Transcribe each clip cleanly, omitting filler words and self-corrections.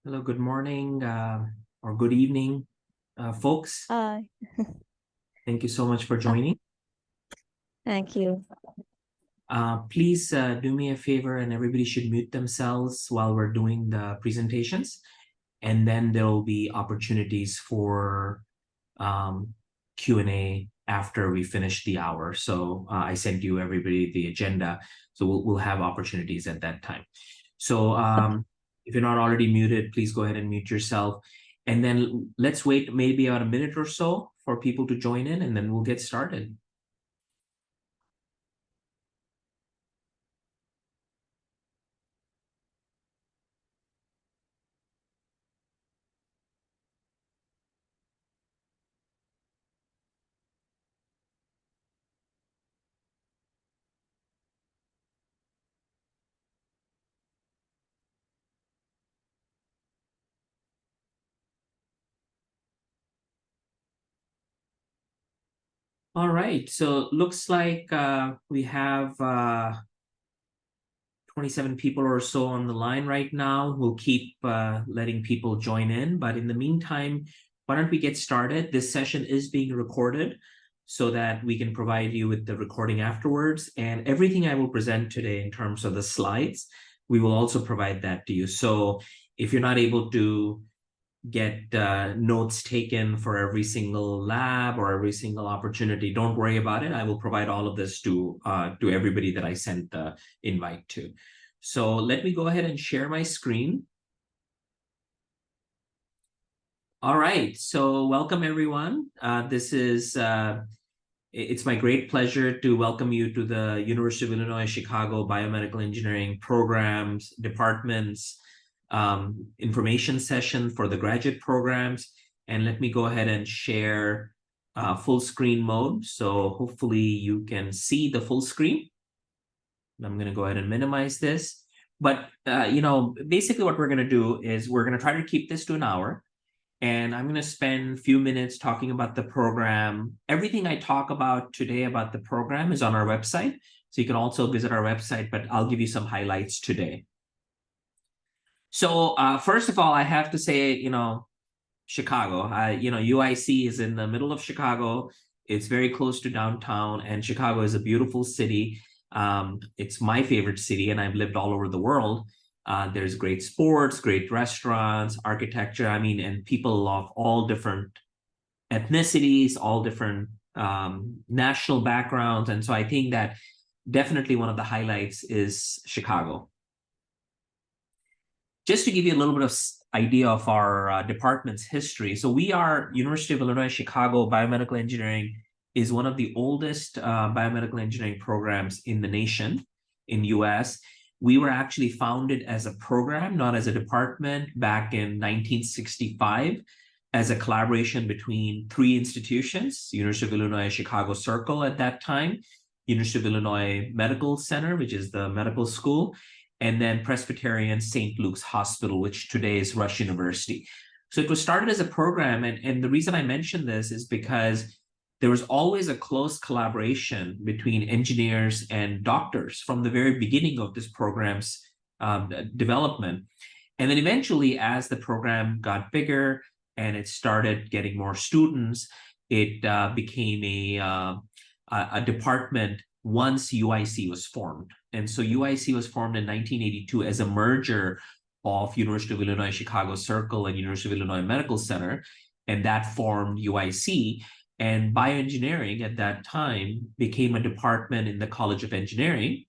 Hello, good morning or good evening, folks. Hi. Thank you so much for Ah, joining. thank you. Please do me a favor, and everybody should mute themselves while we're doing the presentations. And then there will be opportunities for Q&A after we finish the hour. So I sent you everybody the agenda. So we'll have opportunities at that time. So if you're not already muted, please go ahead and mute yourself. And then let's wait maybe about a minute or so for people to join in, and then we'll get started. All right, so looks like we have 27 people or so on the line right now. We'll keep letting people join in, but in the meantime, why don't we get started? This session is being recorded so that we can provide you with the recording afterwards. And everything I will present today in terms of the slides, we will also provide that to you. So if you're not able to get notes taken for every single lab or every single opportunity, don't worry about it. I will provide all of this to everybody that I sent the invite to. So let me go ahead and share my screen. All right, so welcome everyone. It's my great pleasure to welcome you to the University of Illinois Chicago Biomedical Engineering programs, departments, information session for the graduate programs. And let me go ahead and share full screen mode. So hopefully you can see the full screen. I'm going to go ahead and minimize this. But, basically what we're going to do is we're going to try to keep this to an hour. And I'm going to spend a few minutes talking about the program. Everything I talk about today about the program is on our website. So you can also visit our website, but I'll give you some highlights today. So first of all, I have to say, Chicago, UIC is in the middle of Chicago. It's very close to downtown, and Chicago is a beautiful city. It's my favorite city, and I've lived all over the world. There's great sports, great restaurants, architecture. I mean, and people of all different ethnicities, all different national backgrounds. And so I think that definitely one of the highlights is Chicago. Just to give you a little bit of idea of our department's history. So we are University of Illinois Chicago Biomedical Engineering is one of the oldest biomedical engineering programs in the nation, in US. We were actually founded as a program, not as a department, back in 1965 as a collaboration between three institutions, University of Illinois Chicago Circle at that time, University of Illinois Medical Center, which is the medical school, and then Presbyterian St. Luke's Hospital, which today is Rush University. So it was started as a program. And the reason I mention this is because there was always a close collaboration between engineers and doctors from the very beginning of this program's development. And then eventually, as the program got bigger and it started getting more students, it became a department once UIC was formed. And so UIC was formed in 1982 as a merger of University of Illinois Chicago Circle and University of Illinois Medical Center, and that formed UIC. And bioengineering at that time became a department in the College of Engineering.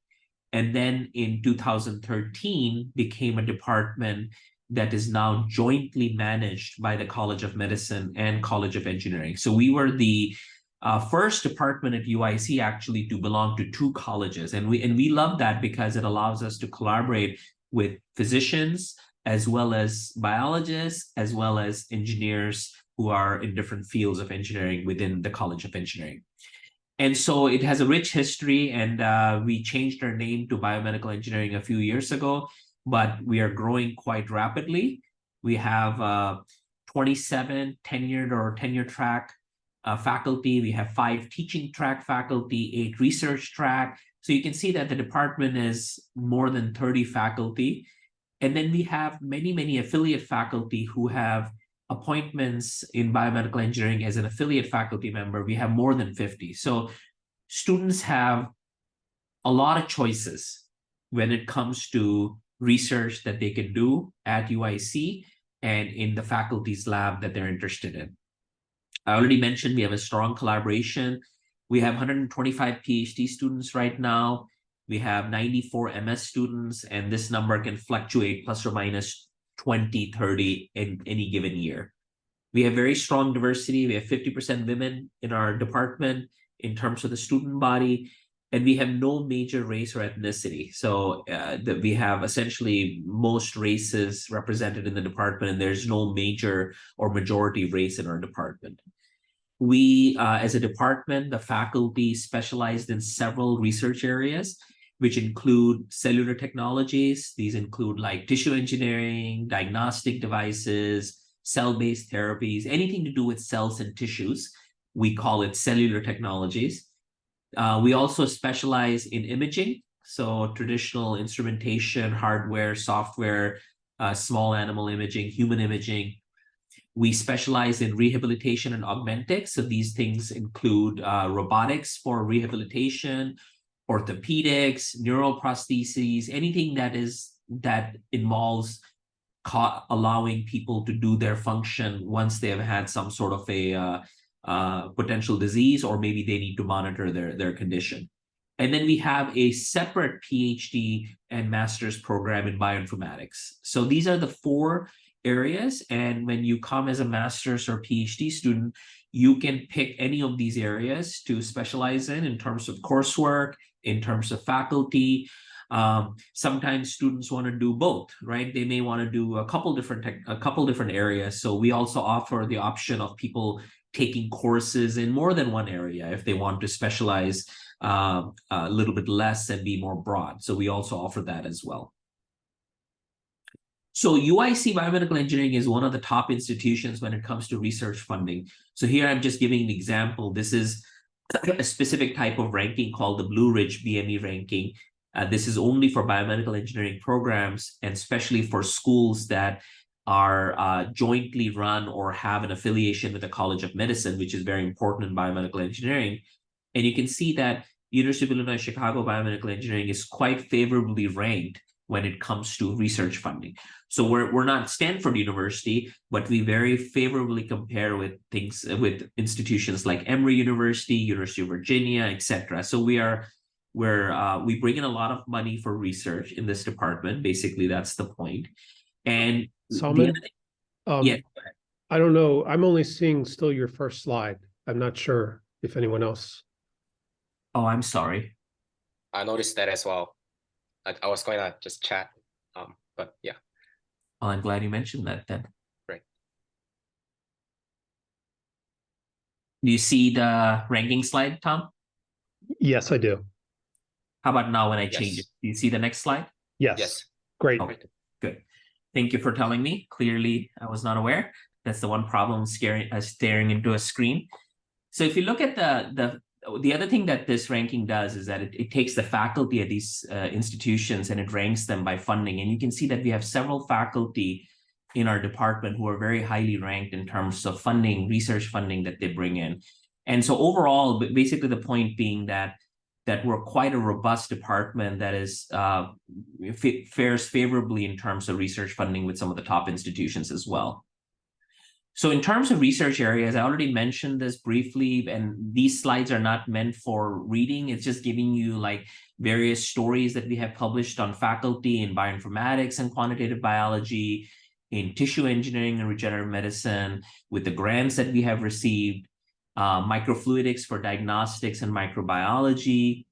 And then in 2013 became a department that is now jointly managed by the College of Medicine and College of Engineering. So we were the first department at UIC actually to belong to two colleges. And we love that because it allows us to collaborate with physicians as well as biologists, as well as engineers who are in different fields of engineering within the College of Engineering. And so it has a rich history, and we changed our name to Biomedical Engineering a few years ago, but we are growing quite rapidly. We have 27 tenured or tenure track faculty. We have 5 teaching track faculty, 8 research track. So you can see that the department is more than 30 faculty. And then we have many affiliate faculty who have appointments in biomedical engineering as an affiliate faculty member. We have more than 50. So students have a lot of choices when it comes to research that they can do at UIC and in the faculty's lab that they're interested in. I already mentioned we have a strong collaboration. We have 125 PhD students right now. We have 94 MS students, and this number can fluctuate plus or minus 20, 30 in any given year. We have very strong diversity. We have 50% women in our department in terms of the student body, and we have no major race or ethnicity. So we have essentially most races represented in the department, and there's no major or majority race in our department. We, as a department, the faculty specialized in several research areas, which include cellular technologies. These include like tissue engineering, diagnostic devices, cell-based therapies, anything to do with cells and tissues. We call it cellular technologies. We also specialize in imaging, so traditional instrumentation, hardware, software, small animal imaging, human imaging. We specialize in rehabilitation and augmentics. So these things include robotics for rehabilitation, orthopedics, neuroprostheses, anything that involves allowing people to do their function once they have had some sort of a potential disease, or maybe they need to monitor their condition. And then we have a separate PhD and master's program in bioinformatics. So these are the four areas. And when you come as a master's or PhD student, you can pick any of these areas to specialize in terms of coursework, in terms of faculty. Sometimes students want to do both, right? They may want to do a couple different areas. So we also offer the option of people taking courses in more than one area if they want to specialize a little bit less and be more broad. So we also offer that as well. So UIC Biomedical Engineering is one of the top institutions when it comes to research funding. So here I'm just giving an example. This is a specific type of ranking called the Blue Ridge BME ranking. This is only for biomedical engineering programs, and especially for schools that are jointly run or have an affiliation with the College of Medicine, which is very important in biomedical engineering. And you can see that University of Illinois Chicago Biomedical Engineering is quite favorably ranked when it comes to research funding. So we're not Stanford University, but we very favorably compare with institutions like Emory University, University of Virginia, etc. So we bring in a lot of money for research in this department. Basically, that's the point. And Salman, yeah, I don't know. I'm only seeing still your first slide. I'm not sure if anyone else. Oh, I'm sorry. I noticed that as well. I was going to just chat, but yeah. Well, I'm glad you mentioned that then. Right. Do you see the ranking slide, Tom? Yes, I do. How about now when I change it? Do you see the next slide? Yes. Yes. Great. Okay, good. Thank you for telling me. Clearly, I was not aware. That's the one problem, staring into a screen. So if you look at the other thing that this ranking does is that it takes the faculty at these institutions and it ranks them by funding. And you can see that we have several faculty in our department who are very highly ranked in terms of funding, research funding that they bring in. And so overall, basically the point being that we're quite a robust department that is fares favorably in terms of research funding with some of the top institutions as well. So in terms of research areas, I already mentioned this briefly, and these slides are not meant for reading. It's just giving you like various stories that we have published on faculty in bioinformatics and quantitative biology, in tissue engineering and regenerative medicine, with the grants that we have received, microfluidics for diagnostics and microbiology,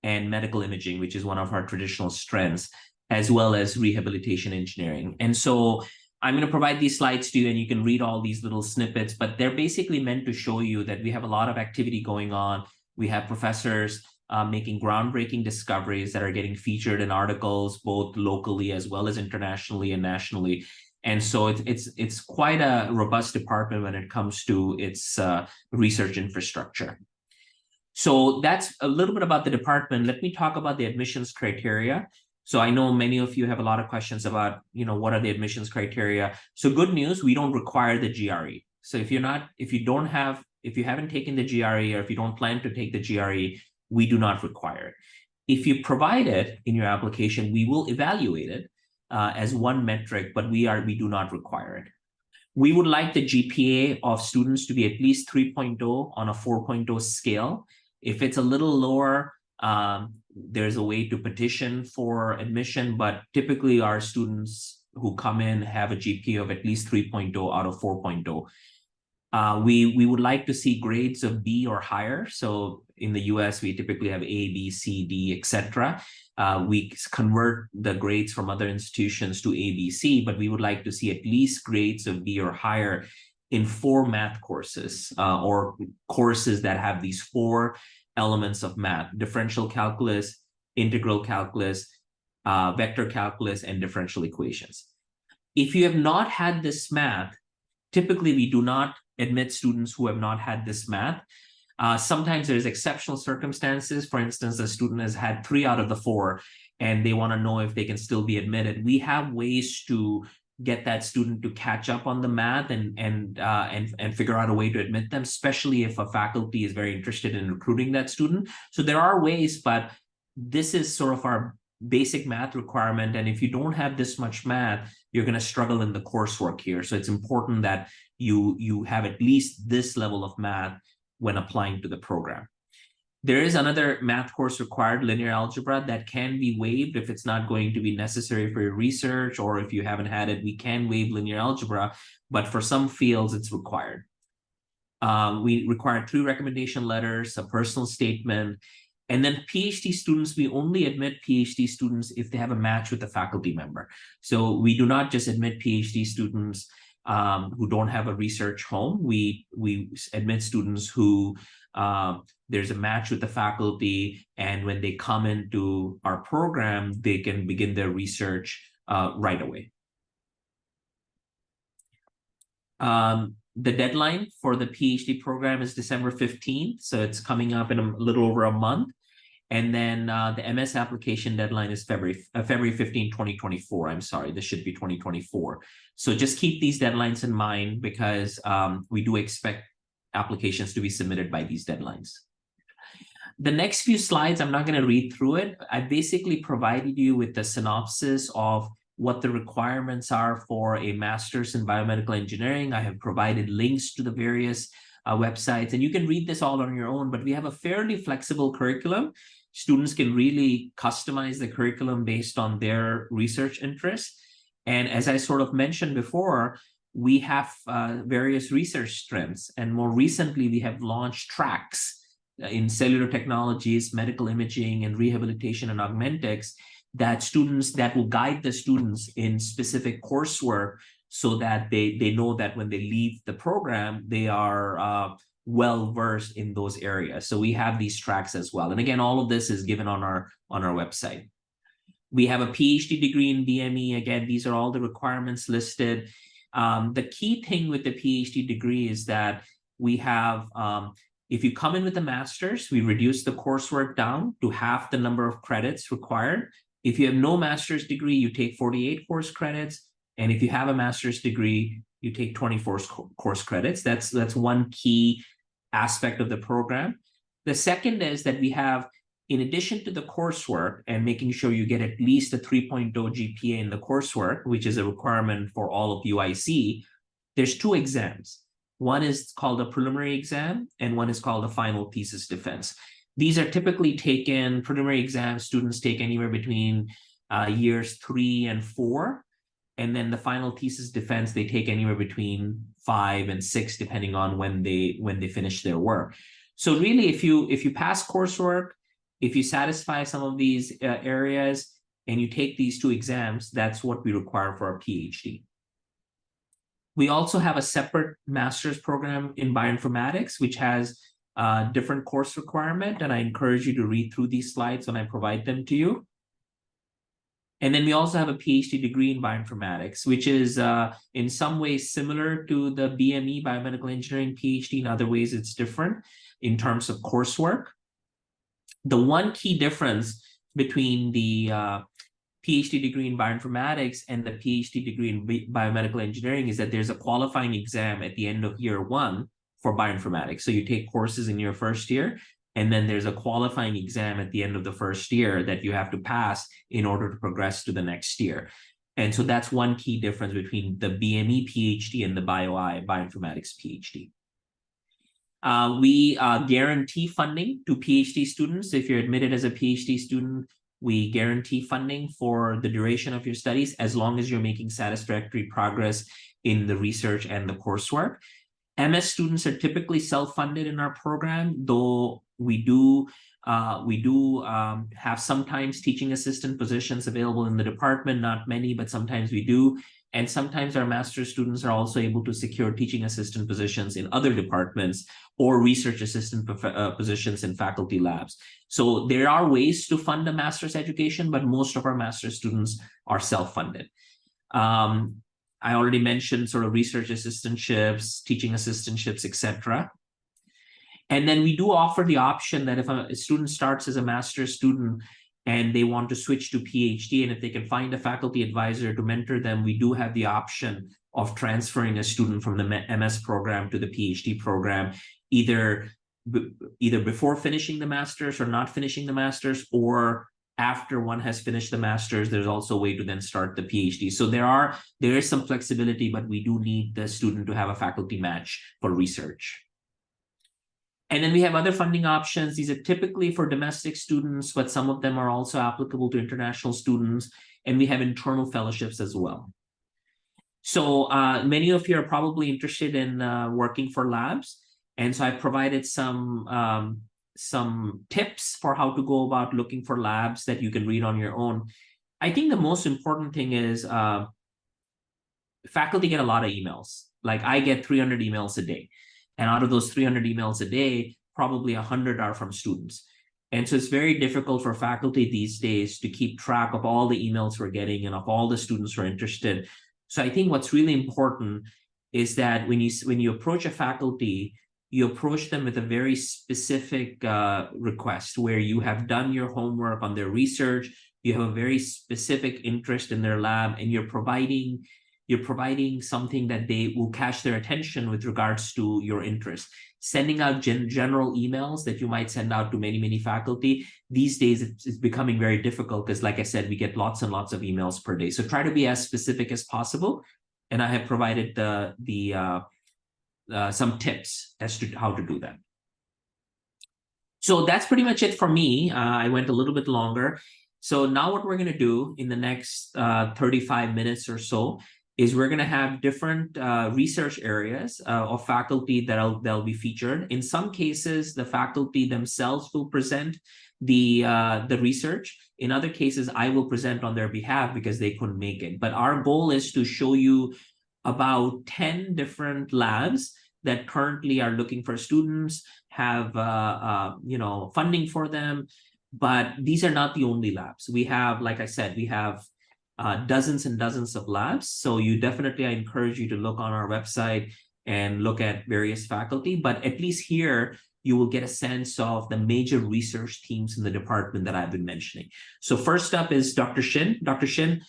and medical imaging, which is one of our traditional strengths, as well as rehabilitation engineering. And so I'm going to provide these slides to you, and you can read all these little snippets, but they're basically meant to show you that we have a lot of activity going on. We have professors making groundbreaking discoveries that are getting featured in articles, both locally as well as internationally and nationally. And so it's quite a robust department when it comes to its research infrastructure. So that's a little bit about the department. Let me talk about the admissions criteria. So I know many of you have a lot of questions about, what are the admissions criteria? So good news, we don't require the GRE. So if you haven't taken the GRE, or if you don't plan to take the GRE, we do not require it. If you provide it in your application, we will evaluate it as one metric, but we do not require it. We would like the GPA of students to be at least 3.0 on a 4.0 scale. If it's a little lower, there's a way to petition for admission, but typically our students who come in have a GPA of at least 3.0 out of 4.0. We would like to see grades of B or higher. So in the US, we typically have A, B, C, D, etc. We convert the grades from other institutions to A, B, C, but we would like to see at least grades of B or higher in 4 math courses, or courses that have these 4 elements of math: differential calculus, integral calculus, vector calculus, and differential equations. If you have not had this math, typically we do not admit students who have not had this math. Sometimes there's exceptional circumstances. For instance, a student has had 3 out of the 4 and they want to know if they can still be admitted. We have ways to get that student to catch up on the math and figure out a way to admit them, especially if a faculty is very interested in recruiting that student. So there are ways, but this is sort of our basic math requirement. And if you don't have this much math, you're going to struggle in the coursework here. So it's important that you have at least this level of math when applying to the program. There is another math course required, linear algebra, that can be waived if it's not going to be necessary for your research, or if you haven't had it, we can waive linear algebra, but for some fields it's required. We require 3 recommendation letters, a personal statement, and then PhD students, we only admit PhD students if they have a match with a faculty member. So we do not just admit PhD students who don't have a research home. We admit students who there's a match with the faculty, and when they come into our program, they can begin their research right away. The deadline for the PhD program is December 15th, so it's coming up in a little over a month. And then the MS application deadline is February 15, 2024. I'm sorry, this should be 2024. So just keep these deadlines in mind, because we do expect applications to be submitted by these deadlines. The next few slides, I'm not going to read through it. I basically provided you with the synopsis of what the requirements are for a master's in biomedical engineering. I have provided links to the various websites, and you can read this all on your own, but we have a fairly flexible curriculum. Students can really customize the curriculum based on their research interests. And as I sort of mentioned before, we have various research strengths. And more recently, we have launched tracks in cellular technologies, medical imaging, and rehabilitation and augmentics that will guide the students in specific coursework, so that they know that when they leave the program, they are well versed in those areas. So we have these tracks as well. And again, all of this is given on our website. We have a PhD degree in BME. Again, these are all the requirements listed. The key thing with the PhD degree is that we have, if you come in with a master's, we reduce the coursework down to half the number of credits required. If you have no master's degree, you take 48 course credits. And if you have a master's degree, you take 24 course credits. That's one key aspect of the program. The second is that we have, in addition to the coursework and making sure you get at least a 3.0 GPA in the coursework, which is a requirement for all of UIC, there's 2 exams. One is called a preliminary exam, and one is called a final thesis defense. These are typically taken, preliminary exams, students take anywhere between years 3 and 4. And then the final thesis defense, they take anywhere between 5 and 6, depending on when they finish their work. So really, if you pass coursework, if you satisfy some of these areas, and you take these 2 exams, that's what we require for our PhD. We also have a separate master's program in bioinformatics, which has a different course requirement. And I encourage you to read through these slides when I provide them to you. And then we also have a PhD degree in bioinformatics, which is in some ways similar to the BME, biomedical engineering PhD. In other ways, it's different in terms of coursework. The one key difference between the PhD degree in bioinformatics and the PhD degree in biomedical engineering is that there's a qualifying exam at the end of year one for bioinformatics. So you take courses in your first year, and then there's a qualifying exam at the end of the first year that you have to pass in order to progress to the next year. And so that's one key difference between the BME PhD and the bioinformatics PhD. We guarantee funding to PhD students. If you're admitted as a PhD student, we guarantee funding for the duration of your studies as long as you're making satisfactory progress in the research and the coursework. MS students are typically self-funded in our program, though we do have sometimes teaching assistant positions available in the department, not many, but sometimes we do. And sometimes our master's students are also able to secure teaching assistant positions in other departments or research assistant positions in faculty labs. So there are ways to fund a master's education, but most of our master's students are self-funded. I already mentioned sort of research assistantships, teaching assistantships, etc. And then we do offer the option that if a student starts as a master's student and they want to switch to PhD, and if they can find a faculty advisor to mentor them, we do have the option of transferring a student from the MS program to the PhD program, either before finishing the master's or not finishing the master's, or after one has finished the master's. There's also a way to then start the PhD. So there is some flexibility, but we do need the student to have a faculty match for research. And then we have other funding options. These are typically for domestic students, but some of them are also applicable to international students. And we have internal fellowships as well. So many of you are probably interested in working for labs. And so I provided some tips for how to go about looking for labs that you can read on your own. I think the most important thing is faculty get a lot of emails. Like I get 300 emails a day. And out of those 300 emails a day, probably 100 are from students. And so it's very difficult for faculty these days to keep track of all the emails we're getting and of all the students who are interested. So I think what's really important is that when you approach a faculty, you approach them with a very specific request where you have done your homework on their research, you have a very specific interest in their lab, and you're providing something that they will catch their attention with regards to your interest. Sending out general emails that you might send out to many faculty, these days it's becoming very difficult because, like I said, we get lots and lots of emails per day. So try to be as specific as possible. And I have provided some tips as to how to do that. So that's pretty much it for me. I went a little bit longer. So now what we're going to do in the next 35 minutes or so is we're going to have different research areas of faculty that'll be featured. In some cases, the faculty themselves will present the research. In other cases, I will present on their behalf because they couldn't make it. But our goal is to show you about 10 different labs that currently are looking for students, have funding for them. But these are not the only labs. We have, like I said, we have dozens and dozens of labs. So I encourage you to look on our website and look at various faculty. But at least here, you will get a sense of the major research teams in the department that I've been mentioning. So first up is Dr. Shin. Dr. Shin,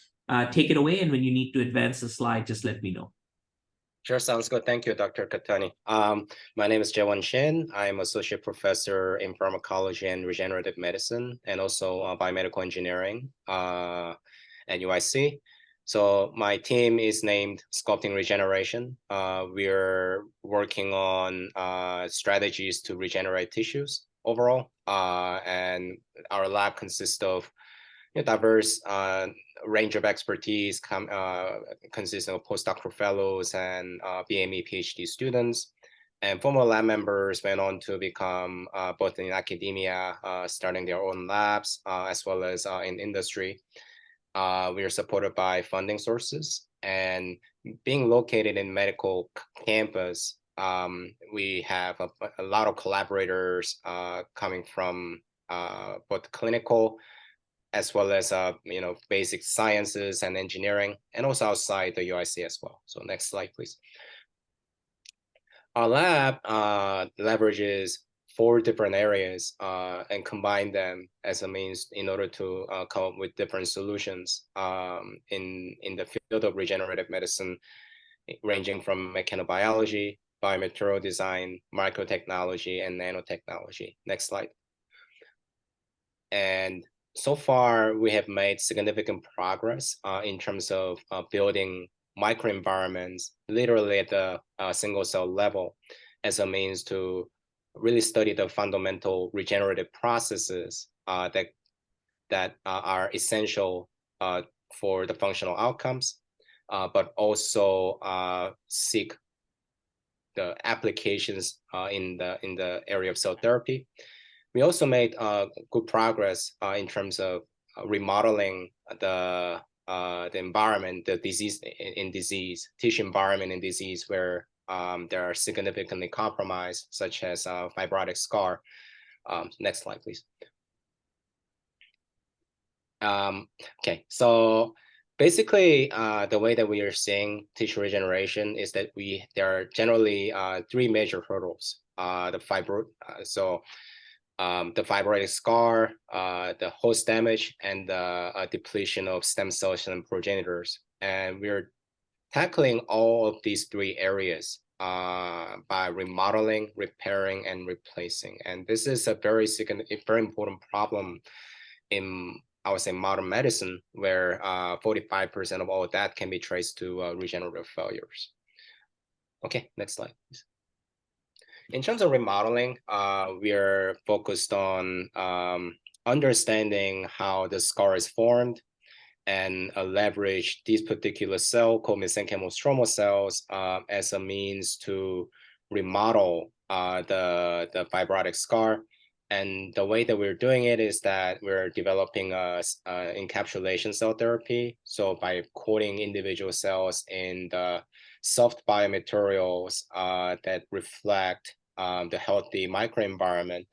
take it away. And when you need to advance the slide, just let me know. Sure, sounds good. Thank you, Dr. Katani. My name is Jaewon Shin. I'm Associate Professor in Pharmacology and Regenerative Medicine, and also Biomedical Engineering at UIC. So my team is named Sculpting Regeneration. We're working on strategies to regenerate tissues overall. And our lab consists of a diverse range of expertise, consisting of postdoctoral fellows and BME PhD students. And former lab members went on to become both in academia, starting their own labs, as well as in industry. We are supported by funding sources, and being located in medical campus, we have a lot of collaborators coming from both clinical as well as basic sciences and engineering, and also outside the UIC as well. So next slide, please. Our lab leverages 4 different areas and combine them as a means in order to come up with different solutions in the field of regenerative medicine, ranging from mechanobiology, biomaterial design, microtechnology, and nanotechnology. Next slide. And so far, we have made significant progress in terms of building microenvironments, literally at the single cell level, as a means to really study the fundamental regenerative processes that are essential for the functional outcomes, but also seek the applications in the area of cell therapy. We also made good progress in terms of remodeling the environment, the disease tissue environment in disease where there are significantly compromised, such as fibrotic scar. Next slide, please. Okay, so basically, the way that we are seeing tissue regeneration is that there are generally 3 major hurdles. The fibrotic scar, the host damage, and the depletion of stem cells and progenitors. And we're tackling all of these 3 areas by remodeling, repairing, and replacing. And this is a very important problem in, I would say, modern medicine, where 45% of all of that can be traced to regenerative failures. Okay, next slide, please. In terms of remodeling, we are focused on understanding how the scar is formed and leverage these particular cells, called mesenchymal stromal cells, as a means to remodel the fibrotic scar. And the way that we're doing it is that we're developing encapsulation cell therapy. So by coating individual cells in the soft biomaterials that reflect the healthy microenvironment,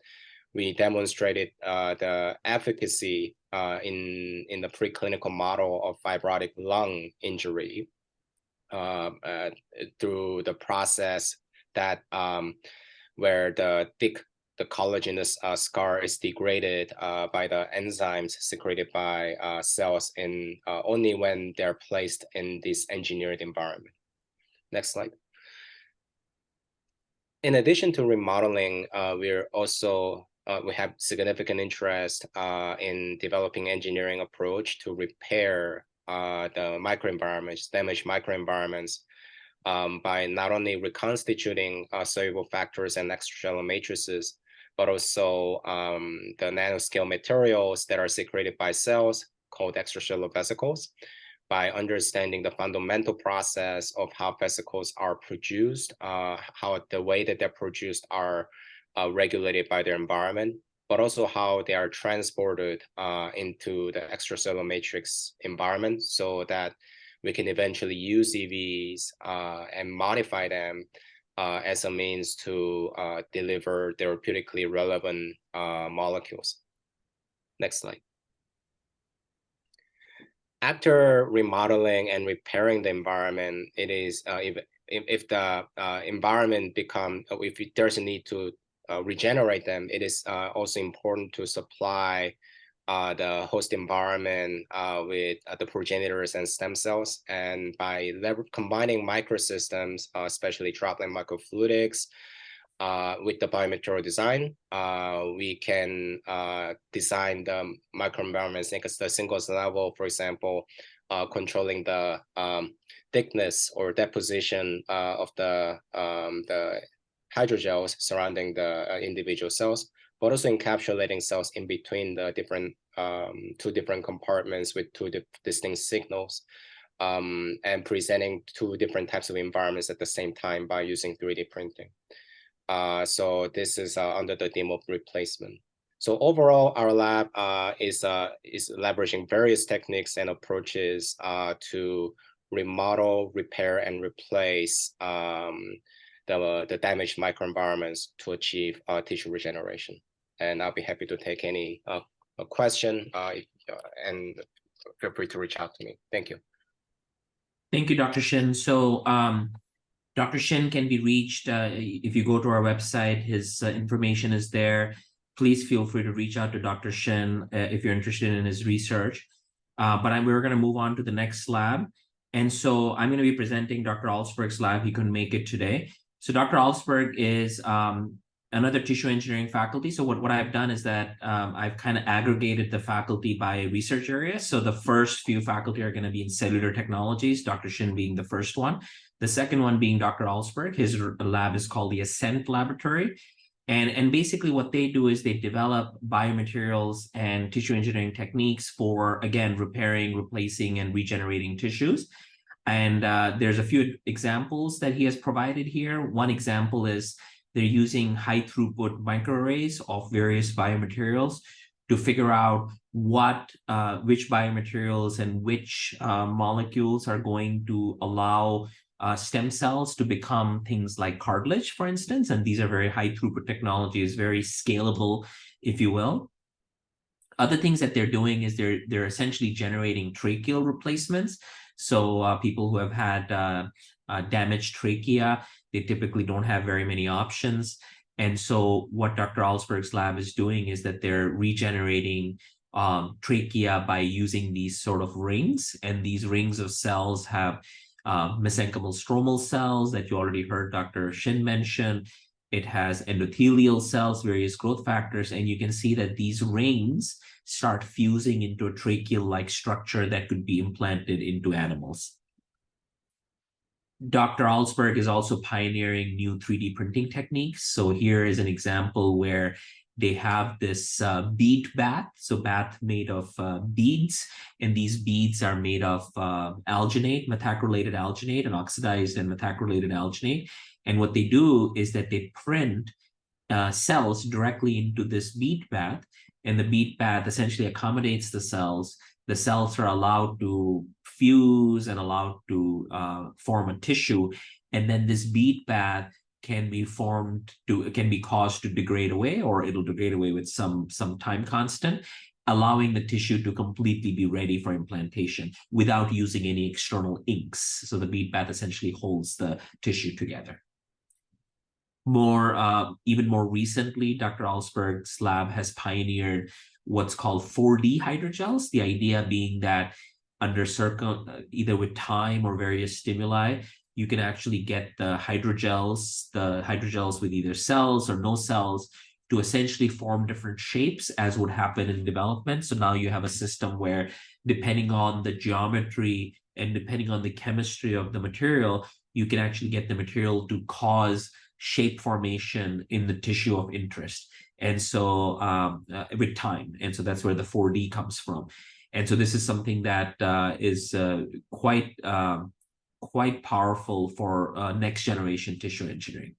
we demonstrated the efficacy in the preclinical model of fibrotic lung injury through the process that where the collagenous scar is degraded by the enzymes secreted by cells in only when they're placed in this engineered environment. Next slide. In addition to remodeling, we're also we have significant interest in developing engineering approach to repair the microenvironments, damaged microenvironments, by not only reconstituting soluble factors and extracellular matrices, but also the nanoscale materials that are secreted by cells called extracellular vesicles, by understanding the fundamental process of how vesicles are produced, how the way that they're produced are regulated by their environment, but also how they are transported into the extracellular matrix environment, so that we can eventually use EVs and modify them as a means to deliver therapeutically relevant molecules. Next slide. After remodeling and repairing the environment, it is if the environment if there's a need to regenerate them, it is also important to supply the host environment with the progenitors and stem cells. And by combining microsystems, especially droplet microfluidics, with the biomaterial design, we can design the microenvironments at the single cell level, for example, controlling the thickness or deposition of the hydrogels surrounding the individual cells, but also encapsulating cells in between the different 2 different compartments with 2 distinct signals, and presenting 2 different types of environments at the same time by using 3D printing. So this is under the theme of replacement. So overall, our lab is leveraging various techniques and approaches to remodel, repair, and replace the damaged microenvironments to achieve tissue regeneration. And I'll be happy to take any question, and feel free to reach out to me. Thank you. Thank you, Dr. Shin. So Dr. Shin can be reached if you go to our website. His information is there. Please feel free to reach out to Dr. Shin if you're interested in his research. We're going to move on to the next lab. And so I'm going to be presenting Dr. Alsberg's lab. He couldn't make it today. So Dr. Alsberg is another tissue engineering faculty. So what I've done is that I've kind of aggregated the faculty by research area. So the first few faculty are going to be in cellular technologies, Dr. Shin being the first one. The second one being Dr. Alsberg. His lab is called the Ascent Laboratory. And basically what they do is they develop biomaterials and tissue engineering techniques for, again, repairing, replacing, and regenerating tissues. And there's a few examples that he has provided here. One example is they're using high throughput microarrays of various biomaterials to figure out which biomaterials and which molecules are going to allow stem cells to become things like cartilage, for instance. And these are very high throughput technologies, very scalable, if you will. Other things that they're doing is they're essentially generating tracheal replacements. So people who have had damaged trachea, they typically don't have very many options. And so what Dr. Alsberg's lab is doing is that they're regenerating trachea by using these sort of rings. And these rings of cells have mesenchymal stromal cells that you already heard Dr. Shin mention. It has endothelial cells, various growth factors, and you can see that these rings start fusing into a tracheal-like structure that could be implanted into animals. Dr. Alsberg is also pioneering new 3D printing techniques. So here is an example where they have this bead bath, so bath made of beads, and these beads are made of alginate, methacrylated alginate, and oxidized and methacrylated alginate. And what they do is that they print cells directly into this bead bath, and the bead bath essentially accommodates the cells. The cells are allowed to fuse and allowed to form a tissue, and then this bead bath can be caused to degrade away, or it'll degrade away with some time constant, allowing the tissue to completely be ready for implantation without using any external inks. So the bead bath essentially holds the tissue together. Even more recently, Dr. Alsberg's lab has pioneered what's called 4D hydrogels, the idea being that under either with time or various stimuli, you can actually get the hydrogels with either cells or no cells to essentially form different shapes as would happen in development. So now you have a system where, depending on the geometry and depending on the chemistry of the material, you can actually get the material to cause shape formation in the tissue of interest. And so with time. And so that's where the 4D comes from. And so this is something that is quite powerful for next generation tissue engineering.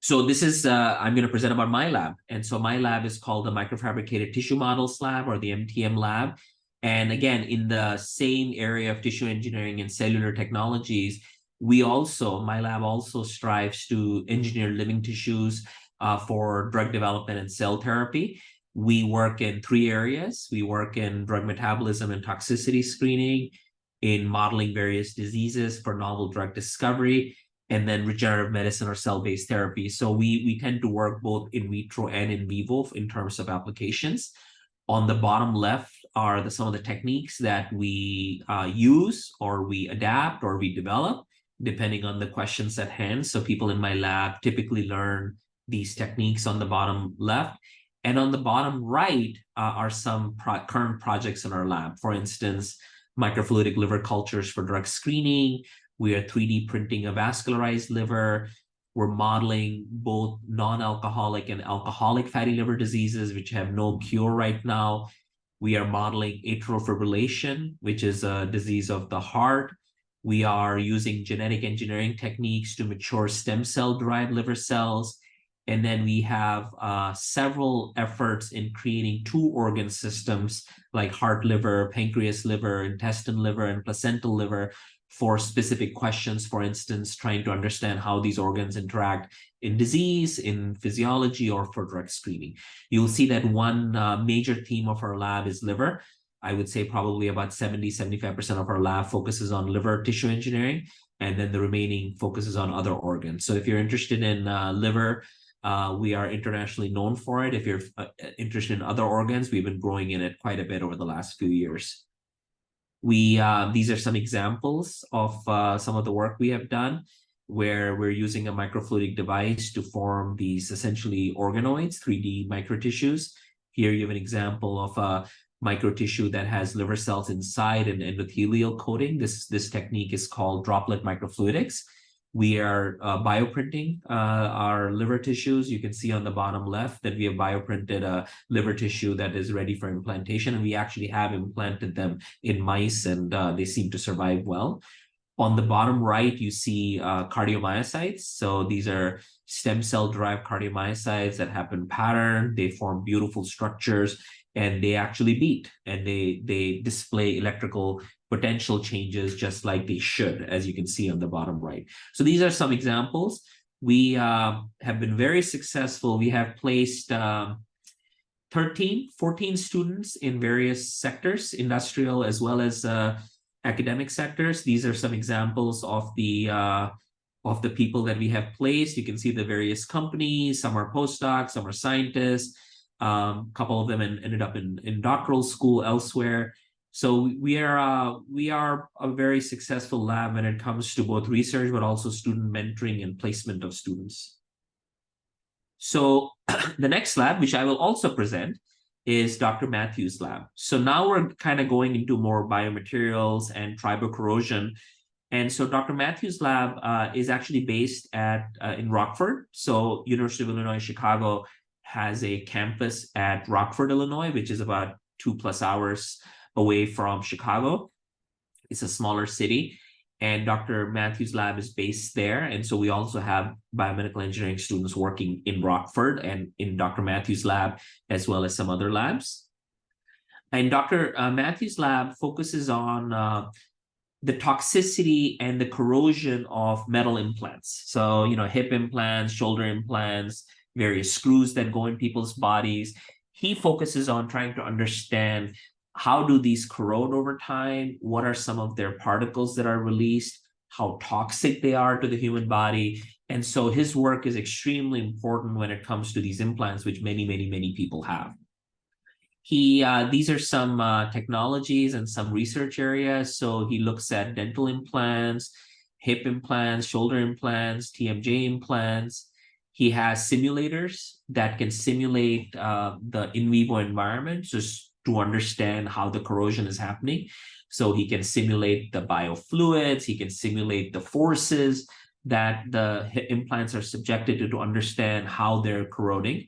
So this is, I'm going to present about my lab. And so my lab is called the Microfabricated Tissue Models Lab, or the MTM lab. And again, in the same area of tissue engineering and cellular technologies, my lab also strives to engineer living tissues for drug development and cell therapy. We work in 3 areas. We work in drug metabolism and toxicity screening, in modeling various diseases for novel drug discovery, and then regenerative medicine or cell-based therapy. So we tend to work both in vitro and in vivo in terms of applications. On the bottom left are some of the techniques that we use, or we adapt, or we develop, depending on the questions at hand. So people in my lab typically learn these techniques on the bottom left. And on the bottom right are some current projects in our lab. For instance, microfluidic liver cultures for drug screening. We are 3D printing a vascularized liver. We're modeling both non-alcoholic and alcoholic fatty liver diseases, which have no cure right now. We are modeling atrial fibrillation, which is a disease of the heart. We are using genetic engineering techniques to mature stem cell-derived liver cells. And then we have several efforts in creating 2 organ systems like heart liver, pancreas liver, intestine liver, and placental liver for specific questions. For instance, trying to understand how these organs interact in disease, in physiology, or for drug screening. You'll see that one major theme of our lab is liver. I would say probably about 70-75% of our lab focuses on liver tissue engineering, and then the remaining focuses on other organs. So if you're interested in liver, we are internationally known for it. If you're interested in other organs, we've been growing in it quite a bit over the last few years. These are some examples of some of the work we have done, where we're using a microfluidic device to form these essentially organoids, 3D microtissues. Here you have an example of a microtissue that has liver cells inside an endothelial coating. This technique is called droplet microfluidics. We are bioprinting our liver tissues. You can see on the bottom left that we have bioprinted a liver tissue that is ready for implantation, and we actually have implanted them in mice, and they seem to survive well. On the bottom right, you see cardiomyocytes. So these are stem cell-derived cardiomyocytes that have been patterned. They form beautiful structures, and they actually beat, and they display electrical potential changes just like they should, as you can see on the bottom right. So these are some examples. We have been very successful. We have placed 14 students in various sectors, industrial as well as academic sectors. These are some examples of the people that we have placed. You can see the various companies. Some are postdocs, some are scientists. A couple of them ended up in doctoral school elsewhere. So we are a very successful lab when it comes to both research, but also student mentoring and placement of students. So the next lab, which I will also present, is Dr. Matthews' lab. So now we're kind of going into more biomaterials and tribocorrosion. And so Dr. Matthews' lab is actually based in Rockford. So University of Illinois Chicago has a campus at Rockford, Illinois, which is about 2+ hours away from Chicago. It's a smaller city, and Dr. Matthews' lab is based there. And so we also have biomedical engineering students working in Rockford and in Dr. Matthews' lab, as well as some other labs. And Dr. Matthews' lab focuses on the toxicity and the corrosion of metal implants. So, hip implants, shoulder implants, various screws that go in people's bodies. He focuses on trying to understand, how do these corrode over time? What are some of their particles that are released? How toxic they are to the human body? And so his work is extremely important when it comes to these implants, which many, many, many people have. These are some technologies and some research areas. So he looks at dental implants, hip implants, shoulder implants, TMJ implants. He has simulators that can simulate the in vivo environment, just to understand how the corrosion is happening. So he can simulate the biofluids, he can simulate the forces that the implants are subjected to understand how they're corroding.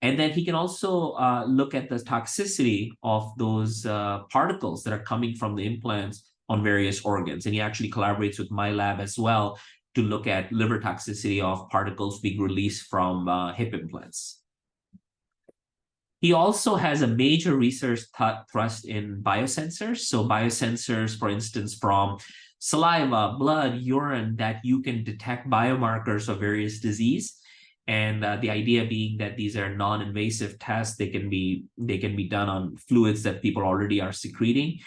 And then he can also look at the toxicity of those particles that are coming from the implants on various organs. And he actually collaborates with my lab as well to look at liver toxicity of particles being released from hip implants. He also has a major research thrust in biosensors. So biosensors, for instance, from saliva, blood, urine, that you can detect biomarkers of various disease. And the idea being that these are non-invasive tests. They can be done on fluids that people already are secreting.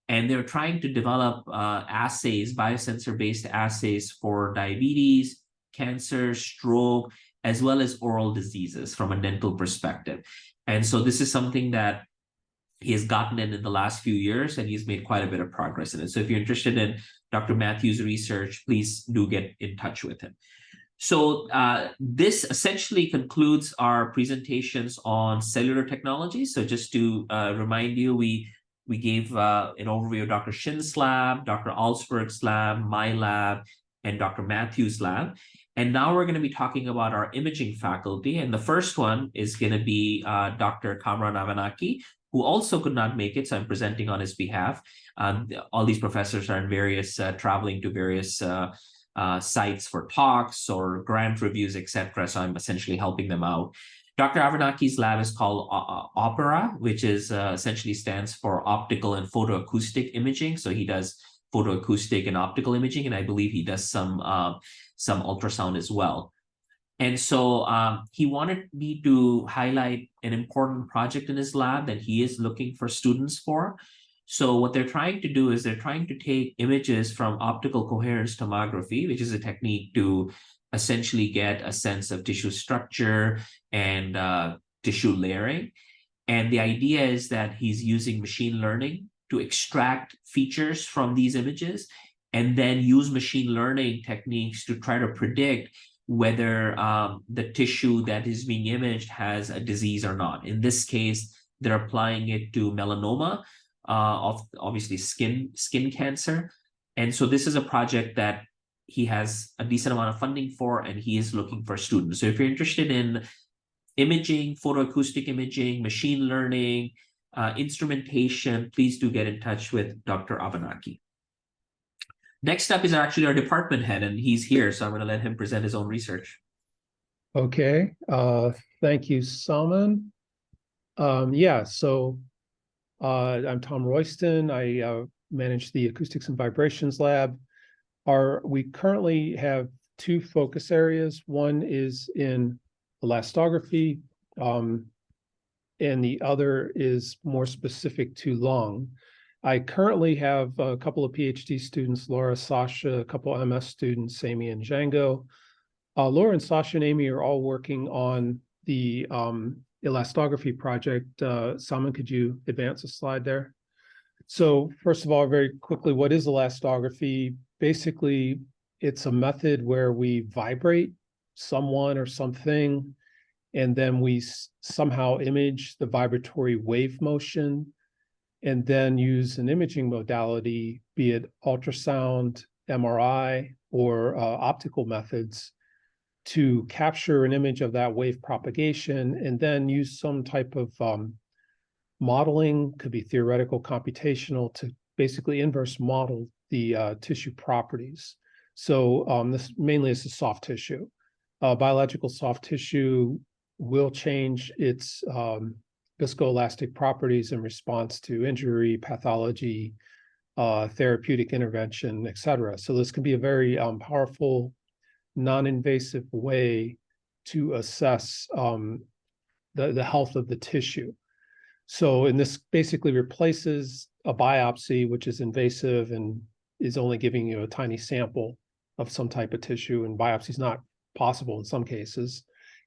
And they're trying to develop assays, biosensor-based assays for diabetes, cancer, stroke, as well as oral diseases from a dental perspective. And so this is something that he has gotten in the last few years, and he's made quite a bit of progress in it. So if you're interested in Dr. Matthews' research, please do get in touch with him. So this essentially concludes our presentations on cellular technology. So just to remind you, we gave an overview of Dr. Shin's lab, Dr. Alsberg's lab, my lab, and Dr. Matthews' lab. And now we're going to be talking about our imaging faculty. And the first one is going to be Dr. Kamran Avanaki, who also could not make it. So I'm presenting on his behalf. All these professors are in various, traveling to various sites for talks or grant reviews, etc. So I'm essentially helping them out. Dr. Avanaki's lab is called OPERA, which is essentially stands for optical and photoacoustic imaging. So he does photoacoustic and optical imaging, and I believe he does some ultrasound as well. And so he wanted me to highlight an important project in his lab that he is looking for students for. So what they're trying to do is they're trying to take images from optical coherence tomography, which is a technique to essentially get a sense of tissue structure and tissue layering. And the idea is that he's using machine learning to extract features from these images and then use machine learning techniques to try to predict whether the tissue that is being imaged has a disease or not. In this case, they're applying it to melanoma, of obviously skin cancer. And so this is a project that he has a decent amount of funding for, and he is looking for students. So if you're interested in imaging, photoacoustic imaging, machine learning, instrumentation, please do get in touch with Dr. Abenaki. Next up is actually our department head, and he's here, so I'm going to let him present his own research. Okay, thank you, Salman. Yeah, so I'm Tom Royston. I manage the Acoustics and Vibrations Lab. We currently have two focus areas. One is in elastography, and the other is more specific to lung. I currently have a couple of PhD students, Laura, Sasha, a couple of MS students, Amy and Django. Laura and Sasha and Amy are all working on the elastography project. Salman, could you advance a slide there? So first of all, very quickly, what is elastography? Basically, it's a method where we vibrate someone or something, and then we somehow image the vibratory wave motion, and then use an imaging modality, be it ultrasound, MRI, or optical methods, to capture an image of that wave propagation, and then use some type of modeling, could be theoretical, computational, to basically inverse model the tissue properties. So this mainly is the soft tissue. Biological soft tissue will change its viscoelastic properties in response to injury, pathology, therapeutic intervention, et cetera. So this can be a very powerful, non-invasive way to assess the health of the tissue. So, and this basically replaces a biopsy, which is invasive and is only giving you a tiny sample of some type of tissue, and biopsy is not possible in some cases.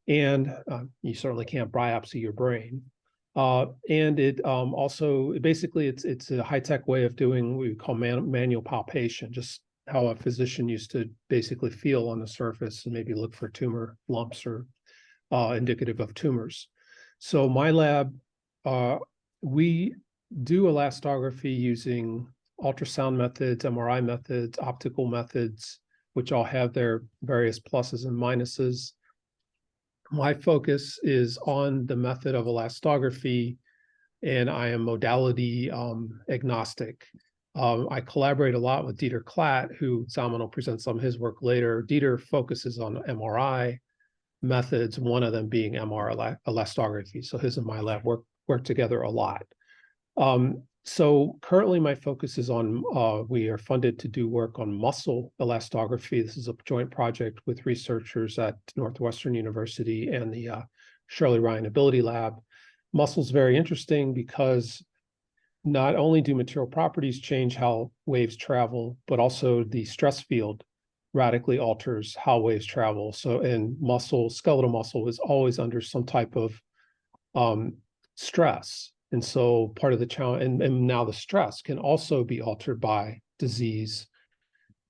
And you certainly can't biopsy your brain. And it also, basically, it's a high-tech way of doing what we call manual palpation, just how a physician used to basically feel on the surface and maybe look for tumor lumps or indicative of tumors. So my lab, we do elastography using ultrasound methods, MRI methods, optical methods, which all have their various pluses and minuses. My focus is on the method of elastography, and I am modality agnostic. I collaborate a lot with Dieter Klatt, who Salman will present some of his work later. Dieter focuses on MRI methods, one of them being MR elastography. So his and my lab work together a lot. So currently my focus is on, we are funded to do work on muscle elastography. This is a joint project with researchers at Northwestern University and the Shirley Ryan Ability Lab. Muscle's very interesting because not only do material properties change how waves travel, but also the stress field radically alters how waves travel. So, and muscle, skeletal muscle is always under some type of stress. And so part of the challenge, and now the stress can also be altered by disease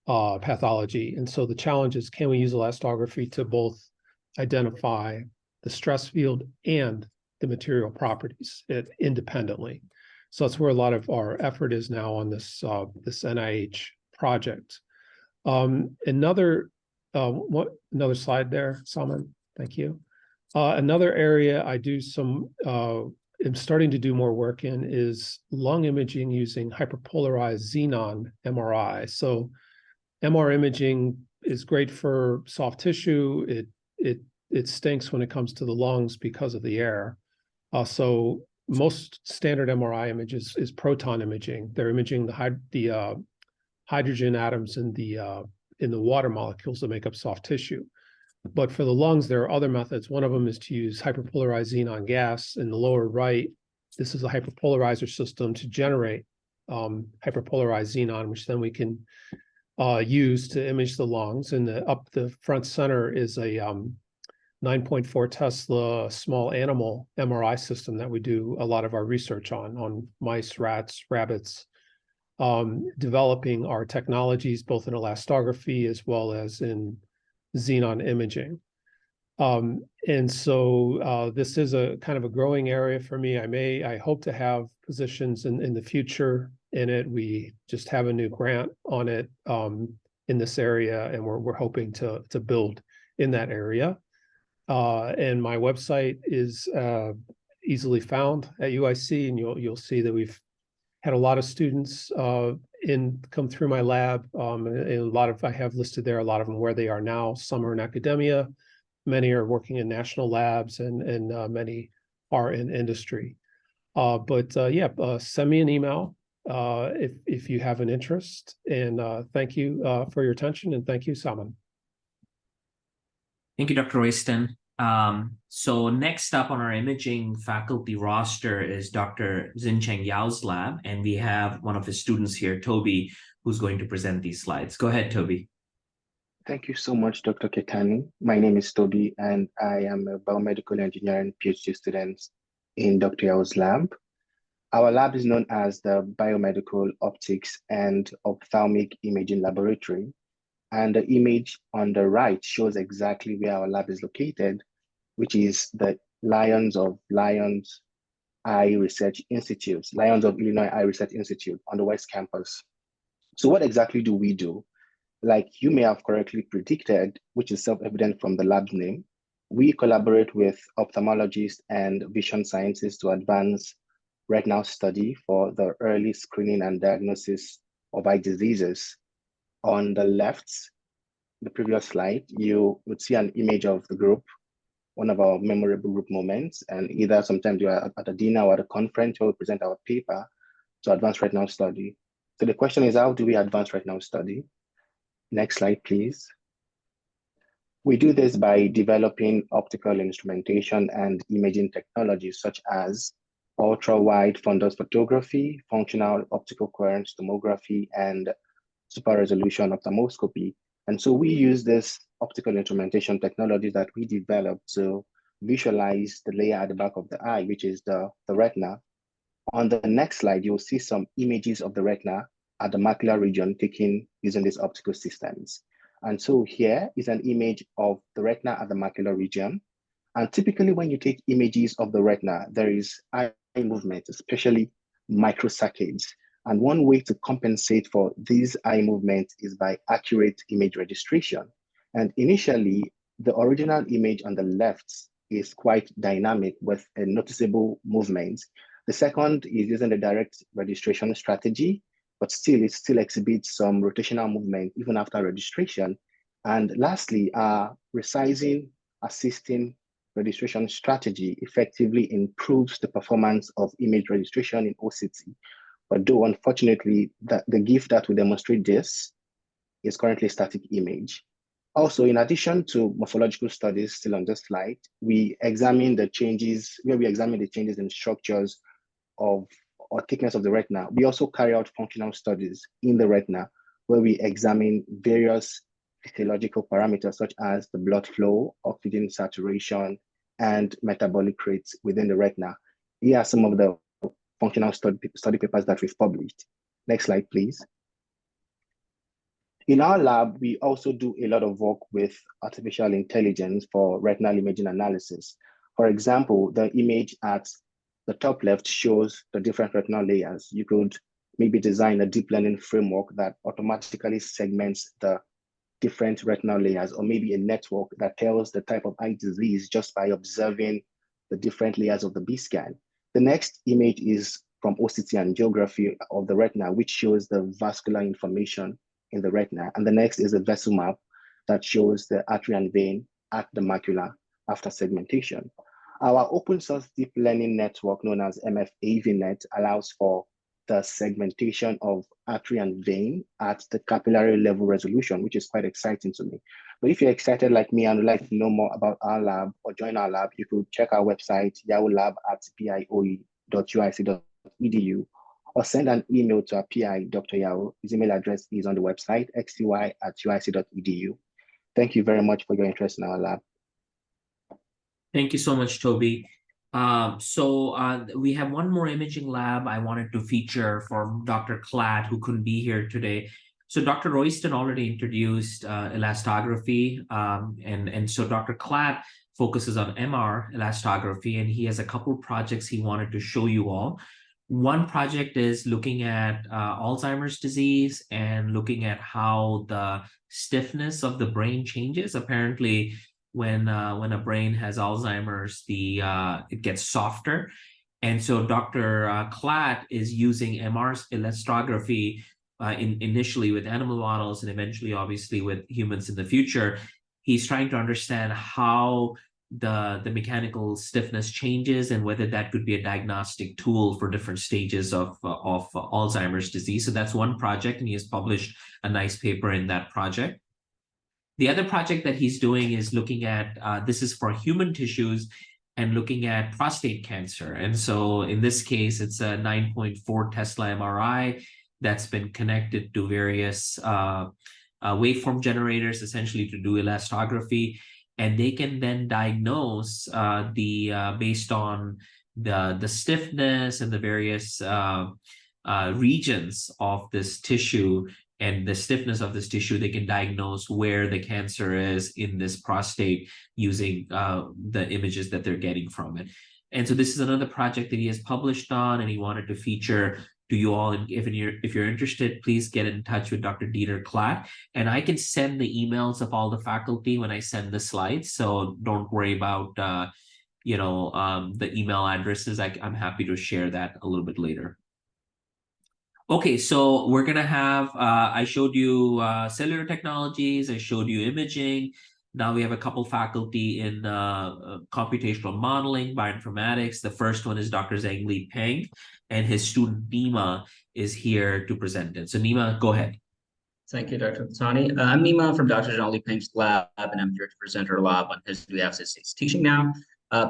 pathology. And so the challenge is, can we use elastography to both identify the stress field and the material properties independently? So that's where a lot of our effort is now on this this NIH project. Another slide there, Salman. Thank you. Another area I do some am starting to do more work in is lung imaging using hyperpolarized xenon MRI. So MR imaging is great for soft tissue. It stinks when it comes to the lungs because of the air. So most standard MRI images is proton imaging. They're imaging the hydrogen atoms in the water molecules that make up soft tissue. But for the lungs, there are other methods. One of them is to use hyperpolarized xenon gas. In the lower right, this is a hyperpolarizer system to generate hyperpolarized xenon, which then we can use to image the lungs. And up the front center is a 9.4 Tesla small animal MRI system that we do a lot of our research on mice, rats, rabbits, developing our technologies both in elastography as well as in xenon imaging. And so this is a kind of a growing area for me. I hope to have positions in the future in it. We just have a new grant on it in this area, and we're hoping to build in that area. And my website is easily found at UIC, and you'll see that we've had a lot of students come through my lab, and I have listed there a lot of them where they are now. Some are in academia, many are working in national labs, and many are in industry. Send me an email if you have an interest. And thank you for your attention, and thank you, Salman. Thank you, Dr. Royston. So next up on our imaging faculty roster is Dr. Xincheng Yao's lab, and we have one of his students here, Toby, who's going to present these slides. Go ahead, Toby. Thank you so much, Dr. Ketani. My name is Toby, and I am a biomedical engineering PhD student in Dr. Yao's lab. Our lab is known as the Biomedical Optics and Ophthalmic Imaging Laboratory. And the image on the right shows exactly where our lab is located, which is the Lions of Illinois Eye Research Institute on the West Campus. So what exactly do we do? Like you may have correctly predicted, which is self-evident from the lab's name, we collaborate with ophthalmologists and vision scientists to advance retinal study for the early screening and diagnosis of eye diseases. On the left, the previous slide, you would see an image of the group, one of our memorable group moments, and either sometimes you are at a dinner or at a conference where we present our paper to advance retinal study. So the question is, how do we advance retinal study? Next slide, please. We do this by developing optical instrumentation and imaging technologies such as ultra-wide fundus photography, functional optical coherence tomography, and super resolution ophthalmoscopy. And so we use this optical instrumentation technology that we developed to visualize the layer at the back of the eye, which is the retina. On the next slide, you'll see some images of the retina at the macular region taken using these optical systems. And so here is an image of the retina at the macular region. And typically when you take images of the retina, there is eye movement, especially microsaccades. And one way to compensate for these eye movements is by accurate image registration. And initially, the original image on the left is quite dynamic with a noticeable movement. The second is using the direct registration strategy, but still, it still exhibits some rotational movement even after registration. And lastly, resizing assisting registration strategy effectively improves the performance of image registration in OCT. But though, unfortunately, the GIF that will demonstrate this is currently a static image. Also, in addition to morphological studies still on this slide, we examine the changes in structures of or thickness of the retina. We also carry out functional studies in the retina where we examine various physiological parameters such as the blood flow, oxygen saturation, and metabolic rates within the retina. Here are some of the functional study papers that we've published. Next slide, please. In our lab, we also do a lot of work with artificial intelligence for retinal imaging analysis. For example, the image at the top left shows the different retinal layers. You could maybe design a deep learning framework that automatically segments the different retinal layers, or maybe a network that tells the type of eye disease just by observing the different layers of the B scan. The next image is from OCT angiography of the retina, which shows the vascular information in the retina. And the next is a vessel map that shows the artery and vein at the macula after segmentation. Our open source deep learning network known as MFAVNet allows for the segmentation of artery and vein at the capillary level resolution, which is quite exciting to me. But if you're excited like me and would like to know more about our lab or join our lab, you could check our website, yaolab@bioe.uic.edu, or send an email to our PI, Dr. Yao. His email address is on the website, xty@uic.edu. Thank you very much for your interest in our lab. Thank you so much, Toby. We have one more imaging lab I wanted to feature for Dr. Klatt, who couldn't be here today. So Dr. Royston already introduced elastography, and so Dr. Klatt focuses on MR elastography, and he has a couple projects he wanted to show you all. One project is looking at Alzheimer's disease and looking at how the stiffness of the brain changes. Apparently, when a brain has Alzheimer's, it gets softer. And so Dr. Klatt is using MR elastography initially with animal models and eventually, obviously, with humans in the future. He's trying to understand how the mechanical stiffness changes and whether that could be a diagnostic tool for different stages of Alzheimer's disease. So that's one project, and he has published a nice paper in that project. The other project that he's doing is looking at, this is for human tissues and looking at prostate cancer. And so in this case, it's a 9.4 Tesla MRI that's been connected to various waveform generators, essentially to do elastography. And they can then diagnose based on the stiffness and the various regions of this tissue and the stiffness of this tissue, they can diagnose where the cancer is in this prostate using the images that they're getting from it. And so this is another project that he has published on, and he wanted to feature to you all. And if you're interested, please get in touch with Dr. Dieter Klatt. And I can send the emails of all the faculty when I send the slides. So don't worry about the email addresses. I'm happy to share that a little bit later. Okay, so we're gonna have, I showed you cellular technologies, I showed you imaging. Now we have a couple faculty in computational modeling, bioinformatics. The first one is Dr. Zhengli Peng, and his student Nima is here to present it. So Nima, go ahead. Thank you, Dr. Patani. I'm Nima from Dr. Zhengli Peng's lab, and I'm here to present our lab on his behalf since he's teaching now.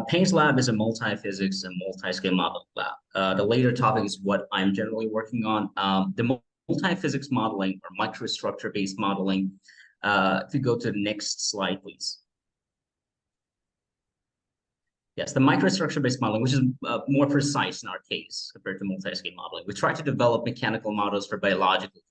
Peng's lab is a multi-physics and multi-scale modeling lab. The later topic is what I'm generally working on. The multi-physics modeling or microstructure-based modeling. If you go to the next slide, please. Yes, the microstructure-based modeling, which is more precise in our case compared to multi-scale modeling. We try to develop mechanical models for biological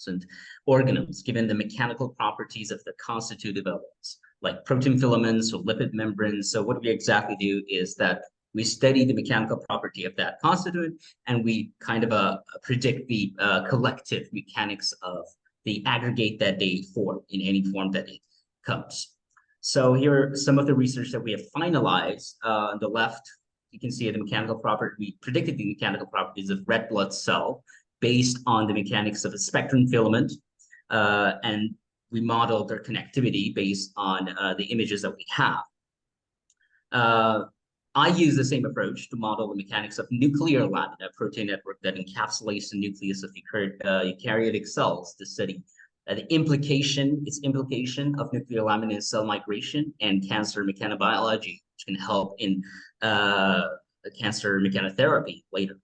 and organelles, given the mechanical properties of the constitutive elements, like protein filaments or lipid membranes. So what we exactly do is that we study the mechanical property of that constituent, and we kind of predict the collective mechanics of the aggregate that they form in any form that it comes. So here are some of the research that we have finalized. On the left, you can see the mechanical property. We predicted the mechanical properties of red blood cell based on the mechanics of a spectrum filament, and we modeled their connectivity based on the images that we have. I use the same approach to model the mechanics of nuclear lamina, a protein network that encapsulates the nucleus of eukaryotic cells to study its implication of nuclear lamina in cell migration and cancer mechanobiology, which can help in cancer mechanotherapy later.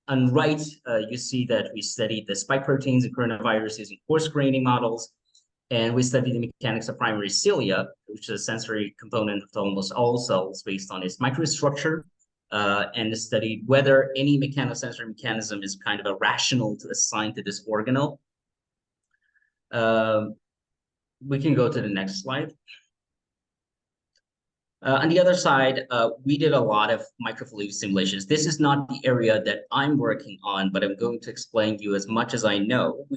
On right, you see that we studied the spike proteins in coronavirus using coarse graining models, and we studied the mechanics of primary cilia, which is a sensory component of almost all cells based on its microstructure, and studied whether any mechanosensory mechanism is kind of a rational to assign to this organelle. We can go to the next slide. On the other side, we did a lot of microfluidic simulations. This is not the area that I'm working on, but I'm going to explain to you as much as I know. We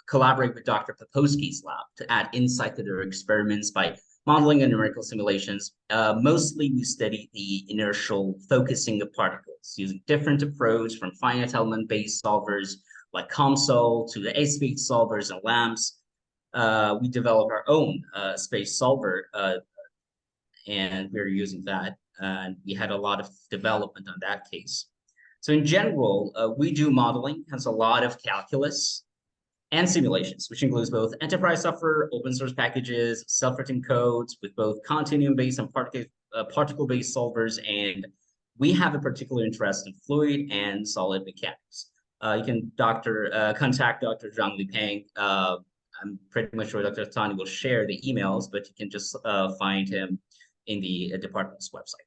collaborate with Dr. Poposky's lab to add insight to their experiments by modeling and numerical simulations. Mostly we study the inertial focusing of particles using different approaches from finite element-based solvers like COMSOL to the space solvers and LAMPS. We developed our own space solver, and we're using that. And we had a lot of development on that case. So in general, we do modeling, has a lot of calculus and simulations, which includes both enterprise software, open source packages, self-written codes with both continuum-based and particle-based solvers, and we have a particular interest in fluid and solid mechanics. You can contact Dr. Zhang Lipeng. I'm pretty much sure Dr. Tani will share the emails, but you can just find him in the department's website.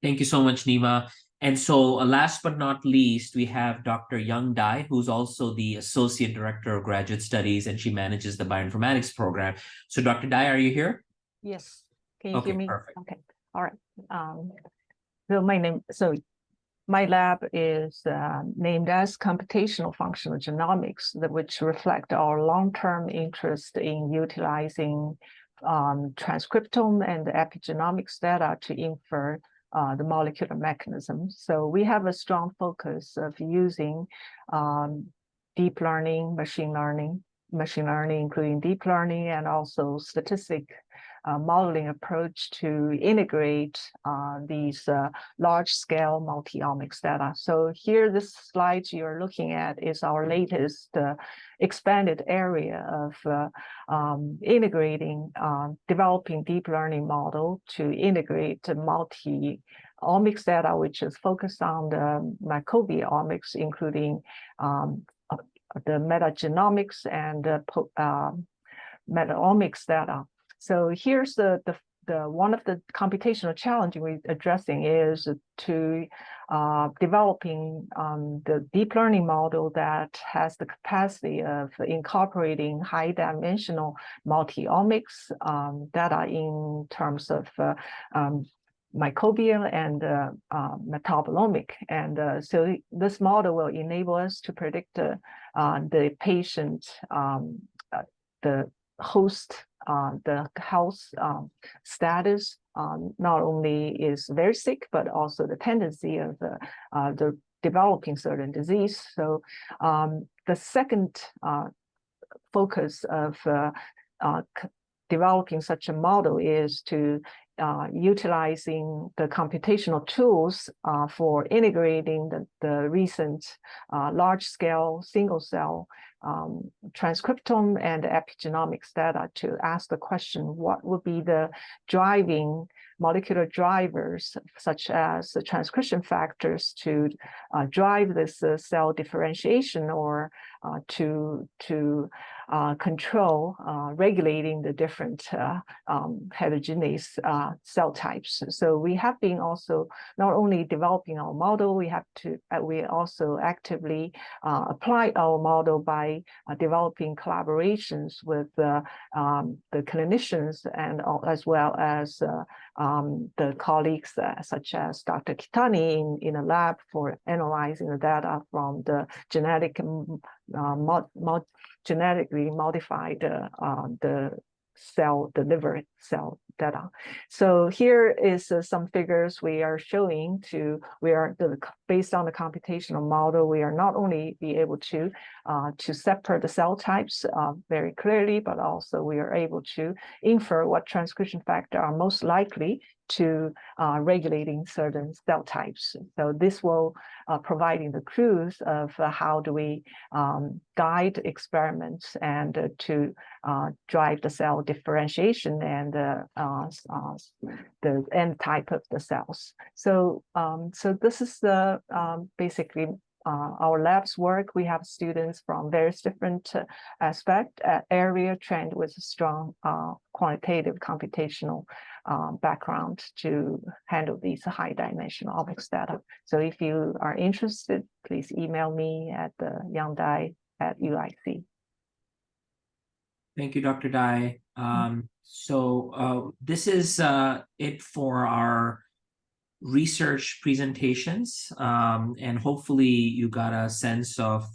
Thank you so much, Nima. And so last but not least, we have Dr. Young Dai, who's also the Associate Director of Graduate Studies, and she manages the bioinformatics program. So Dr. Dai, are you here? Yes. Can you Okay, hear me? perfect. Okay. All right. So my lab is named as Computational Functional Genomics, which reflect our long-term interest in utilizing transcriptome and epigenomics data to infer the molecular mechanism. So we have a strong focus of using deep learning, machine learning, including deep learning, and also statistic modeling approach to integrate these large-scale multi-omics data. So here, this slide you're looking at is our latest expanded area of integrating, developing deep learning model to integrate multi-omics data, which is focused on the microbiomics, including the metagenomics and metaomics data. So here's the one of the computational challenges we're addressing is to developing the deep learning model that has the capacity of incorporating high-dimensional multi-omics data in terms of microbial and metabolomic. And so this model will enable us to predict the patient, the host, the health status, not only is very sick, but also the tendency of the developing certain disease. So the second focus of developing such a model is to utilizing the computational tools for integrating the recent large-scale single-cell transcriptome and epigenomics data to ask the question, what would be the driving molecular drivers, such as the transcription factors, to drive this cell differentiation, or to control regulating the different heterogeneous cell types. So we have been also not only developing our model, we also actively apply our model by developing collaborations with the clinicians, and as well as the colleagues such as Dr. Kitani in a lab for analyzing the data from the genetically modified the liver cell data. So here is some figures we are showing based on the computational model. We are not only be able to separate the cell types very clearly, but also we are able to infer what transcription factor are most likely to regulating certain cell types. So this will providing the clues of how do we guide experiments and to drive the cell differentiation and the end type of the cells. So so this is the basically our lab's work. We have students from various different area trained with a strong quantitative computational background to handle these high-dimensional omics data. So if you are interested, please email me at youngdai@UIC. Thank you, Dr. Dai. So this is it for our research presentations, and hopefully you got a sense of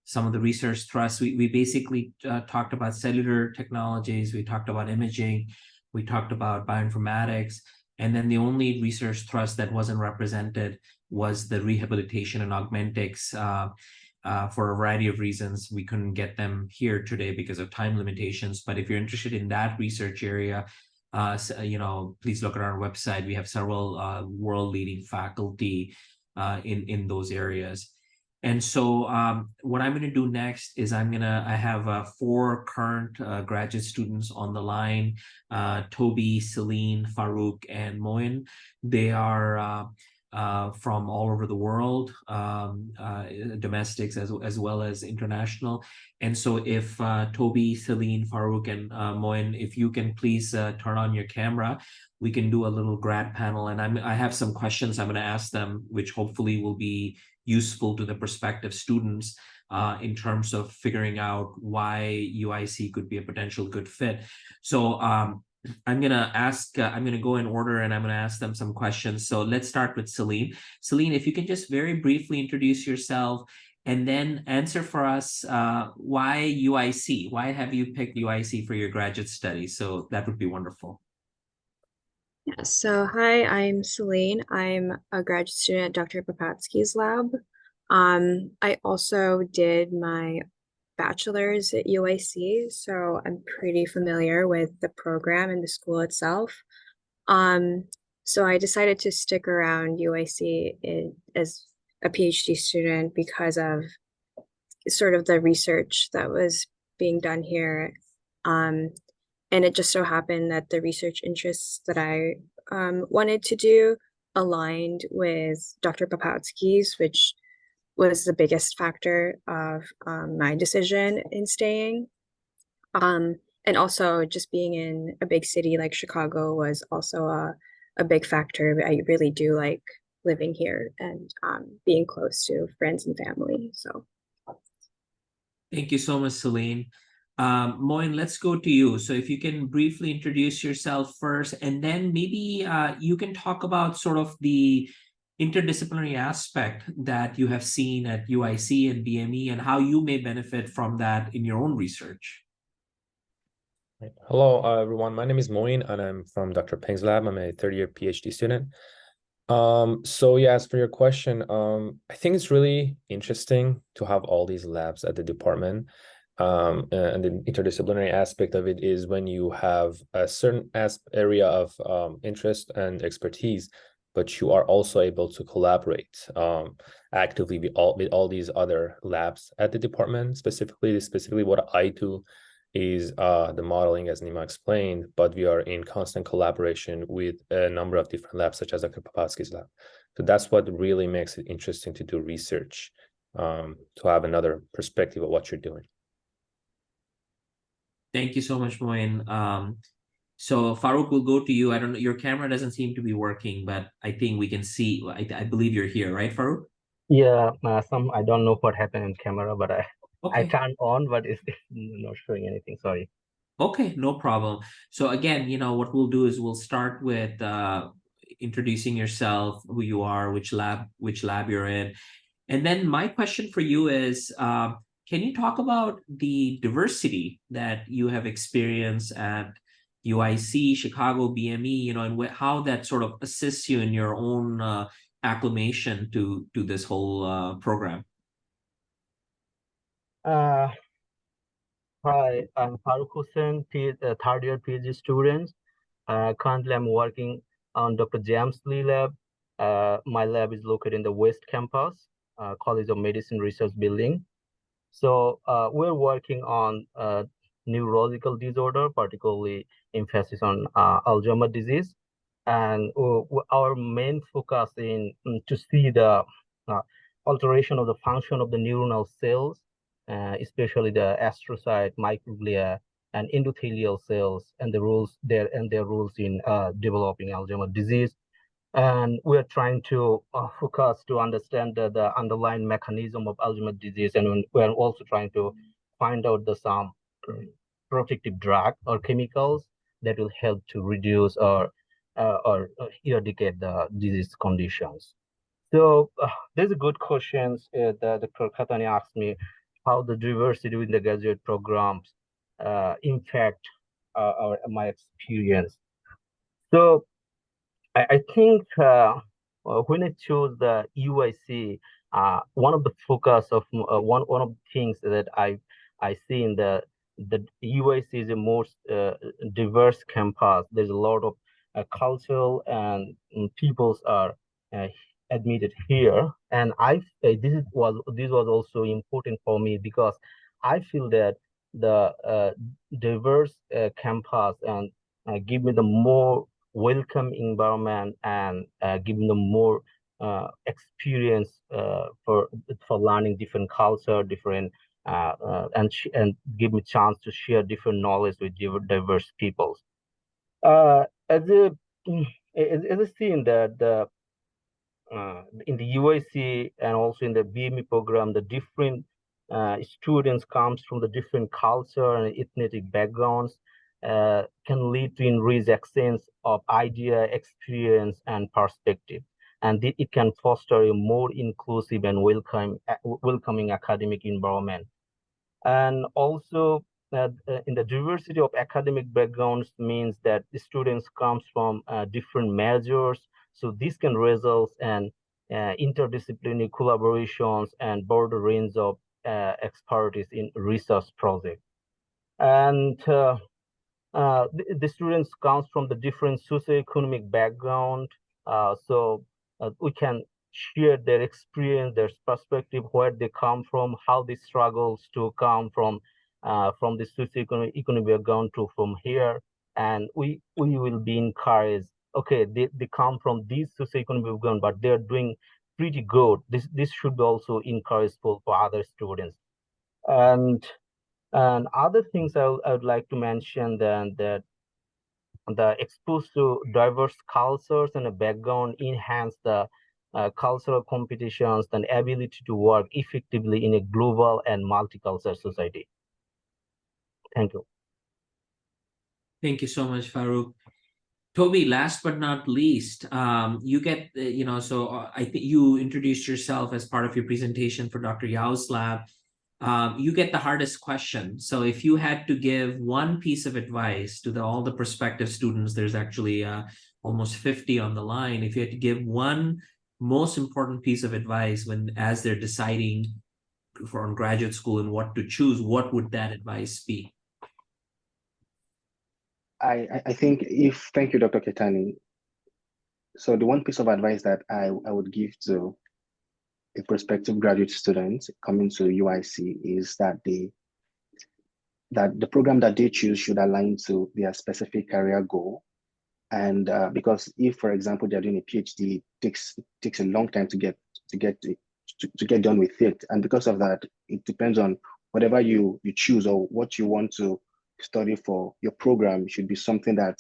some of the research thrusts. We basically talked about cellular technologies, we talked about imaging, we talked about bioinformatics, and then the only research thrust that wasn't represented was the rehabilitation and augmentics. For a variety of reasons, we couldn't get them here today because of time limitations. But if you're interested in that research area, please look at our website. We have several world-leading faculty in those areas. And so what I'm going to do next is I have 4 current graduate students on the line, Toby, Celine, Farouk, and Moin. They are from all over the world, domestics as well as international. And so if Toby, Celine, Farouk, and Moin, if you can please turn on your camera, we can do a little grad panel. And I have some questions I'm going to ask them, which hopefully will be useful to the prospective students in terms of figuring out why UIC could be a potential good fit. So I'm gonna go in order and I'm gonna ask them some questions. So let's start with Celine. Celine, if you can just very briefly introduce yourself and then answer for us why UIC? Why have you picked UIC for your graduate study? So that would be wonderful. Yeah, so hi, I'm Celine. I'm a graduate student at Dr. Papatsky's lab. I also did my bachelor's at UIC, so I'm pretty familiar with the program and the school itself. So I decided to stick around UIC as a PhD student because of sort of the research that was being done here. And it just so happened that the research interests that I wanted to do aligned with Dr. Papatsky's, which was the biggest factor of my decision in staying. And also just being in a big city like Chicago was also a big factor. I really do like living here and being close to friends and family. So Thank you so much, Celine. Moin, let's go to you. So if you can briefly introduce yourself first, and then maybe you can talk about sort of the interdisciplinary aspect that you have seen at UIC and BME and how you may benefit from that in your own research. Hello, everyone. My name is Moin, and I'm from Dr. Peng's lab. I'm a third-year PhD student. So yes, for your question, I think it's really interesting to have all these labs at the department. And the interdisciplinary aspect of it is when you have a certain area of interest and expertise, but you are also able to collaborate actively with all these other labs at the department. Specifically what I do is the modeling, as Nima explained, but we are in constant collaboration with a number of different labs, such as Dr. Papatsky's lab. So that's what really makes it interesting to do research, to have another perspective of what you're doing. Thank you so much, Moin. So Farouk, will go to you. I don't know, your camera doesn't seem to be working, but I think we can see. I believe you're here, right, Farouk? Yeah, I don't know what happened in camera, but I Okay. turned on, but it's not showing anything. Sorry. Okay, no problem. So again, what we'll do is we'll start with introducing yourself, who you are, which lab you're in. And then my question for you is, can you talk about the diversity that you have experienced at UIC, Chicago, BME, and how that sort of assists you in your own acclimation to this whole program? Hi, I'm Farooq Hussain, third year PhD student. Currently, I'm working on Dr. James Lee lab. My lab is located in the West Campus, College of Medicine Research Building. So we're working on neurological disorder, particularly emphasis on Alzheimer's disease. And our main focus in to see the alteration of the function of the neuronal cells, especially the astrocyte, microglia, and endothelial cells, and their roles in developing Alzheimer's disease. And we're trying to focus to understand the underlying mechanism of Alzheimer's disease, and we're also trying to find out some protective drug or chemicals that will help to reduce or eradicate the disease conditions. So there's a good question that Dr. Khatani asked me, how the diversity within the graduate programs impact my experience. So I think when I chose the UIC, one of the focus of one of the things that I see in the UIC is a most diverse campus. There's a lot of cultural and peoples are admitted here, and this was also important for me because I feel that the diverse campus and give me the more welcome environment and give me the more experience for learning different culture, different and give me chance to share different knowledge with diverse peoples. As a seen that in the UIC and also in the BME program, the different students comes from the different culture and ethnic backgrounds can lead to enriched exchange of idea, experience, and perspective. And it can foster a more inclusive and welcoming academic environment. And also in the diversity of academic backgrounds means that the students comes from different majors. So this can result in interdisciplinary collaborations and broader range of expertise in research projects. And the students comes from the different socioeconomic background. So we can share their experience, their perspective, where they come from, how they struggles to come from the socioeconomic background to from here, and we will be encouraged. Okay, they come from this socioeconomic background, but they're doing pretty good. This should be also encourageful for other students. And other things I would like to mention then that the exposed to diverse cultures and a background enhance the cultural competitions and ability to work effectively in a global and multicultural society. Thank you. Thank you so much, Farouk. Toby, last but not least, you get, so I think you introduced yourself as part of your presentation for Dr. Yao's lab. You get the hardest question. So if you had to give one piece of advice to all the prospective students, there's actually almost 50 on the line. If you had to give one most important piece of advice as they're deciding for graduate school and what to choose, what would that advice be? I think thank you, Dr. Ketani. So the one piece of advice that I would give to a prospective graduate student coming to UIC is that the program that they choose should align to their specific career goal. And because if, for example, they're doing a PhD, it takes a long time to get done with it. And because of that, it depends on whatever you choose or what you want to study for. Your program should be something that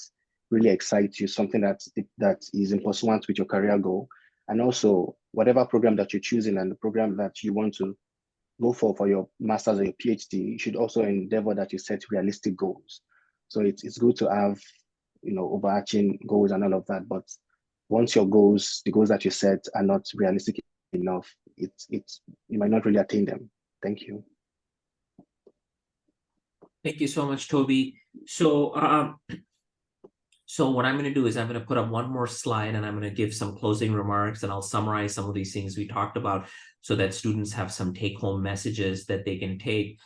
really excites you, something that is in pursuant with your career goal. And also whatever program that you're choosing and the program that you want to go for your master's or your PhD, you should also endeavor that you set realistic goals. So it's good to have, overarching goals and all of that. But once the goals that you set are not realistic enough, you might not really attain them. Thank you. Thank you so much, Toby. So what I'm going to do is I'm going to put up one more slide and I'm going to give some closing remarks and I'll summarize some of these things we talked about so that students have some take-home messages that they can take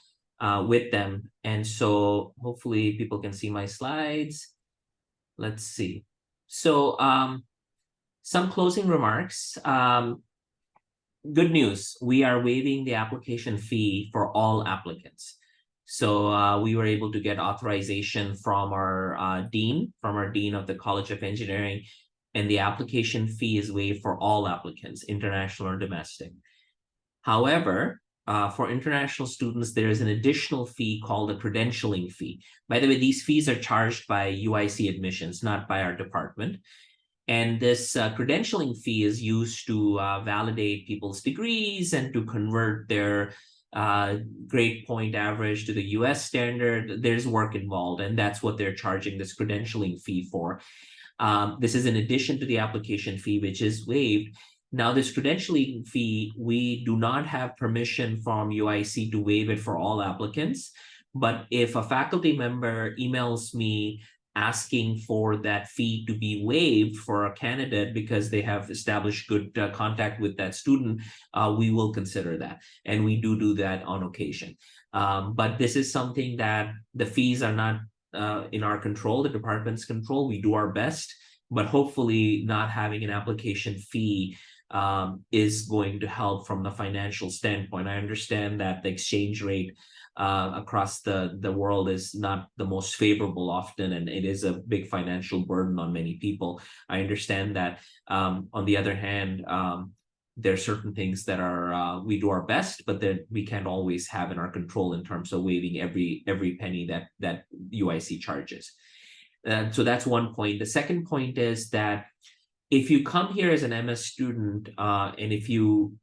with them. And so hopefully people can see my slides. Let's see. So some closing remarks. Good news, we are waiving the application fee for all applicants. So we were able to get authorization from our dean of the College of Engineering, and the application fee is waived for all applicants, international or domestic. However, for international students, there is an additional fee called a credentialing fee. By the way, these fees are charged by UIC admissions, not by our department. And this credentialing fee is used to validate people's degrees and to convert their grade point average to the US standard. There's work involved, and that's what they're charging this credentialing fee for. This is in addition to the application fee, which is waived. Now, this credentialing fee, we do not have permission from UIC to waive it for all applicants. But if a faculty member emails me asking for that fee to be waived for a candidate because they have established good contact with that student, we will consider that. And we do that on occasion. But this is something that the fees are not in our control, the department's control. We do our best, but hopefully not having an application fee is going to help from the financial standpoint. I understand that the exchange rate across the world is not the most favorable often, and it is a big financial burden on many people. I understand that. On the other hand, there are certain things that are we do our best, but that we can't always have in our control in terms of waiving every penny that UIC charges. So that's one point. The second point is that if you come here as an MS student, and if you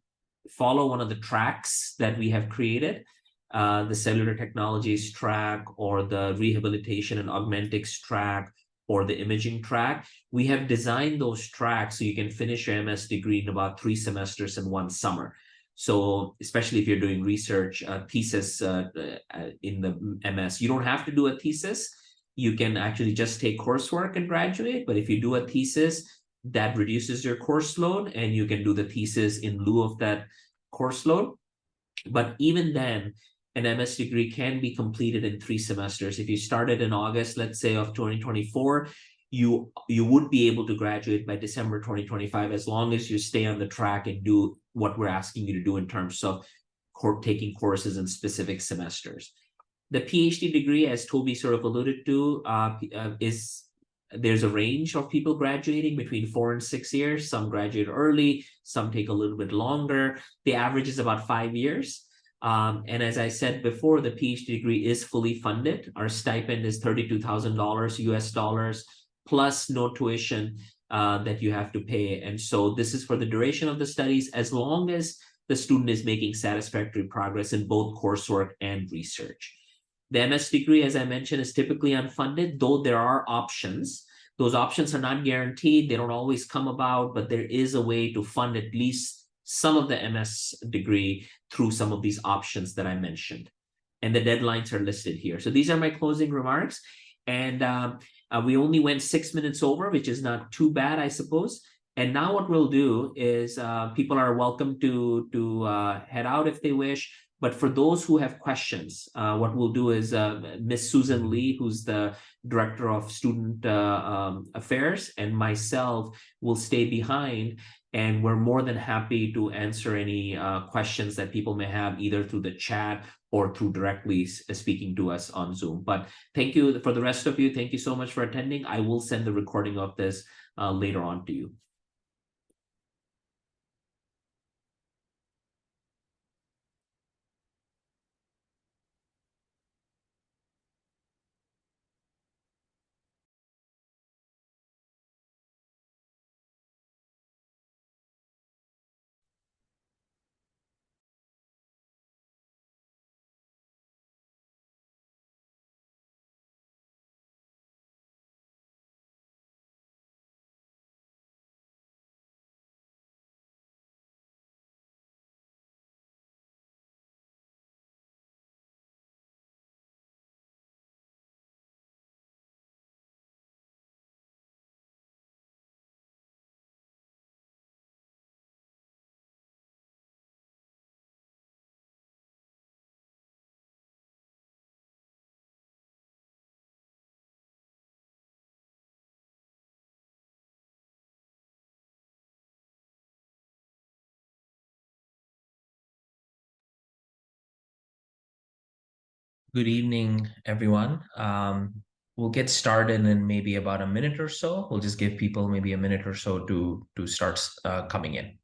follow one of the tracks that we have created, the cellular technologies track, or the rehabilitation and augmentics track, or the imaging track, we have designed those tracks so you can finish your MS degree in about 3 semesters in 1 summer. So especially if you're doing research thesis in the MS, you don't have to do a thesis. You can actually just take coursework and graduate. But if you do a thesis, that reduces your course load, and you can do the thesis in lieu of that course load. But even then, an MS degree can be completed in 3 semesters. If you started in August, let's say, of 2024, you would be able to graduate by December 2025, as long as you stay on the track and do what we're asking you to do in terms of taking courses in specific semesters. The PhD degree, as Toby sort of alluded to, there's a range of people graduating between 4 and 6 years. Some graduate early, some take a little bit longer. The average is about 5 years. And as I said before, the PhD degree is fully funded. Our stipend is $32,000 US dollars, plus no tuition that you have to pay. And so this is for the duration of the studies, as long as the student is making satisfactory progress in both coursework and research. The MS degree, as I mentioned, is typically unfunded, though there are options. Those options are not guaranteed. They don't always come about, but there is a way to fund at least some of the MS degree through some of these options that I mentioned. And the deadlines are listed here. So these are my closing remarks. And we only went 6 minutes over, which is not too bad, I suppose. And now what we'll do is people are welcome to head out if they wish. But for those who have questions, what we'll do is Miss Susan Lee, who's the Director of Student Affairs, and myself will stay behind, and we're more than happy to answer any questions that people may have, either through the chat or through directly speaking to us on Zoom. But thank you for the rest of you. Thank you so much for attending. I will send the recording of this later on to you. Good evening, everyone. We'll get started in maybe about a minute or so. We'll just give people maybe a minute or so to start coming in.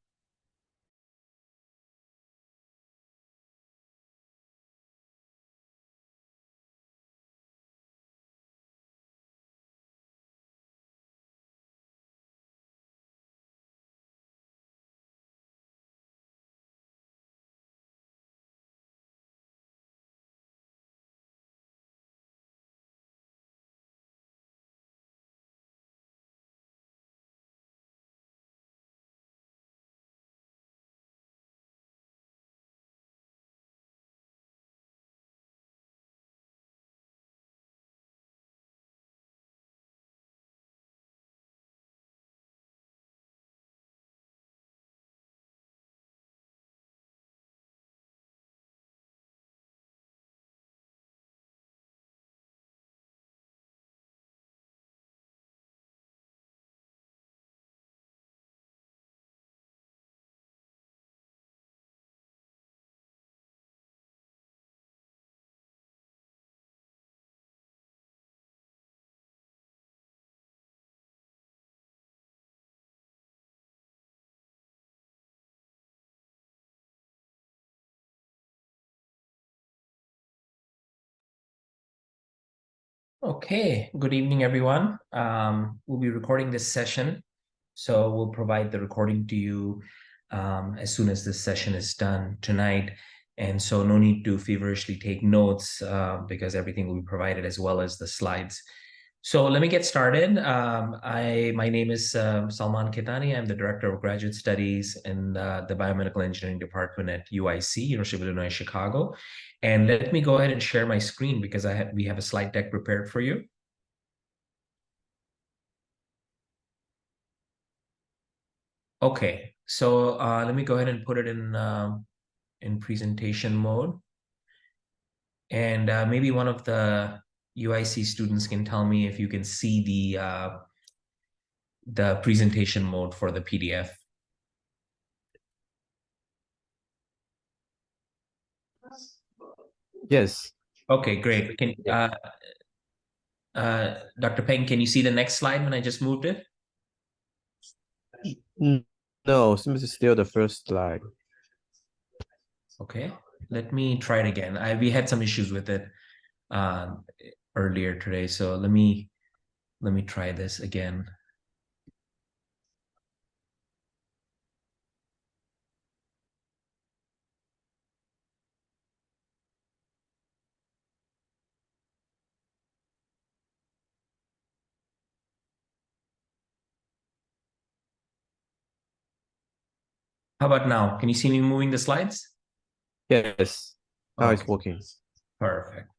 Okay, good evening, everyone. We'll be recording this session, so we'll provide the recording to you as soon as this session is done tonight. And so no need to feverishly take notes because everything will be provided as well as the slides. So let me get started. My name is Salman Ketani. I'm the Director of Graduate Studies in the Biomedical Engineering Department at UIC, University of Illinois, Chicago. And let me go ahead and share my screen because we have a slide deck prepared for you. Okay, so let me go ahead and put it in presentation mode. And maybe one of the UIC students can tell me if you can see the presentation mode for the PDF. Yes. Okay, great. Can Dr. Peng, can you see the next slide when I just moved it? No, seems it's still the first slide. Okay, let me try it again. We had some issues with it earlier today, so let me try this again. How about now? Can you see me moving the slides? Yes. Now it's Okay. working. Perfect.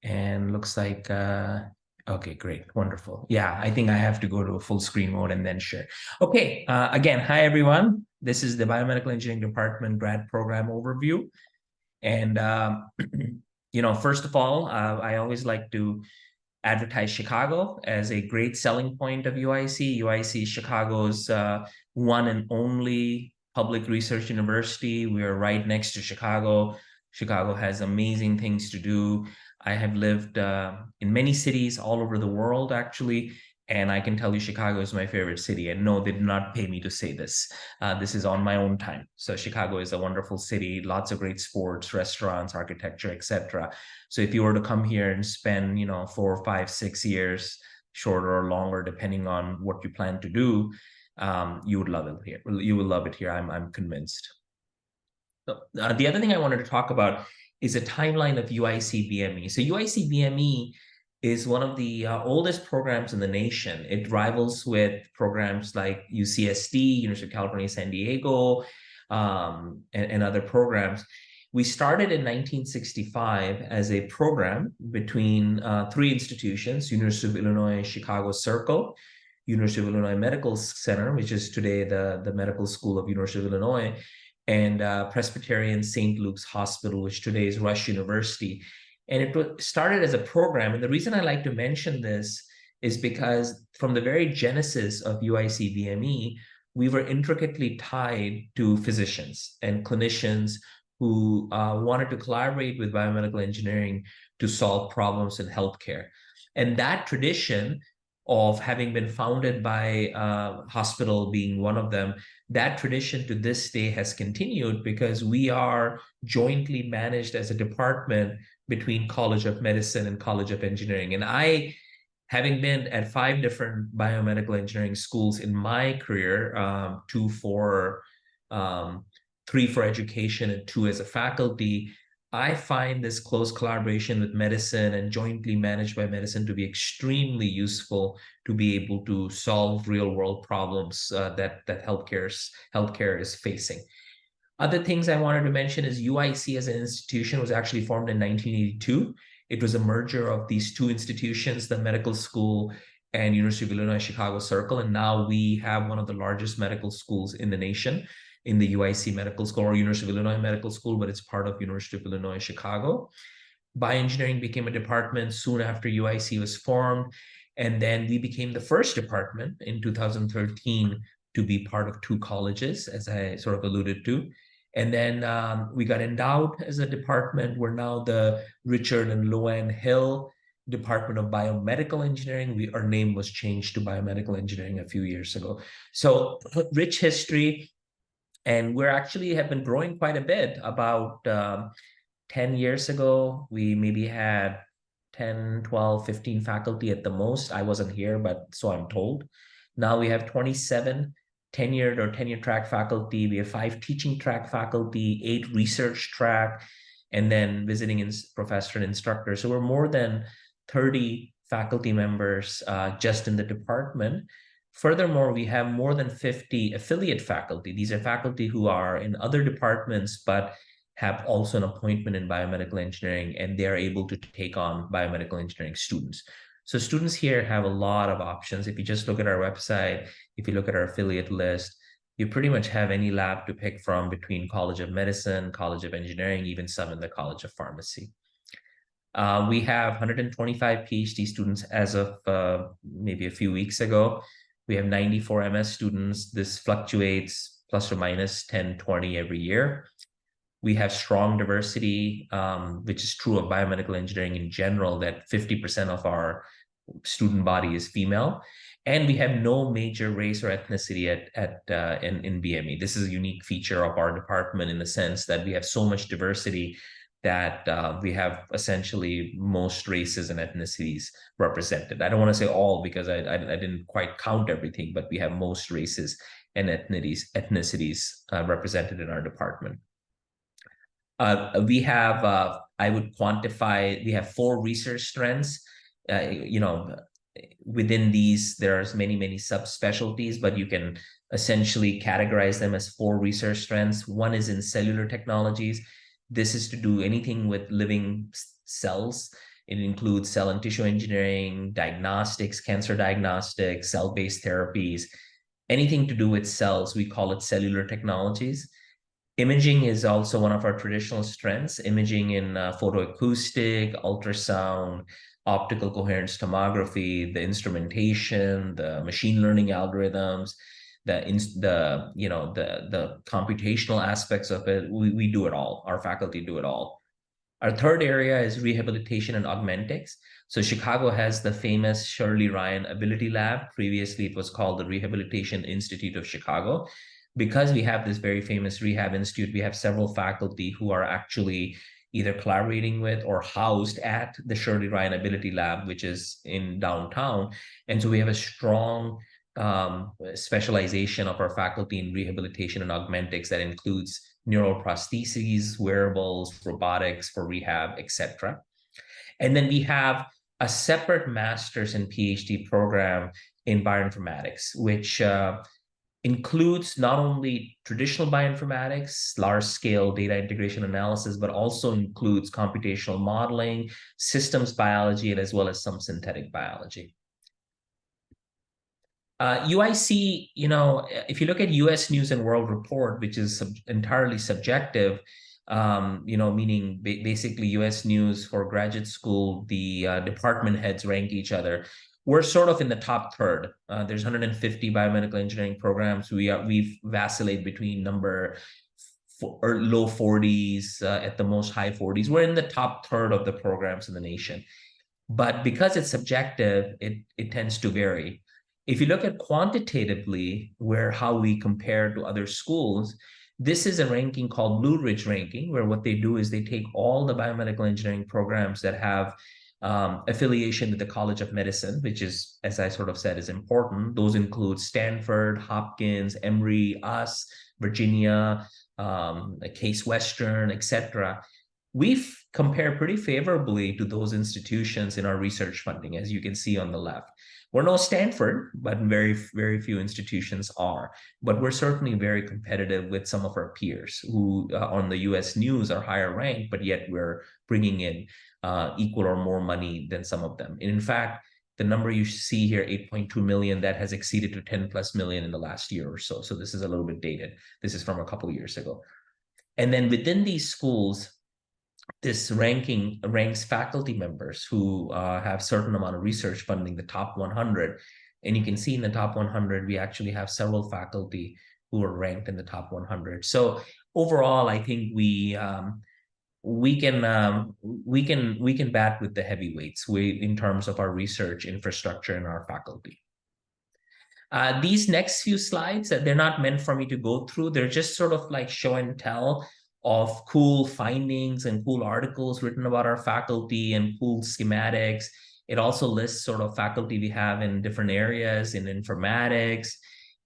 And looks like, okay, great, wonderful. Yeah, I think I have to go to a full screen mode and then share. Okay, again, hi everyone. This is the Biomedical Engineering Department grad program overview. And, first of all, I always like to advertise Chicago as a great selling point of UIC. UIC is Chicago's one and only public research university. We are right next to Chicago. Chicago has amazing things to do. I have lived in many cities all over the world, actually, and I can tell you Chicago is my favorite city. And no, they did not pay me to say this. This is on my own time. So Chicago is a wonderful city, lots of great sports, restaurants, architecture, etc. So if you were to come here and spend, 4, 5, 6 years, shorter or longer, depending on what you plan to do, you would love it here. You will love it here. I'm convinced. So, the other thing I wanted to talk about is a timeline of UIC BME. So UIC BME is one of the oldest programs in the nation. It rivals with programs like UCSD, University of California, San Diego, and other programs. We started in 1965 as a program between 3 institutions: University of Illinois Chicago Circle, University of Illinois Medical Center, which is today the Medical School of University of Illinois, and Presbyterian St. Luke's Hospital, which today is Rush University. And it started as a program. And the reason I like to mention this is because from the very genesis of UIC BME, we were intricately tied to physicians and clinicians who wanted to collaborate with biomedical engineering to solve problems in healthcare. And that tradition of having been founded by hospital being one of them, that tradition to this day has continued because we are jointly managed as a department between College of Medicine and College of Engineering. And I, having been at 5 different biomedical engineering schools in my career, 2 for 3 for education and 2 as a faculty, I find this close collaboration with medicine and jointly managed by medicine to be extremely useful to be able to solve real world problems that healthcare is facing. Other things I wanted to mention is UIC as an institution was actually formed in 1982. It was a merger of these 2 institutions, the medical school and University of Illinois Chicago Circle. And now we have one of the largest medical schools in the nation, in the UIC Medical School or University of Illinois Medical School, but it's part of University of Illinois Chicago. Bioengineering became a department soon after UIC was formed. And then we became the first department in 2013 to be part of 2 colleges, as I sort of alluded to. And then we got endowed as a department. We're now the Richard and Luann Hill Department of Biomedical Engineering. Our name was changed to Biomedical Engineering a few years ago. So rich history. And we're actually have been growing quite a bit. About 10 years ago, we maybe had 10, 12, 15 faculty at the most. I wasn't here, but so I'm told. Now we have 27 tenured or tenure track faculty. We have 5 teaching track faculty, 8 research track, and then visiting professor and instructor. So we're more than 30 faculty members just in the department. Furthermore, we have more than 50 affiliate faculty. These are faculty who are in other departments, but have also an appointment in biomedical engineering, and they are able to take on biomedical engineering students. So students here have a lot of options. If you just look at our website, if you look at our affiliate list, you pretty much have any lab to pick from between College of Medicine, College of Engineering, even some in the College of Pharmacy. We have 125 PhD students as of maybe a few weeks ago. We have 94 MS students. This fluctuates plus or minus 10, 20 every year. We have strong diversity, which is true of biomedical engineering in general, that 50% of our student body is female. And we have no major race or ethnicity in BME. This is a unique feature of our department in the sense that we have so much diversity that we have essentially most races and ethnicities represented. I don't want to say all because I didn't quite count everything, but we have most races and ethnicities represented in our department. We have, I would quantify, we have 4 research strands. Within these, there's many subspecialties, but you can essentially categorize them as 4 research strands. One is in cellular technologies. This is to do anything with living cells. It includes cell and tissue engineering, diagnostics, cancer diagnostics, cell-based therapies, anything to do with cells. We call it cellular technologies. Imaging is also one of our traditional strengths, imaging in photoacoustic, ultrasound, optical coherence tomography, the instrumentation, the machine learning algorithms, the computational aspects of it. We do it all. Our faculty do it all. Our third area is rehabilitation and augmentics. So Chicago has the famous Shirley Ryan Ability Lab. Previously, it was called the Rehabilitation Institute of Chicago. Because we have this very famous rehab institute, we have several faculty who are actually either collaborating with or housed at the Shirley Ryan Ability Lab, which is in downtown. And so we have a strong specialization of our faculty in rehabilitation and augmentics that includes neuroprostheses, wearables, robotics for rehab, etc. And then we have a separate master's and PhD program in bioinformatics, which includes not only traditional bioinformatics, large-scale data integration analysis, but also includes computational modeling, systems biology, and as well as some synthetic biology. UIC, if you look at US News and World Report, which is entirely subjective, meaning basically US News for graduate school, the department heads rank each other. We're sort of in the top third. There's 150 biomedical engineering programs. We vacillate between low 40s at the most high 40s. We're in the top third of the programs in the nation. But because it's subjective, it tends to vary. If you look at quantitatively how we compare to other schools, this is a ranking called Blue Ridge ranking, where what they do is they take all the biomedical engineering programs that have affiliation with the College of Medicine, which is, as I sort of said, is important. Those include Stanford, Hopkins, Emory, us, Virginia, Case Western, etc. We compare pretty favorably to those institutions in our research funding, as you can see on the left. We're no Stanford, but very few institutions are. But we're certainly very competitive with some of our peers who on the US News are higher ranked, but yet we're bringing in equal or more money than some of them. And in fact, the number you see here, 8.2 million, that has exceeded to 10+ million in the last year or so. So this is a little bit dated. This is from a couple of years ago. And then within these schools, this ranking ranks faculty members who have certain amount of research funding, the top 100. And you can see in the top 100, we actually have several faculty who are ranked in the top 100. So overall, I think we can bat with the heavyweights in terms of our research infrastructure and our faculty. These next few slides, they're not meant for me to go through. They're just sort of like show and tell of cool findings and cool articles written about our faculty and cool schematics. It also lists sort of faculty we have in different areas, in informatics,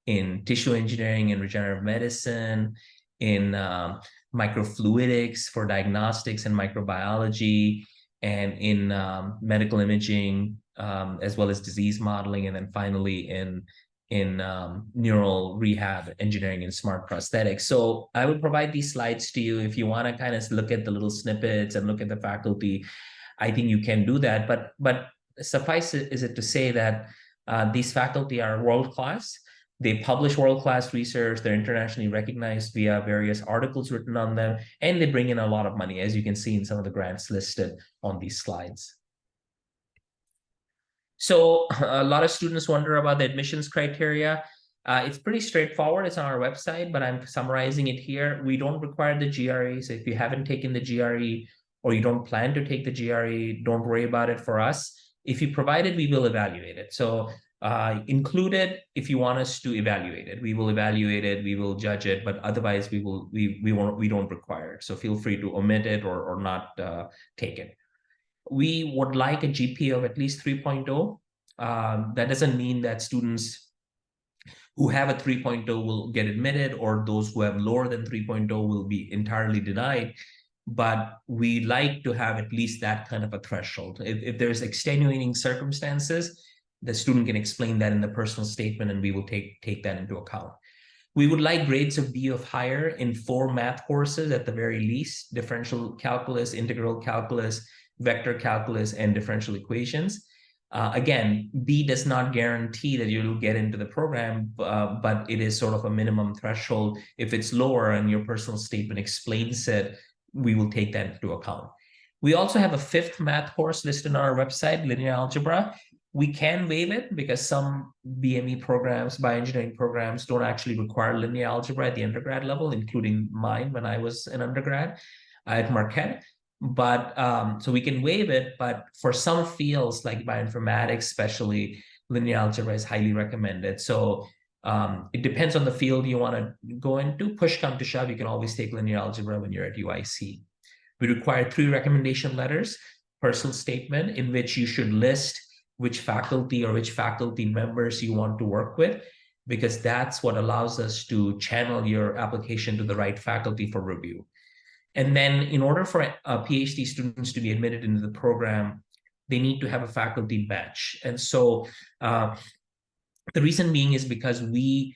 in tissue engineering and regenerative medicine, in microfluidics for diagnostics and microbiology, and in medical imaging, as well as disease modeling, and then finally in neural rehab engineering and smart prosthetics. So I will provide these slides to you if you want to kind of look at the little snippets and look at the faculty. I think you can do that, but suffice it is it to say that these faculty are world-class. They publish world-class research. They're internationally recognized via various articles written on them, and they bring in a lot of money, as you can see in some of the grants listed on these slides. So a lot of students wonder about the admissions criteria. It's pretty straightforward. It's on our website, but I'm summarizing it here. We don't require the GRE. So if you haven't taken the GRE or you don't plan to take the GRE, don't worry about it for us. If you provide it, we will evaluate it. So include it if you want us to evaluate it. We will evaluate it, we will judge it, but otherwise we don't require it. So feel free to omit it or not take it. We would like a GPA of at least 3.0. That doesn't mean that students who have a 3.0 will get admitted, or those who have lower than 3.0 will be entirely denied. But we like to have at least that kind of a threshold. If there's extenuating circumstances, the student can explain that in the personal statement, and we will take that into account. We would like grades of B of higher in 4 math courses at the very least: differential calculus, integral calculus, vector calculus, and differential equations. Again, B does not guarantee that you'll get into the program, but it is sort of a minimum threshold. If it's lower and your personal statement explains it, we will take that into account. We also have a 5th math course listed on our website, linear algebra. We can waive it because some BME programs, bioengineering programs, don't actually require linear algebra at the undergrad level, including mine when I was an undergrad at Marquette. But so we can waive it, but for some fields like bioinformatics, especially, linear algebra is highly recommended. So it depends on the field you want to go into. Push come to shove, you can always take linear algebra when you're at UIC. We require 3 recommendation letters, personal statement, in which you should list which faculty or which faculty members you want to work with, because that's what allows us to channel your application to the right faculty for review. And then in order for PhD students to be admitted into the program, they need to have a faculty badge. And so the reason being is because we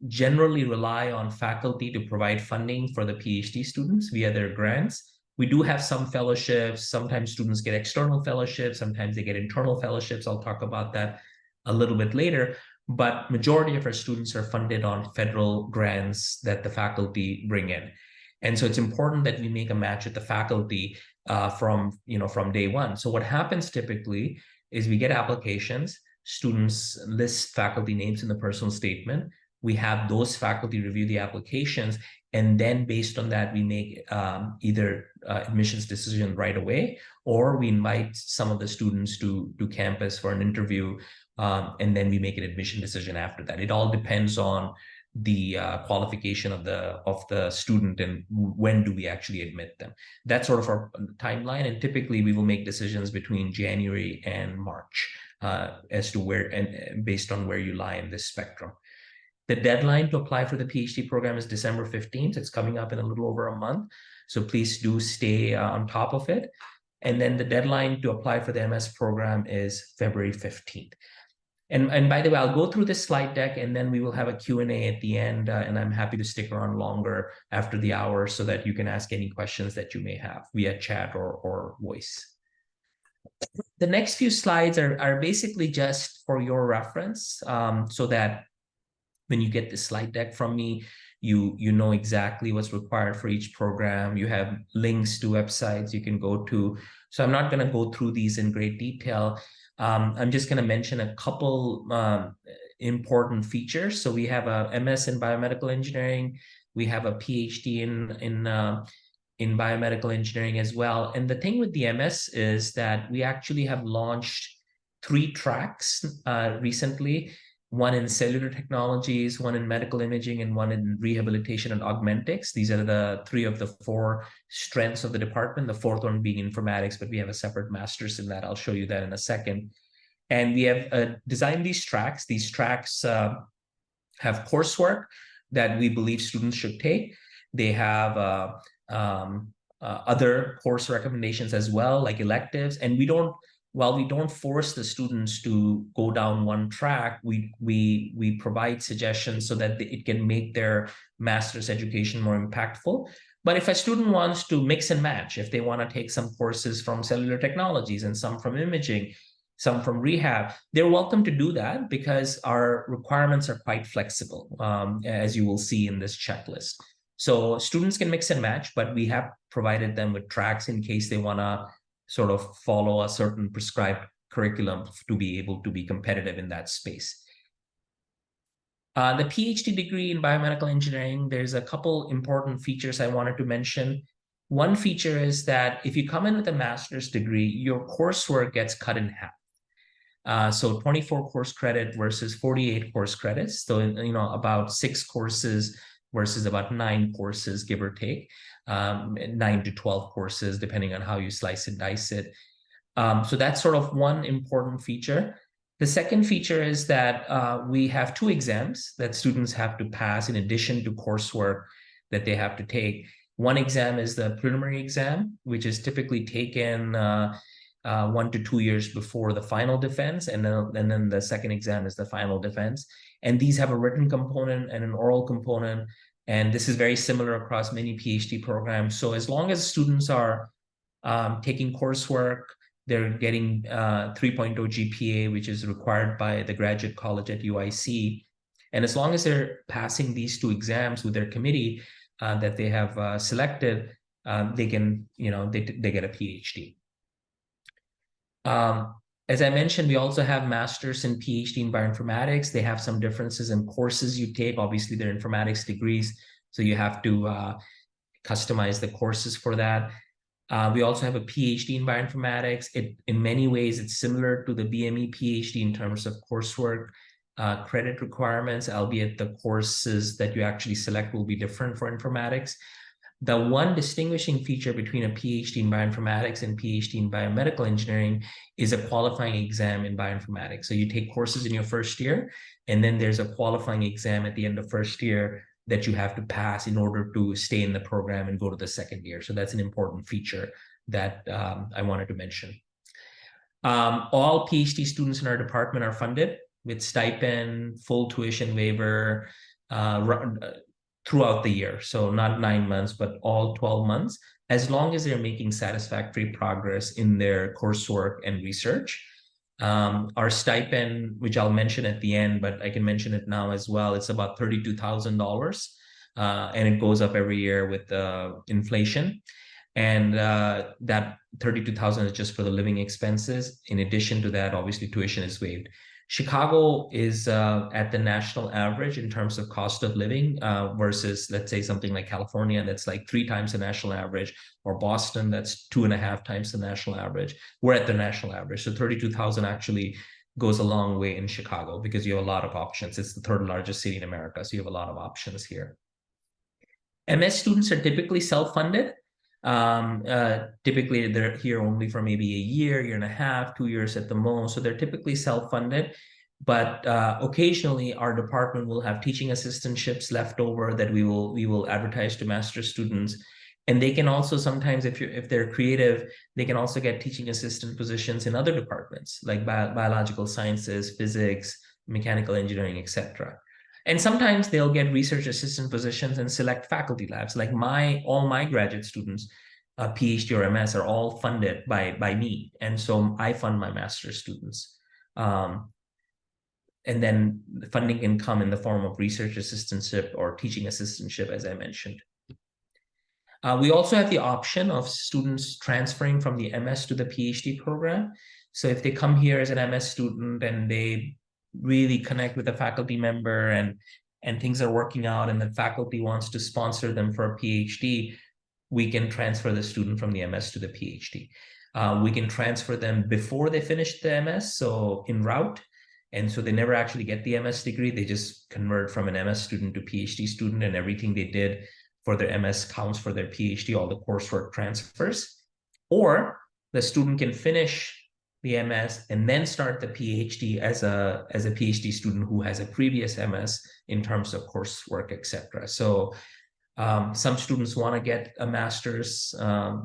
generally rely on faculty to provide funding for the PhD students via their grants. We do have some fellowships. Sometimes students get external fellowships. Sometimes they get internal fellowships. I'll talk about that a little bit later. But majority of our students are funded on federal grants that the faculty bring in. And so it's important that we make a match with the faculty from day one. So what happens typically is we get applications, students list faculty names in the personal statement. We have those faculty review the applications, and then based on that, we make either admissions decision right away, or we invite some of the students to campus for an interview, and then we make an admission decision after that. It all depends on the qualification of the student and when do we actually admit them. That's sort of our timeline, and typically we will make decisions between January and March as to where, and based on where you lie in this spectrum. The deadline to apply for the PhD program is December 15th. It's coming up in a little over a month, so please do stay on top of it. And then the deadline to apply for the MS program is February 15th. And by the way, I'll go through this slide deck, and then we will have a Q&A at the end, and I'm happy to stick around longer after the hour so that you can ask any questions that you may have via chat or voice. The next few slides are basically just for your reference, so that when you get the slide deck from me, you know exactly what's required for each program. You have links to websites you can go to. So I'm not going to go through these in great detail. I'm just going to mention a couple important features. So we have a MS in biomedical engineering. We have a PhD in biomedical engineering as well. And the thing with the MS is that we actually have launched 3 tracks recently. one in cellular technologies, one in medical imaging, and one in rehabilitation and augmentics. These are the 3 of the 4 strengths of the department, the 4th one being informatics, but we have a separate master's in that. I'll show you that in a second. And we have designed these tracks. These tracks have coursework that we believe students should take. They have other course recommendations as well, like electives. And while we don't force the students to go down one track, we provide suggestions so that it can make their master's education more impactful. But if a student wants to mix and match, if they want to take some courses from cellular technologies and some from imaging, some from rehab, they're welcome to do that because our requirements are quite flexible, as you will see in this checklist. So students can mix and match, but we have provided them with tracks in case they want to sort of follow a certain prescribed curriculum to be able to be competitive in that space. The PhD degree in biomedical engineering, there's a couple important features I wanted to mention. One feature is that if you come in with a master's degree, your coursework gets cut in half. So 24 course credit versus 48 course credits. So, about 6 courses versus about 9 courses, give or take, 9 to 12 courses, depending on how you slice and dice it. So that's sort of one important feature. The second feature is that we have 2 exams that students have to pass in addition to coursework that they have to take. One exam is the preliminary exam, which is typically taken 1 to 2 years before the final defense, and then the second exam is the final defense. And these have a written component and an oral component, and this is very similar across many PhD programs. So as long as students are taking coursework, they're getting 3.0 GPA, which is required by the Graduate College at UIC, and as long as they're passing these 2 exams with their committee that they have selected, they can, they get a PhD. As I mentioned, we also have masters and PhD in bioinformatics. They have some differences in courses you take. Obviously, they're informatics degrees, so you have to customize the courses for that. We also have a PhD in bioinformatics. In many ways, it's similar to the BME PhD in terms of coursework, credit requirements, albeit the courses that you actually select will be different for informatics. The one distinguishing feature between a PhD in bioinformatics and PhD in biomedical engineering is a qualifying exam in bioinformatics. So you take courses in your first year, and then there's a qualifying exam at the end of first year that you have to pass in order to stay in the program and go to the second year. So that's an important feature that I wanted to mention. All PhD students in our department are funded with stipend, full tuition waiver, throughout the year. So not 9 months, but all 12 months, as long as they're making satisfactory progress in their coursework and research. Our stipend, which I'll mention at the end, but I can mention it now as well, it's about $32,000, and it goes up every year with inflation. And that $32,000 is just for the living expenses. In addition to that, obviously tuition is waived. Chicago is at the national average in terms of cost of living versus, let's say, something like California that's like 3 times the national average, or Boston that's 2.5 times the national average. We're at the national average. So 32,000 actually goes a long way in Chicago because you have a lot of options. It's the 3rd largest city in America, so you have a lot of options here. MS students are typically self-funded. Typically they're here only for maybe a year, year and a half, 2 years at the most. So they're typically self-funded, but occasionally our department will have teaching assistantships left over that we will advertise to master's students. And they can also sometimes, if they're creative, they can also get teaching assistant positions in other departments like biological sciences, physics, mechanical engineering, etc. And sometimes they'll get research assistant positions and select faculty labs. Like all my graduate students, PhD or MS, are all funded by me. And so I fund my master's students. And then the funding can come in the form of research assistantship or teaching assistantship, as I mentioned. We also have the option of students transferring from the MS to the PhD program. So if they come here as an MS student and they really connect with a faculty member and things are working out and the faculty wants to sponsor them for a PhD, we can transfer the student from the MS to the PhD. We can transfer them before they finish the MS, so en route, And so they never actually get the MS degree. They just convert from an MS student to PhD student, and everything they did for their MS counts for their PhD, all the coursework transfers. Or the student can finish the MS and then start the PhD as a PhD student who has a previous MS in terms of coursework, etc. So some students want to get a master's.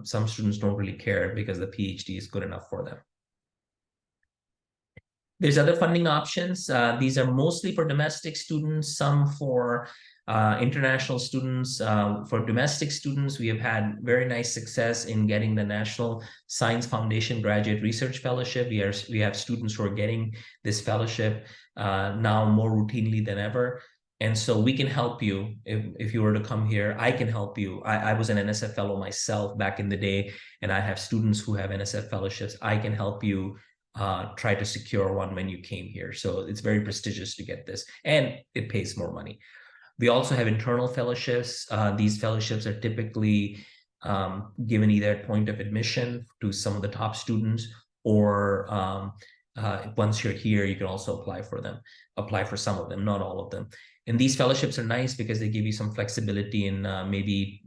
Some students don't really care because the PhD is good enough for them. There's other funding options. These are mostly for domestic students, some for international students. For domestic students, we have had very nice success in getting the National Science Foundation Graduate Research Fellowship. We have students who are getting this fellowship now more routinely than ever. And so we can help you if you were to come here. I can help you. I was an NSF fellow myself back in the day, and I have students who have NSF fellowships. I can help you try to secure one when you came here. So it's very prestigious to get this, and it pays more money. We also have internal fellowships. These fellowships are typically given either at point of admission to some of the top students, or once you're here, you can also apply for some of them, not all of them. And these fellowships are nice because they give you some flexibility in maybe,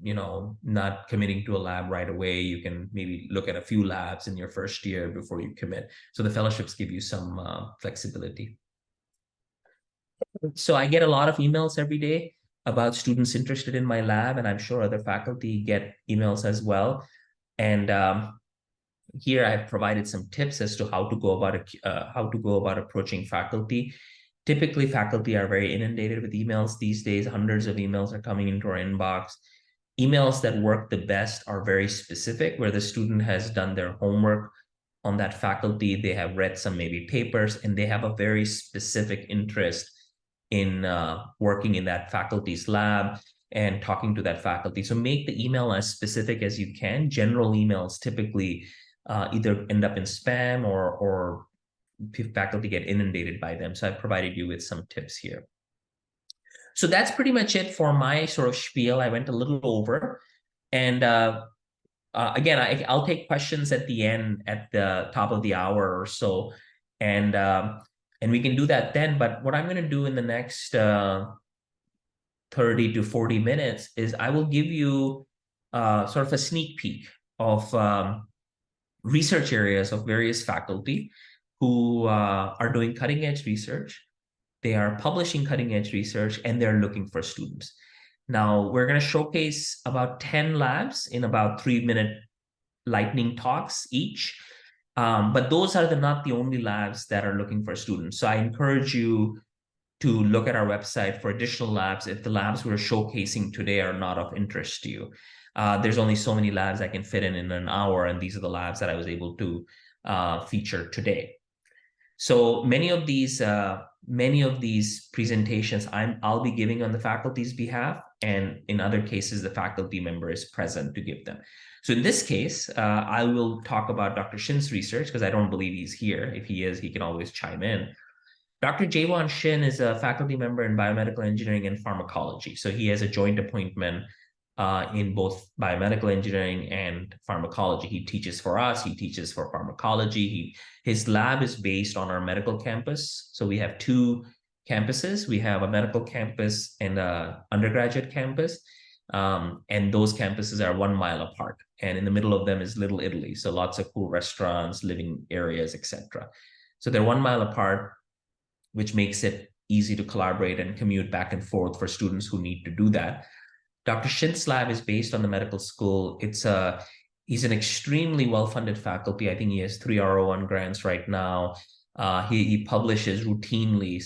not committing to a lab right away. You can maybe look at a few labs in your first year before you commit. So the fellowships give you some flexibility. So I get a lot of emails every day about students interested in my lab, and I'm sure other faculty get emails as well. And here I've provided some tips as to how to go about approaching faculty. Typically, faculty are very inundated with emails these days. Hundreds of emails are coming into our inbox. Emails that work the best are very specific, where the student has done their homework on that faculty. They have read some maybe papers, and they have a very specific interest in working in that faculty's lab and talking to that faculty. So make the email as specific as you can. General emails typically either end up in spam or faculty get inundated by them. So I provided you with some tips here. So that's pretty much it for my sort of spiel. I went a little over. And again, I'll take questions at the end, at the top of the hour or so. And we can do that then. But what I'm going to do in the next 30 to 40 minutes is I will give you sort of a sneak peek of research areas of various faculty who are doing cutting-edge research. They are publishing cutting-edge research, and they're looking for students. Now, we're going to showcase about 10 labs in about 3-minute lightning talks each. But those are not the only labs that are looking for students. So I encourage you to look at our website for additional labs if the labs we're showcasing today are not of interest to you. There's only so many labs I can fit in an hour, and these are the labs that I was able to feature today. So many of these presentations I'll be giving on the faculty's behalf, and in other cases, the faculty member is present to give them. So in this case, I will talk about Dr. Shin's research because I don't believe he's here. If he is, he can always chime in. Dr. Jaewon Shin is a faculty member in biomedical engineering and pharmacology. So he has a joint appointment in both biomedical engineering and pharmacology. He teaches for us, he teaches for pharmacology. His lab is based on our medical campus. So we have 2 campuses. We have a medical campus and an undergraduate campus. And those campuses are 1 mile apart. And in the middle of them is Little Italy. So lots of cool restaurants, living areas, etc. So they're 1 mile apart, which makes it easy to collaborate and commute back and forth for students who need to do that. Dr. Shin's lab is based on the medical school. He's an extremely well-funded faculty. I think he has 3 R01 grants right now. He publishes routinely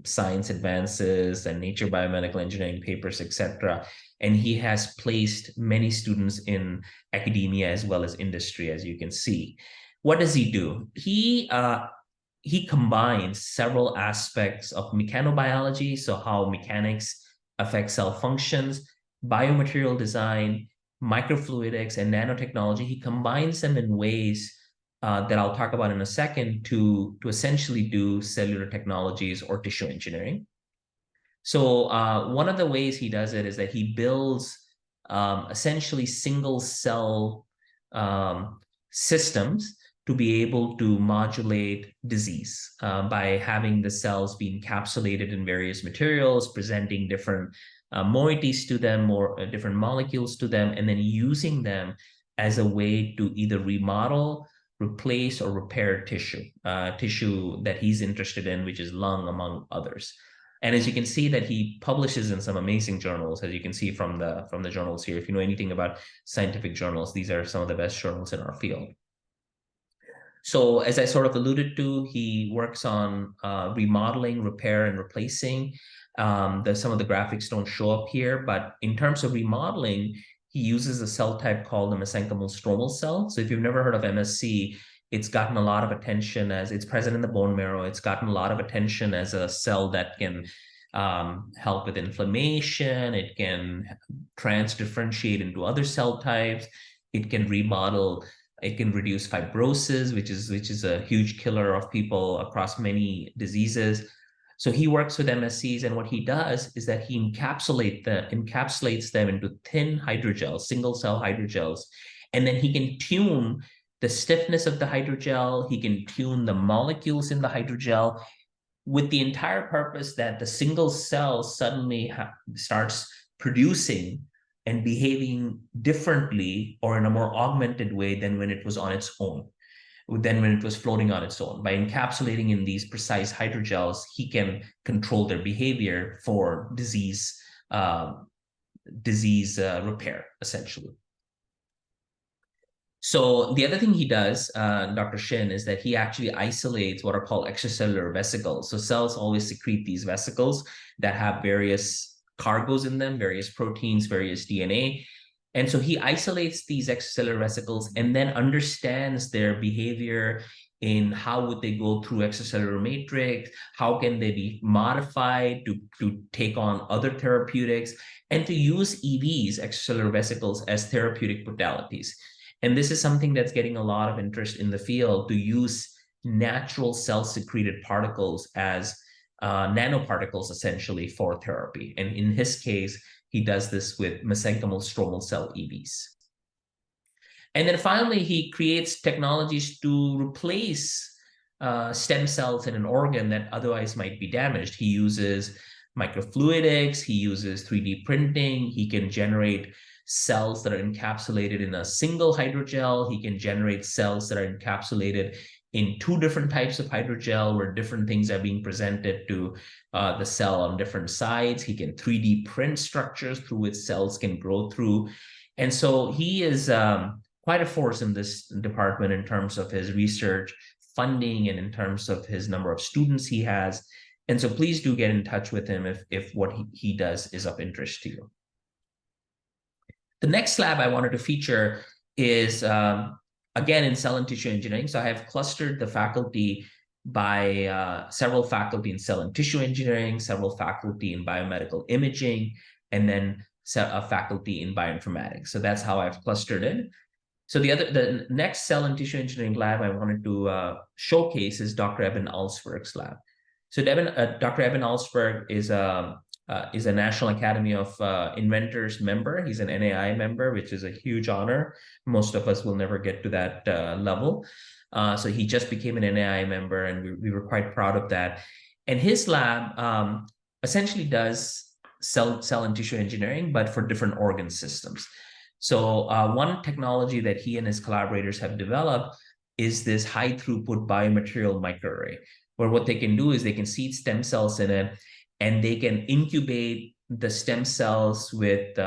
science advances and Nature Biomedical Engineering papers, etc. And he has placed many students in academia as well as industry, as you can see. What does he do? He combines several aspects of mechanobiology, so how mechanics affect cell functions, biomaterial design, microfluidics, and nanotechnology. He combines them in ways that I'll talk about in a second to essentially do cellular technologies or tissue engineering. So one of the ways he does it is that he builds essentially single cell systems to be able to modulate disease by having the cells be encapsulated in various materials, presenting different moieties to them or different molecules to them, and then using them as a way to either remodel, replace, or repair tissue that he's interested in, which is lung, among others. And as you can see that he publishes in some amazing journals, as you can see from the journals here. If you know anything about scientific journals, these are some of the best journals in our field. So as I sort of alluded to, he works on remodeling, repair, and replacing. Some of the graphics don't show up here, but in terms of remodeling, he uses a cell type called the mesenchymal stromal cell. So if you've never heard of MSC, it's gotten a lot of attention as it's present in the bone marrow. It's gotten a lot of attention as a cell that can help with inflammation. It can trans-differentiate into other cell types. It can remodel. It can reduce fibrosis, which is a huge killer of people across many diseases. So he works with MSCs, and what he does is that he encapsulates them into thin hydrogels, single cell hydrogels, and then he can tune the stiffness of the hydrogel. He can tune the molecules in the hydrogel with the entire purpose that the single cell suddenly starts producing and behaving differently or in a more augmented way than when it was on its own, than when it was floating on its own. By encapsulating in these precise hydrogels, he can control their behavior for disease repair, essentially. So the other thing he does, Dr. Shin, is that he actually isolates what are called extracellular vesicles. So cells always secrete these vesicles that have various cargoes in them, various proteins, various DNA. And so he isolates these extracellular vesicles and then understands their behavior in how would they go through extracellular matrix, how can they be modified to take on other therapeutics, and to use EVs, extracellular vesicles, as therapeutic modalities. And this is something that's getting a lot of interest in the field, to use natural cell-secreted particles as nanoparticles, essentially, for therapy. And in his case, he does this with mesenchymal stromal cell EVs. And then finally, he creates technologies to replace stem cells in an organ that otherwise might be damaged. He uses microfluidics, he uses 3D printing, he can generate cells that are encapsulated in a single hydrogel, he can generate cells that are encapsulated in two different types of hydrogel where different things are being presented to the cell on different sides. He can 3D print structures through which cells can grow through. And so he is quite a force in this department in terms of his research funding and in terms of his number of students he has. And so please do get in touch with him if what he does is of interest to you. The next lab I wanted to feature is, again, in cell and tissue engineering. So I have clustered the faculty by several faculty in cell and tissue engineering, several faculty in biomedical imaging, and then a faculty in bioinformatics. So that's how I've clustered it. So the next cell and tissue engineering lab I wanted to showcase is Dr. Eben Alsberg's lab. So Dr. Eben Alsberg is a National Academy of Inventors member. He's an NAI member, which is a huge honor. Most of us will never get to that level. So he just became an NAI member, and we were quite proud of that. And his lab essentially does cell and tissue engineering, but for different organ systems. So one technology that he and his collaborators have developed is this high throughput biomaterial microarray, where what they can do is they can seed stem cells in it, and they can incubate the stem cells with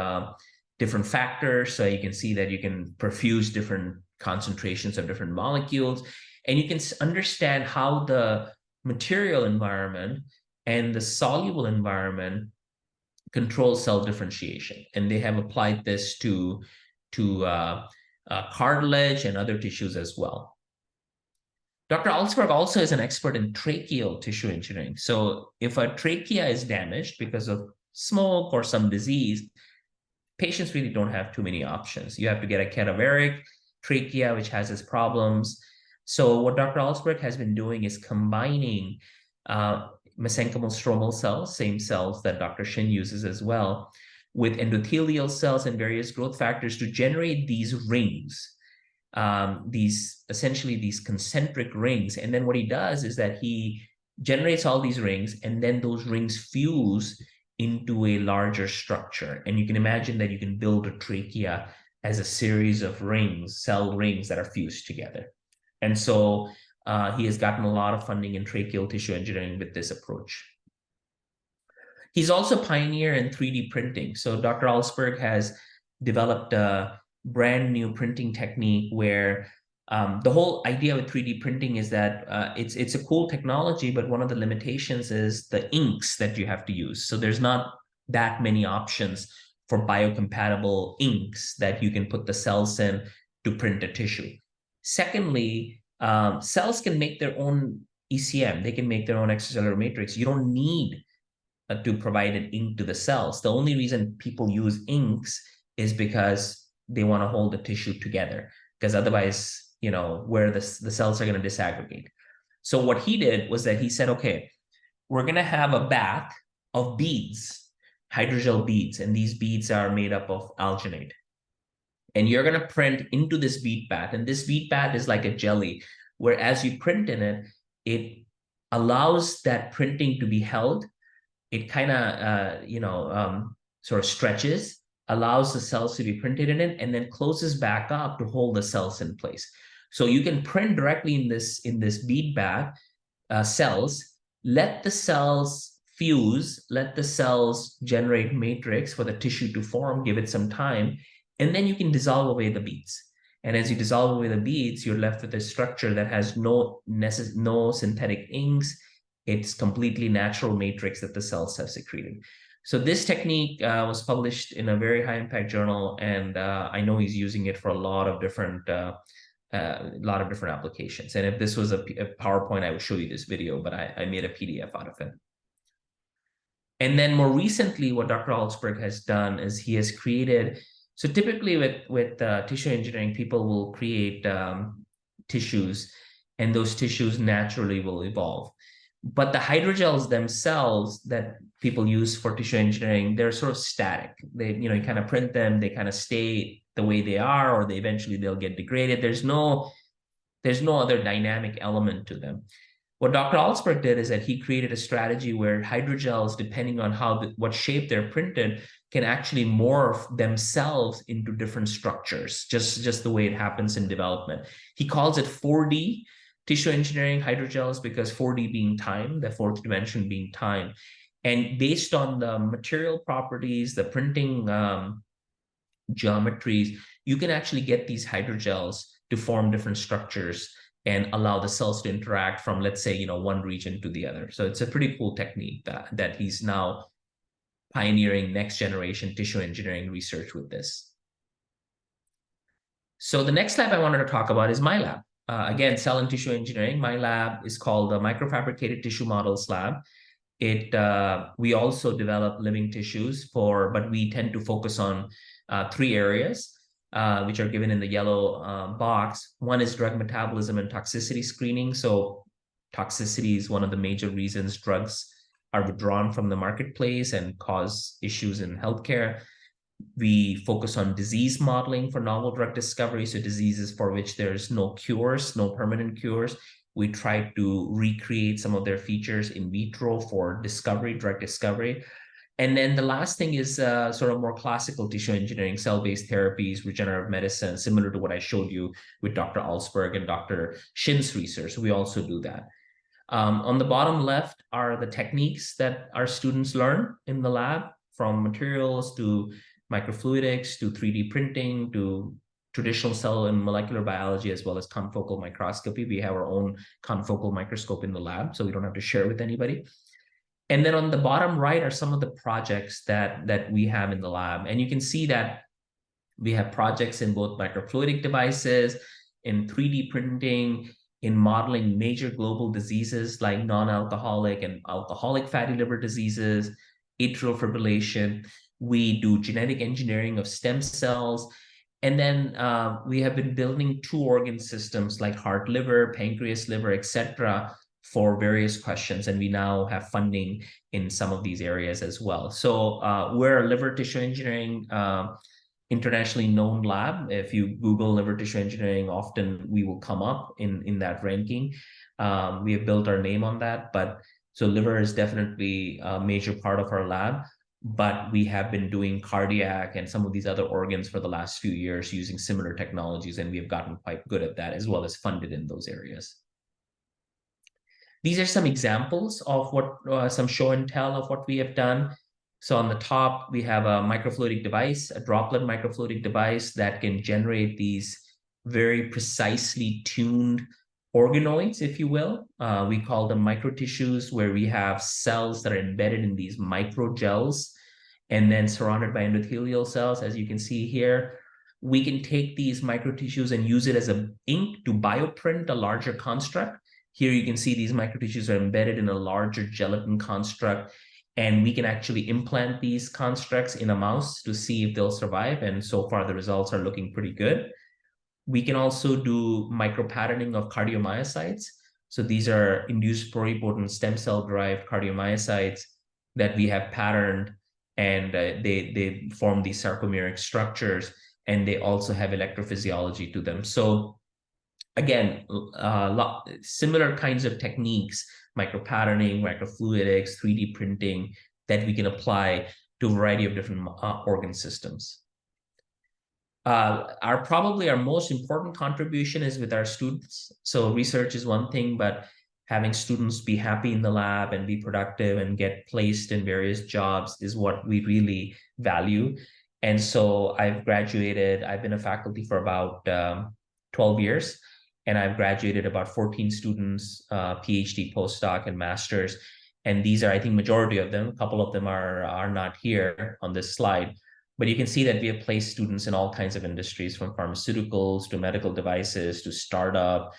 different factors. So you can see that you can perfuse different concentrations of different molecules, and you can understand how the material environment and the soluble environment control cell differentiation. And they have applied this to cartilage and other tissues as well. Dr. Alsberg also is an expert in tracheal tissue engineering. So if a trachea is damaged because of smoke or some disease, patients really don't have too many options. You have to get a cadaveric trachea, which has its problems. So what Dr. Alsberg has been doing is combining mesenchymal stromal cells, same cells that Dr. Shin uses as well, with endothelial cells and various growth factors to generate these rings essentially these concentric rings. And then what he does is that he generates all these rings, and then those rings fuse into a larger structure. And you can imagine that you can build a trachea as a series of rings, cell rings that are fused together. And so he has gotten a lot of funding in tracheal tissue engineering with this approach. He's also a pioneer in 3D printing. So Dr. Alsberg has developed a brand new printing technique where the whole idea with 3D printing is that it's a cool technology, but one of the limitations is the inks that you have to use. So there's not that many options for biocompatible inks that you can put the cells in to print a tissue. Secondly, cells can make their own ECM. They can make their own extracellular matrix. You don't need to provide an ink to the cells. The only reason people use inks is because they want to hold the tissue together, because otherwise, you know, where the cells are going to disaggregate. So what he did was that he said, okay, we're going to have a bath of beads, hydrogel beads, and these beads are made up of alginate. And you're going to print into this bead bath, and this bead bath is like a jelly, where as you print in it, it allows that printing to be held. It kind of, sort of stretches, allows the cells to be printed in it, and then closes back up to hold the cells in place. So you can print directly in this bead bath cells, let the cells fuse, let the cells generate matrix for the tissue to form, give it some time, and then you can dissolve away the beads. And as you dissolve away the beads, you're left with a structure that has no synthetic inks. It's completely natural matrix that the cells have secreted. So this technique was published in a very high impact journal, and I know he's using it for a lot of different applications. And if this was a PowerPoint, I would show you this video, but I made a PDF out of it. And then more recently, what Dr. Alsberg has done is he has created, so typically with tissue engineering, people will create tissues, and those tissues naturally will evolve. But the hydrogels themselves that people use for tissue engineering, they're sort of static. They, you kind of print them, they kind of stay the way they are, or they'll get degraded. There's no other dynamic element to them. What Dr. Alsberg did is that he created a strategy where hydrogels, depending on what shape they're printed, can actually morph themselves into different structures, just the way it happens in development. He calls it 4D tissue engineering hydrogels, because 4D being time, the fourth dimension being time. And based on the material properties, the printing geometries, you can actually get these hydrogels to form different structures and allow the cells to interact from, let's say, one region to the other. So it's a pretty cool technique that he's now pioneering next generation tissue engineering research with this. So the next lab I wanted to talk about is my lab. Again, cell and tissue engineering. My lab is called the Microfabricated Tissue Models Lab. We also develop living tissues but we tend to focus on 3 areas, which are given in the yellow box. One is drug metabolism and toxicity screening. So toxicity is one of the major reasons drugs are withdrawn from the marketplace and cause issues in healthcare. We focus on disease modeling for novel drug discovery, so diseases for which there's no cures, no permanent cures. We try to recreate some of their features in vitro for drug discovery. And then the last thing is sort of more classical tissue engineering, cell-based therapies, regenerative medicine, similar to what I showed you with Dr. Alsberg and Dr. Shin's research. So we also do that. On the bottom left are the techniques that our students learn in the lab, from materials to microfluidics to 3D printing to traditional cell and molecular biology, as well as confocal microscopy. We have our own confocal microscope in the lab, so we don't have to share with anybody. And then on the bottom right are some of the projects that we have in the lab. And you can see that we have projects in both microfluidic devices, in 3D printing, in modeling major global diseases like non-alcoholic and alcoholic fatty liver diseases, atrial fibrillation. We do genetic engineering of stem cells. And then we have been building 2 organ systems like heart, liver, pancreas, liver, etc., for various questions. And we now have funding in some of these areas as well. So we're a liver tissue engineering internationally known lab. If you Google liver tissue engineering, often we will come up in that ranking. We have built our name on that, but so liver is definitely a major part of our lab, but we have been doing cardiac and some of these other organs for the last few years using similar technologies, and we have gotten quite good at that, as well as funded in those areas. These are some examples of what some show and tell of what we have done. So on the top, we have a microfluidic device, a droplet microfluidic device that can generate these very precisely tuned organoids, if you will. We call them microtissues, where we have cells that are embedded in these microgels and then surrounded by endothelial cells, as you can see here. We can take these microtissues and use it as an ink to bioprint a larger construct. Here you can see these microtissues are embedded in a larger gelatin construct, and we can actually implant these constructs in a mouse to see if they'll survive. And so far, the results are looking pretty good. We can also do micropatterning of cardiomyocytes. So these are induced pluripotent stem cell-derived cardiomyocytes that we have patterned, and they form these sarcomeric structures, and they also have electrophysiology to them. So again, similar kinds of techniques, micropatterning, microfluidics, 3D printing, that we can apply to a variety of different organ systems. Probably our most important contribution is with our students. So research is one thing, but having students be happy in the lab and be productive and get placed in various jobs is what we really value. And so I've graduated, I've been a faculty for about 12 years, and I've graduated about 14 students, PhD, postdoc, and masters. And these are, I think, majority of them. A couple of them are not here on this slide. But you can see that we have placed students in all kinds of industries, from pharmaceuticals to medical devices to startup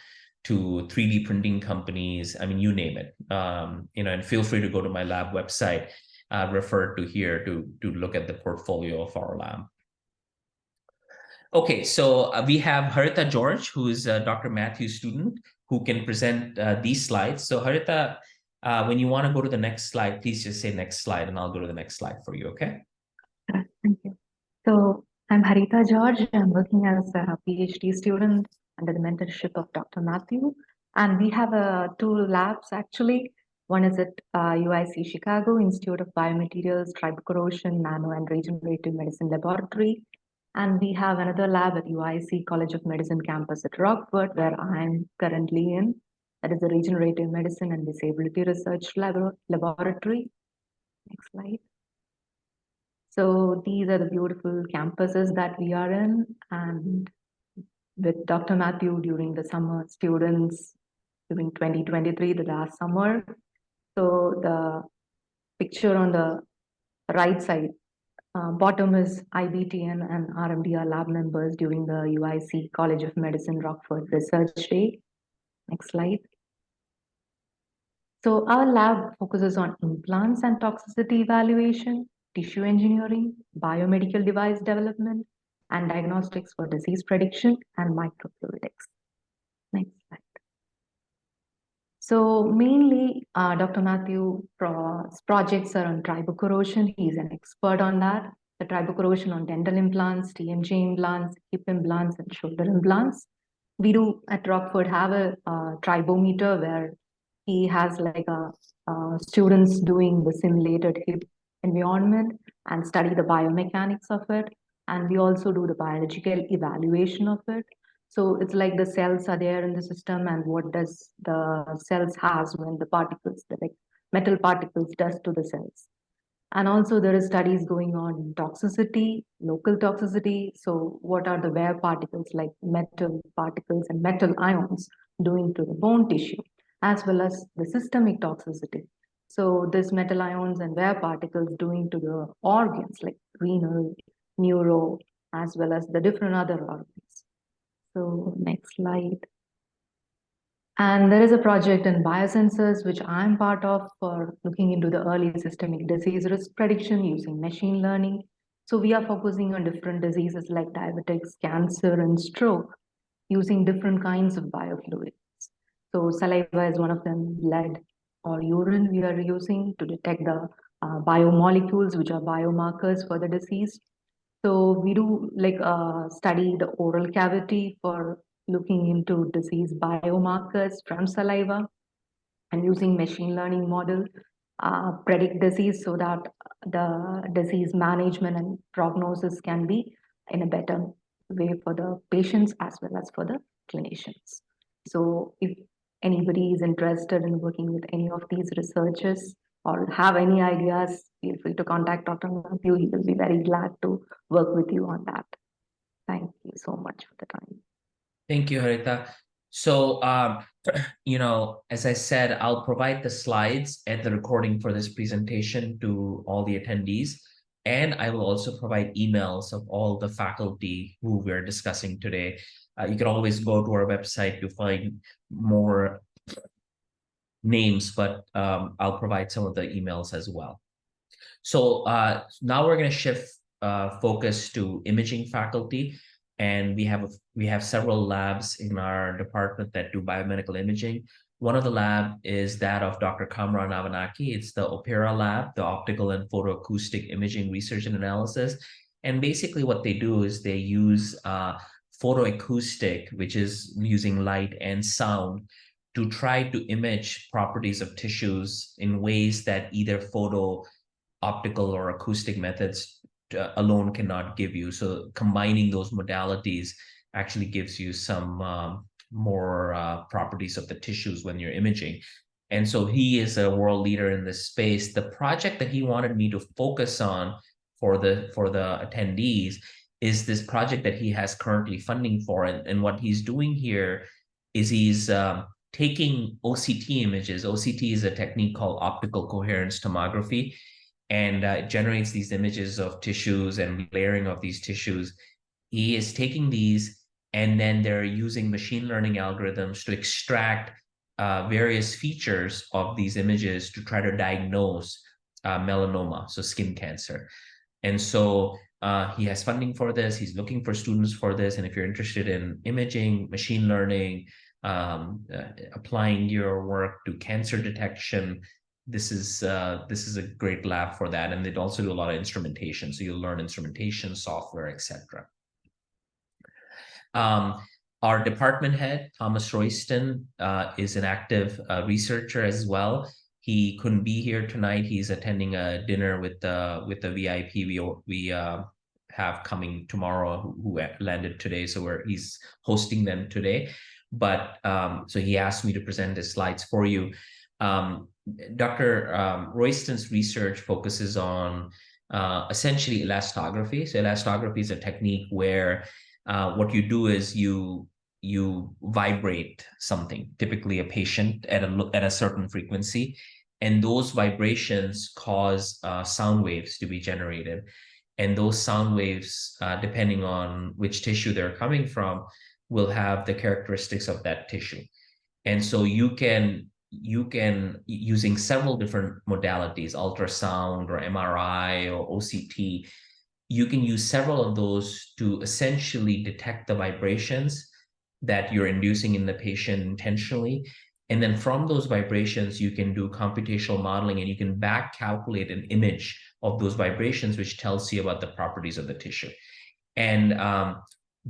to 3D printing companies. I mean, you name it. And feel free to go to my lab website, referred to here, to look at the portfolio of our lab. Okay, so we have Haritha George, who is Dr. Matthew's student, who can present these slides. So Haritha, when you want to go to the next slide, please just say next slide, and I'll go to the next slide for you, okay? Thank you. So I'm Haritha George. I'm working as a PhD student under the mentorship of Dr. Matthew. And we have two labs, actually. One is at UIC Chicago, Institute of Biomaterials, Tribocorrosion, Nano and Regenerative Medicine Laboratory. And we have another lab at UIC College of Medicine campus at Rockford, where I'm currently in. That is the Regenerative Medicine and Disability Research Laboratory. Next slide. So these are the beautiful campuses that we are in, and with Dr. Matthew during the summer students during 2023, the last summer. So the picture on the right side, bottom is IBTN and RMDR lab members during the UIC College of Medicine Rockford Research Day. Next slide. So our lab focuses on implants and toxicity evaluation, tissue engineering, biomedical device development, and diagnostics for disease prediction and microfluidics. Next slide. So mainly, Dr. Matthew's projects are on tribocorrosion. He's an expert on that. The tribocorrosion on dental implants, TMJ implants, hip implants, and shoulder implants. We do at Rockford have a tribometer where he has like students doing the simulated hip environment and study the biomechanics of it. And we also do the biological evaluation of it. So it's like the cells are there in the system, and what does the cells has when the particles, the like metal particles, does to the cells. And also there is studies going on in toxicity, local toxicity. So what are the wear particles like metal particles and metal ions doing to the bone tissue, as well as the systemic toxicity. So this metal ions and wear particles doing to the organs like renal, neuro, as well as the different other organs. So next slide. And there is a project in biosensors, which I'm part of, for looking into the early systemic disease risk prediction using machine learning. So we are focusing on different diseases like diabetics, cancer, and stroke using different kinds of biofluids. So saliva is one of them, blood or urine we are using to detect the biomolecules, which are biomarkers for the disease. So we do like study the oral cavity for looking into disease biomarkers from saliva and using machine learning model predict disease so that the disease management and prognosis can be in a better way for the patients as well as for the clinicians. So if anybody is interested in working with any of these researchers or have any ideas, feel free to contact Dr. Matthew. He will be very glad to work with you on that. Thank you so much for the time. Thank you, Harita. So, as I said, I'll provide the slides and the recording for this presentation to all the attendees. And I will also provide emails of all the faculty who we're discussing today. You can always go to our website to find more names, but I'll provide some of the emails as well. So now we're going to shift focus to imaging faculty. And we have several labs in our department that do biomedical imaging. One of the lab is that of Dr. Kamran Avanaki. It's the Opera lab, the Optical and Photoacoustic Imaging Research and Analysis. And basically what they do is they use photoacoustic, which is using light and sound, to try to image properties of tissues in ways that either optical or acoustic methods alone cannot give you. So combining those modalities actually gives you some more properties of the tissues when you're imaging. And so he is a world leader in this space. The project that he wanted me to focus on for the attendees is this project that he has currently funding for. And what he's doing here is he's taking OCT images. OCT is a technique called optical coherence tomography, and it generates these images of tissues and layering of these tissues. He is taking these, and then they're using machine learning algorithms to extract various features of these images to try to diagnose melanoma, so skin cancer. And so he has funding for this. He's looking for students for this. And if you're interested in imaging, machine learning, applying your work to cancer detection, this is a great lab for that. And they'd also do a lot of instrumentation. So you'll learn instrumentation, software, etc. Our department head, Thomas Royston, is an active researcher as well. He couldn't be here tonight. He's attending a dinner with the VIP we have coming tomorrow, who landed today. So he's hosting them today. But so he asked me to present his slides for you. Dr. Royston's research focuses on essentially elastography. So elastography is a technique where what you do is you vibrate something, typically a patient at a certain frequency, and those vibrations cause sound waves to be generated. And those sound waves, depending on which tissue they're coming from, will have the characteristics of that tissue. And so you can, using several different modalities, ultrasound or MRI or OCT, you can use several of those to essentially detect the vibrations that you're inducing in the patient intentionally. And then from those vibrations, you can do computational modeling, and you can back calculate an image of those vibrations, which tells you about the properties of the tissue. And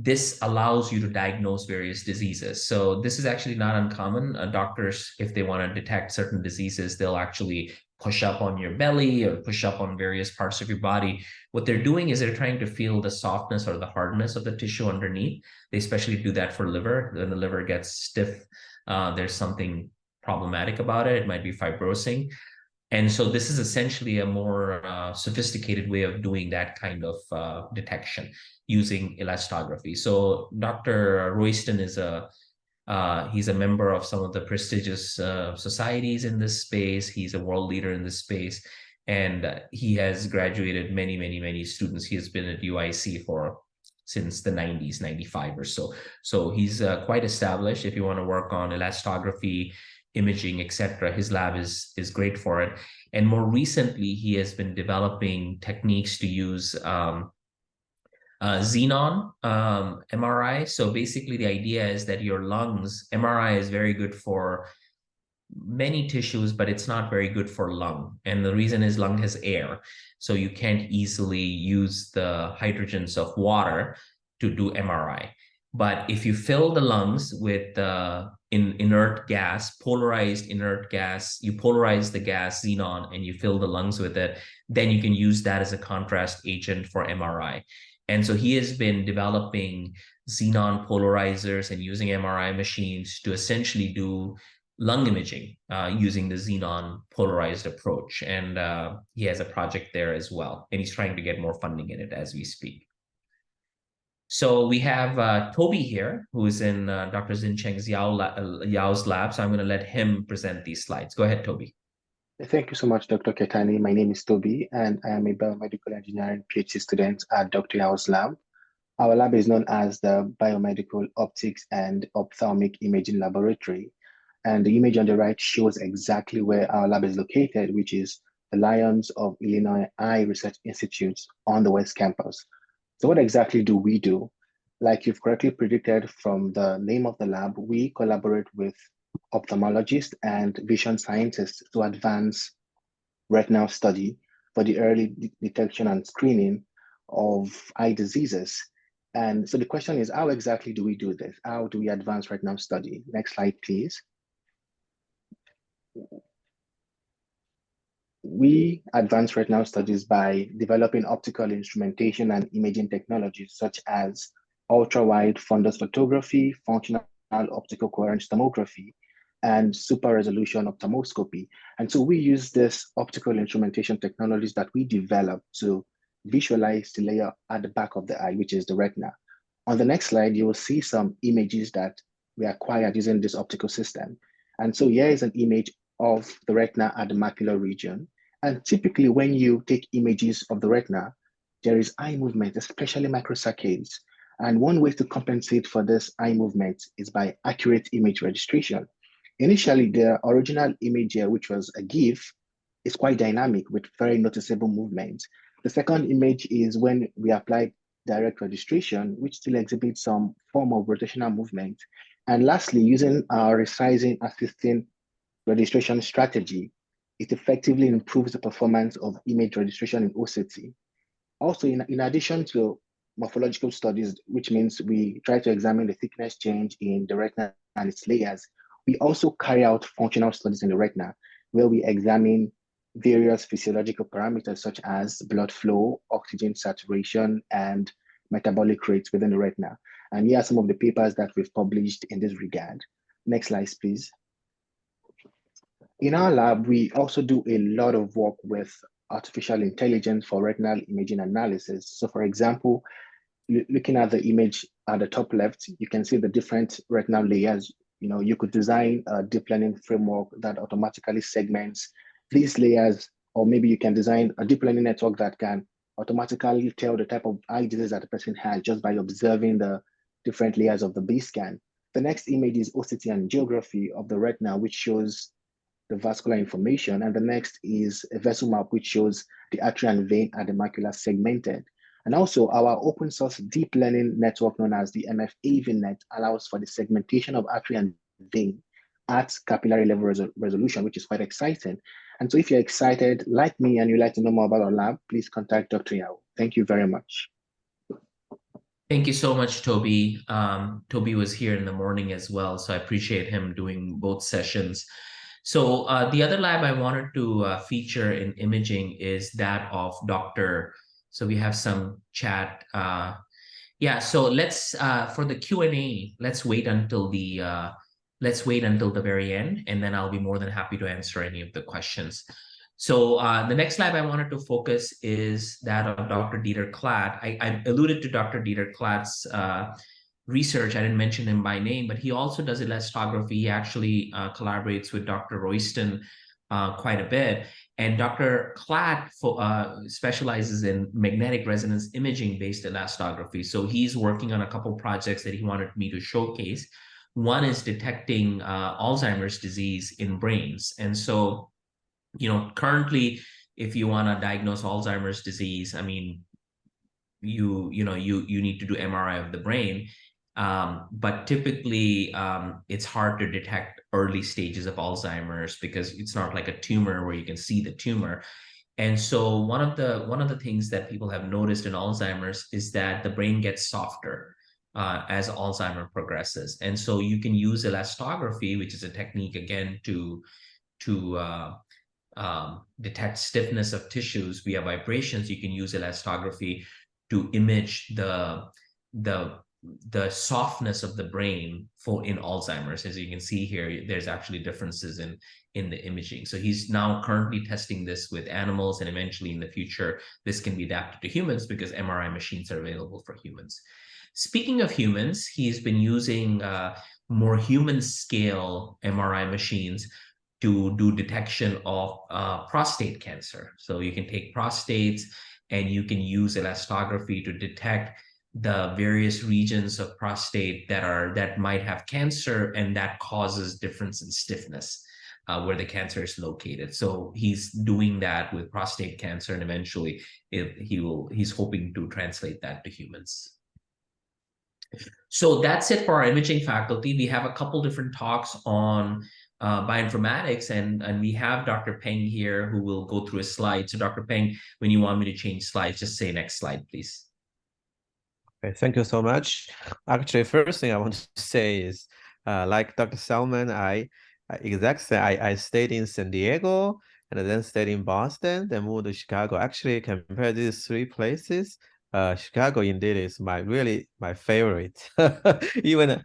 this allows you to diagnose various diseases. So this is actually not uncommon. Doctors, if they want to detect certain diseases, they'll actually push up on your belly or push up on various parts of your body. What they're doing is they're trying to feel the softness or the hardness of the tissue underneath. They especially do that for liver. When the liver gets stiff, there's something problematic about it. It might be fibrosing. And so this is essentially a more sophisticated way of doing that kind of detection using elastography. So Dr. Royston is he's a member of some of the prestigious societies in this space. He's a world leader in this space, and he has graduated many students. He has been at UIC since the 90s, 95 or so. So he's quite established. If you want to work on elastography, imaging, etc., his lab is great for it. And more recently, he has been developing techniques to use xenon MRI. So basically the idea is that your lungs, MRI is very good for many tissues, but it's not very good for lung. And the reason is lung has air. So you can't easily use the hydrogens of water to do MRI. But if you fill the lungs with inert gas, polarized inert gas, you polarize the gas, xenon, and you fill the lungs with it, then you can use that as a contrast agent for MRI. And so he has been developing xenon polarizers and using MRI machines to essentially do lung imaging using the xenon polarized approach. And he has a project there as well. And he's trying to get more funding in it as we speak. So we have Toby here, who is in Dr. Xincheng's Yao's lab. So I'm going to let him present these slides. Go ahead, Toby. Thank you so much, Dr. Ketani. My name is Toby, and I am a biomedical engineering PhD student at Dr. Yao's lab. Our lab is known as the Biomedical Optics and Ophthalmic Imaging Laboratory. And the image on the right shows exactly where our lab is located, which is the Lions of Illinois Eye Research Institute on the West Campus. So what exactly do we do? Like you've correctly predicted from the name of the lab, we collaborate with ophthalmologists and vision scientists to advance retinal study for the early detection and screening of eye diseases. And so the question is, how exactly do we do this? How do we advance retinal study? Next slide, please. We advance retinal studies by developing optical instrumentation and imaging technologies such as ultra-wide fundus photography, functional optical coherence tomography, and super resolution ophthalmoscopy. And so we use this optical instrumentation technologies that we develop to visualize the layer at the back of the eye, which is the retina. On the next slide, you will see some images that we acquired using this optical system. And so here is an image of the retina at the macular region. And typically when you take images of the retina, there is eye movement, especially microsaccades. And one way to compensate for this eye movement is by accurate image registration. Initially, the original image here, which was a GIF, is quite dynamic with very noticeable movement. The second image is when we applied direct registration, which still exhibits some form of rotational movement. And lastly, using our resizing assisting registration strategy, it effectively improves the performance of image registration in OCT. Also, in addition to morphological studies, which means we try to examine the thickness change in the retina and its layers, we also carry out functional studies in the retina, where we examine various physiological parameters such as blood flow, oxygen saturation, and metabolic rates within the retina. And here are some of the papers that we've published in this regard. Next slide, please. In our lab, we also do a lot of work with artificial intelligence for retinal imaging analysis. So for example, looking at the image at the top left, you can see the different retinal layers. You know, you could design a deep learning framework that automatically segments these layers, or maybe you can design a deep learning network that can automatically tell the type of eye disease that the person has just by observing the different layers of the base scan. The next image is OCT angiography of the retina, which shows the vascular information. And the next is a vessel map, which shows the artery and vein at the macula segmented. And also our open source deep learning network known as the MFAVNet allows for the segmentation of artery and vein at capillary level resolution, which is quite exciting. And so if you're excited like me and you'd like to know more about our lab, please contact Dr. Yao. Thank you very much. Thank you so much, Toby. Toby was here in the morning as well, so I appreciate him doing both sessions. So the other lab I wanted to feature in imaging is that of Dr. So we have some chat. Yeah, so let's for the Q&A, let's wait until the very end, and then I'll be more than happy to answer any of the questions. So the next lab I wanted to focus is that of Dr. Dieter Klatt. I alluded to Dr. Dieter Klatt's research. I didn't mention him by name, but he also does elastography. He actually collaborates with Dr. Royston quite a bit. And Dr. Klatt specializes in magnetic resonance imaging-based elastography. So he's working on a couple projects that he wanted me to showcase. One is detecting Alzheimer's disease in brains. And so, you know, currently, if you want to diagnose Alzheimer's disease, I mean, you need to do MRI of the brain. But typically, it's hard to detect early stages of Alzheimer's because it's not like a tumor where you can see the tumor. And so one of the things that people have noticed in Alzheimer's is that the brain gets softer as Alzheimer progresses. And so you can use elastography, which is a technique again to detect stiffness of tissues via vibrations. You can use elastography to image the softness of the brain in Alzheimer's. As you can see here, there's actually differences in the imaging. So he's now currently testing this with animals, and eventually in the future, this can be adapted to humans because MRI machines are available for humans. Speaking of humans, he's been using more human scale MRI machines to do detection of prostate cancer. So you can take prostates and you can use elastography to detect the various regions of prostate that might have cancer, and that causes difference in stiffness where the cancer is located. So he's doing that with prostate cancer, and eventually he's hoping to translate that to humans. So that's it for our imaging faculty. We have a couple different talks on bioinformatics, and we have Dr. Peng here who will go through a slide. So Dr. Peng, when you want me to change slides, just say next slide, please. Okay, thank you so much. Actually, first thing I want to say is, like Dr. Salman, I stayed in San Diego and then stayed in Boston, then moved to Chicago. Actually, compare these three places, Chicago indeed is really my favorite. Even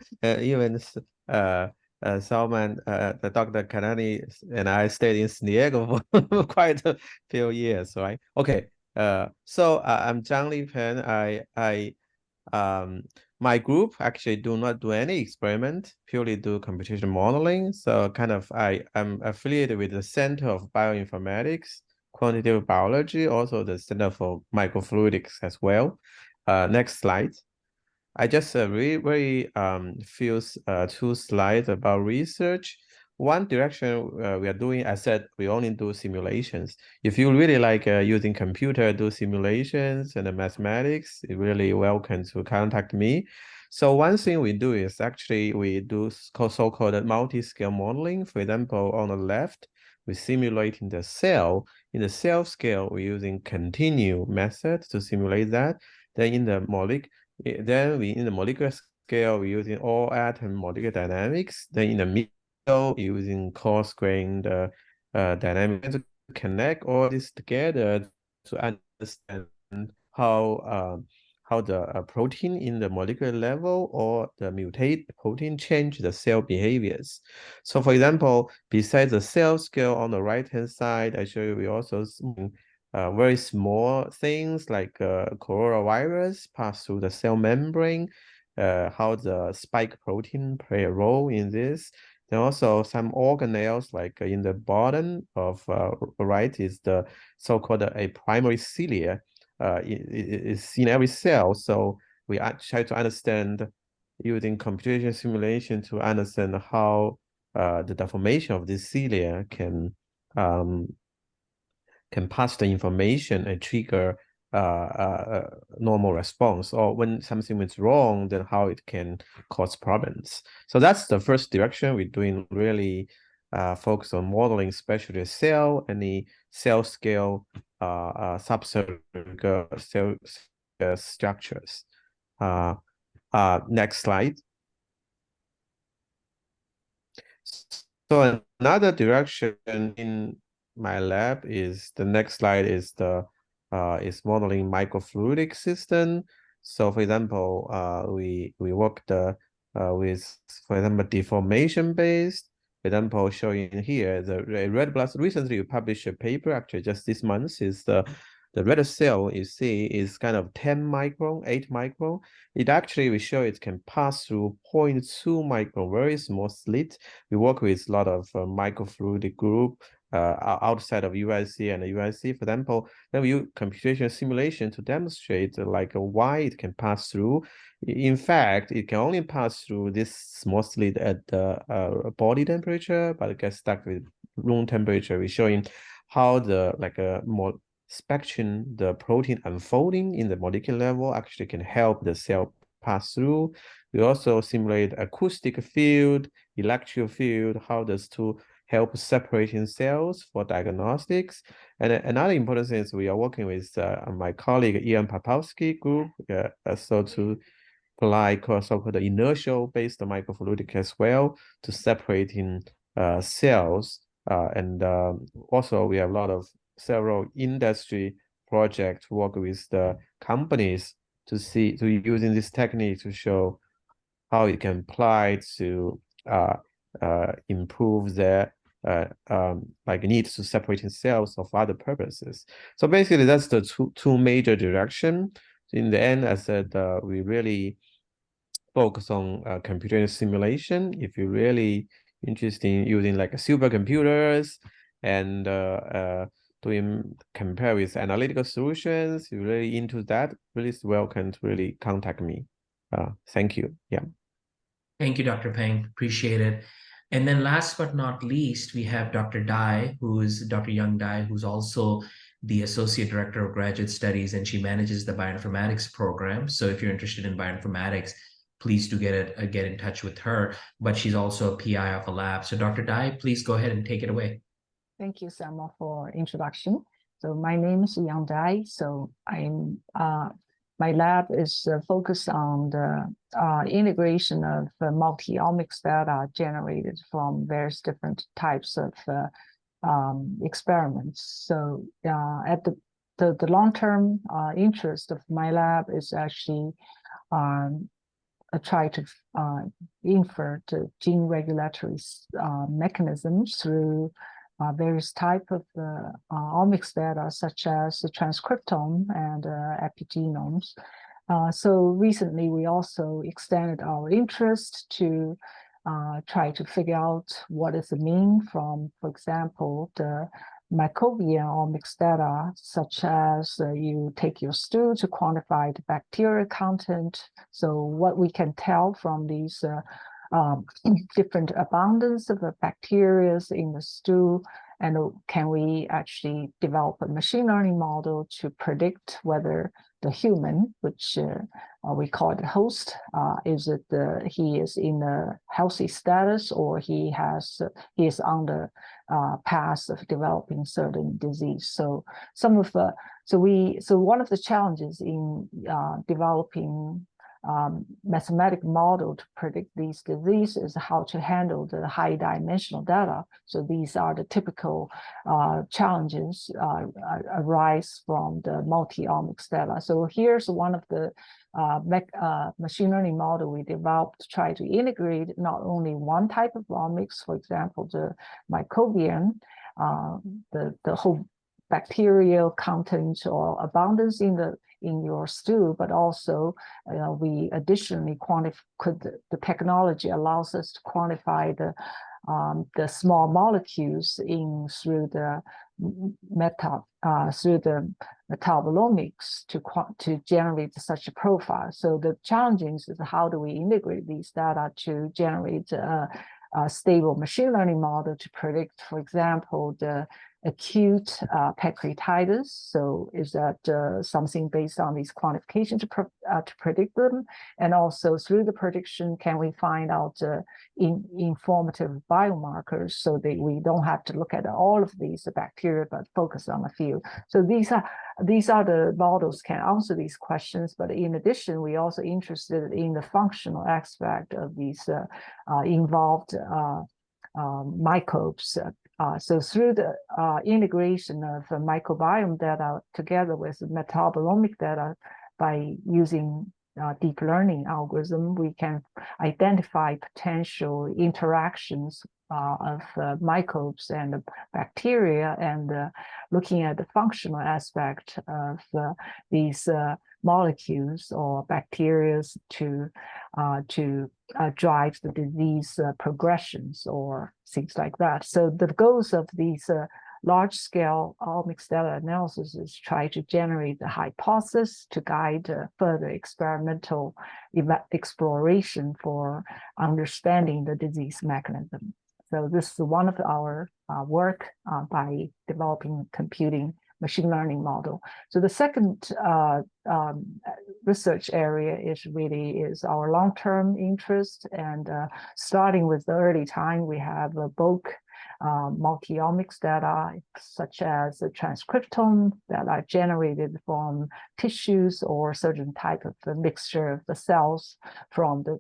Salman, the Dr. Kanani and I stayed in San Diego for quite a few years, right? Okay. So I'm Zhang Li Pen. My group actually do not do any experiment, purely do computation modeling. So I'm affiliated with the Center of Bioinformatics, Quantitative Biology, also the Center for Microfluidics as well. Next slide. I just very few two slides about research. One direction we are doing, I said, we only do simulations. If you really like using computer, do simulations and mathematics, you're really welcome to contact me. So one thing we do is actually we do so-called multi-scale modeling. For example, on the left, we're simulating the cell. In the cell scale, we're using continue method to simulate that. Then in the molecular scale, we're using all atom molecular dynamics. Then in the middle, using coarse-grained dynamics to connect all this together to understand how the protein in the molecular level or the mutated protein change the cell behaviors. So for example, besides the cell scale on the right-hand side, I show you we also very small things like coronavirus pass through the cell membrane, how the spike protein play a role in this. Then also some organelles, like in the bottom of right is the so-called a primary cilia. It's in every cell. So we try to understand using computation simulation to understand how the deformation of this cilia can pass the information and trigger normal response, or when something is wrong, then how it can cause problems. So that's the first direction we're doing, really focus on modeling, especially the cell and the cell scale subcell cell structures. Next slide. So another direction in my lab is the next slide is is modeling microfluidic system. So for example, we worked with, for example, deformation based. For example, showing here the red blood. Recently, we published a paper, actually just this month, is the red cell you see is kind of 10 micron, 8 micron. It actually, we show it can pass through 0.2 micron, very small slit. We work with a lot of microfluidic group outside of UIC and UIC, for example. Then we use computation simulation to demonstrate why it can pass through. In fact, it can only pass through this small slit at the body temperature, but it gets stuck with room temperature. We're showing how the more spectrum, the protein unfolding in the molecular level actually can help the cell pass through. We also simulate acoustic field, electrical field, how does to help separating cells for diagnostics. And another important thing is we are working with my colleague Ian Popowski group, so to apply so-called inertial-based microfluidic as well to separating cells. And also we have a lot of several industry projects work with the companies to using this technique to show how it can apply to improve their like needs to separating cells of other purposes. So basically that's the two major direction. In the end, I said we really focus on computer simulation. If you're really interested in using like supercomputers and doing compare with analytical solutions, you're really into that, really welcome to really contact me. Thank you. Yeah. Thank you, Dr. Peng. Appreciate it. And then last but not least, we have Dr. Dai, who is Dr. Young Dai, who's also the Associate Director of Graduate Studies, and she manages the bioinformatics program. So if you're interested in bioinformatics, please do get in touch with her. But she's also a PI of a lab. So Dr. Dai, please go ahead and take it away. Thank you, Samuel, for introduction. So my name is Yang Dai. So my lab is focused on the integration of multi-omics data generated from various different types of experiments. So at the long-term interest of my lab is actually try to infer the gene regulatory mechanisms through various type of omics data, such as the transcriptome and epigenomes. So recently, we also extended our interest to try to figure out what is the mean from, for example, the microbial omics data, such as you take your stool to quantify the bacterial content. So what we can tell from these different abundance of the bacteria in the stool, and can we actually develop a machine learning model to predict whether the human, which we call the host, he is in a healthy status, or he is on the path of developing certain disease. So one of the challenges in developing mathematical model to predict these diseases is how to handle the high dimensional data. So these are the typical challenges arise from the multi-omics data. So here's one of the machine learning model we developed to try to integrate not only one type of omics, for example, the microbiome, the whole bacterial content or abundance in your stool, but also we additionally the technology allows us to quantify the small molecules through the metabolomics to generate such a profile. So the challenge is how do we integrate these data to generate a stable machine learning model to predict, for example, the acute pancreatitis. So is that something based on these quantifications to predict them? And also through the prediction, can we find out informative biomarkers so that we don't have to look at all of these bacteria, but focus on a few. So these are the models can answer these questions. But in addition, we also interested in the functional aspect of these involved microbes. So through the integration of microbiome data together with metabolomic data by using deep learning algorithm, we can identify potential interactions of microbes and bacteria, and looking at the functional aspect of these molecules or bacteria to drive the disease progressions or things like that. So the goals of these large-scale omics data analysis is try to generate the hypothesis to guide further experimental exploration for understanding the disease mechanism. So this is one of our work by developing computing machine learning model. So the second research area is our long-term interest. And starting with the early time, we have bulk multi-omics data, such as the transcriptome that are generated from tissues or certain type of the mixture of the cells from the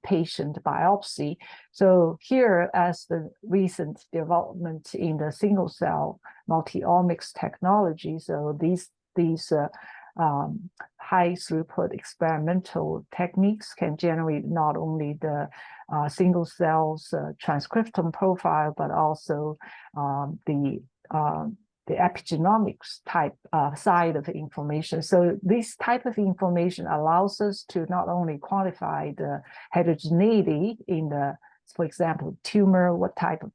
patient biopsy. So here, as the recent development in the single cell multi-omics technology, so these high throughput experimental techniques can generate not only the single cells transcriptome profile, but also the epigenomics type side of the information. So this type of information allows us to not only quantify the heterogeneity in the, for example, tumor, what type of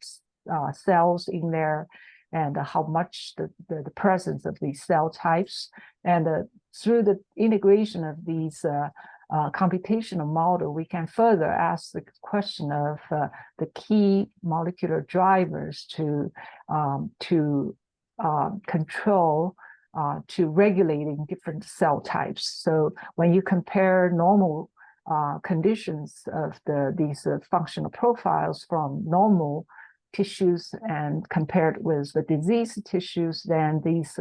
cells in there, and how much the presence of these cell types. And through the integration of these computational model, we can further ask the question of the key molecular drivers to control, to regulating different cell types. So when you compare normal conditions of these functional profiles from normal tissues and compared with the disease tissues, then these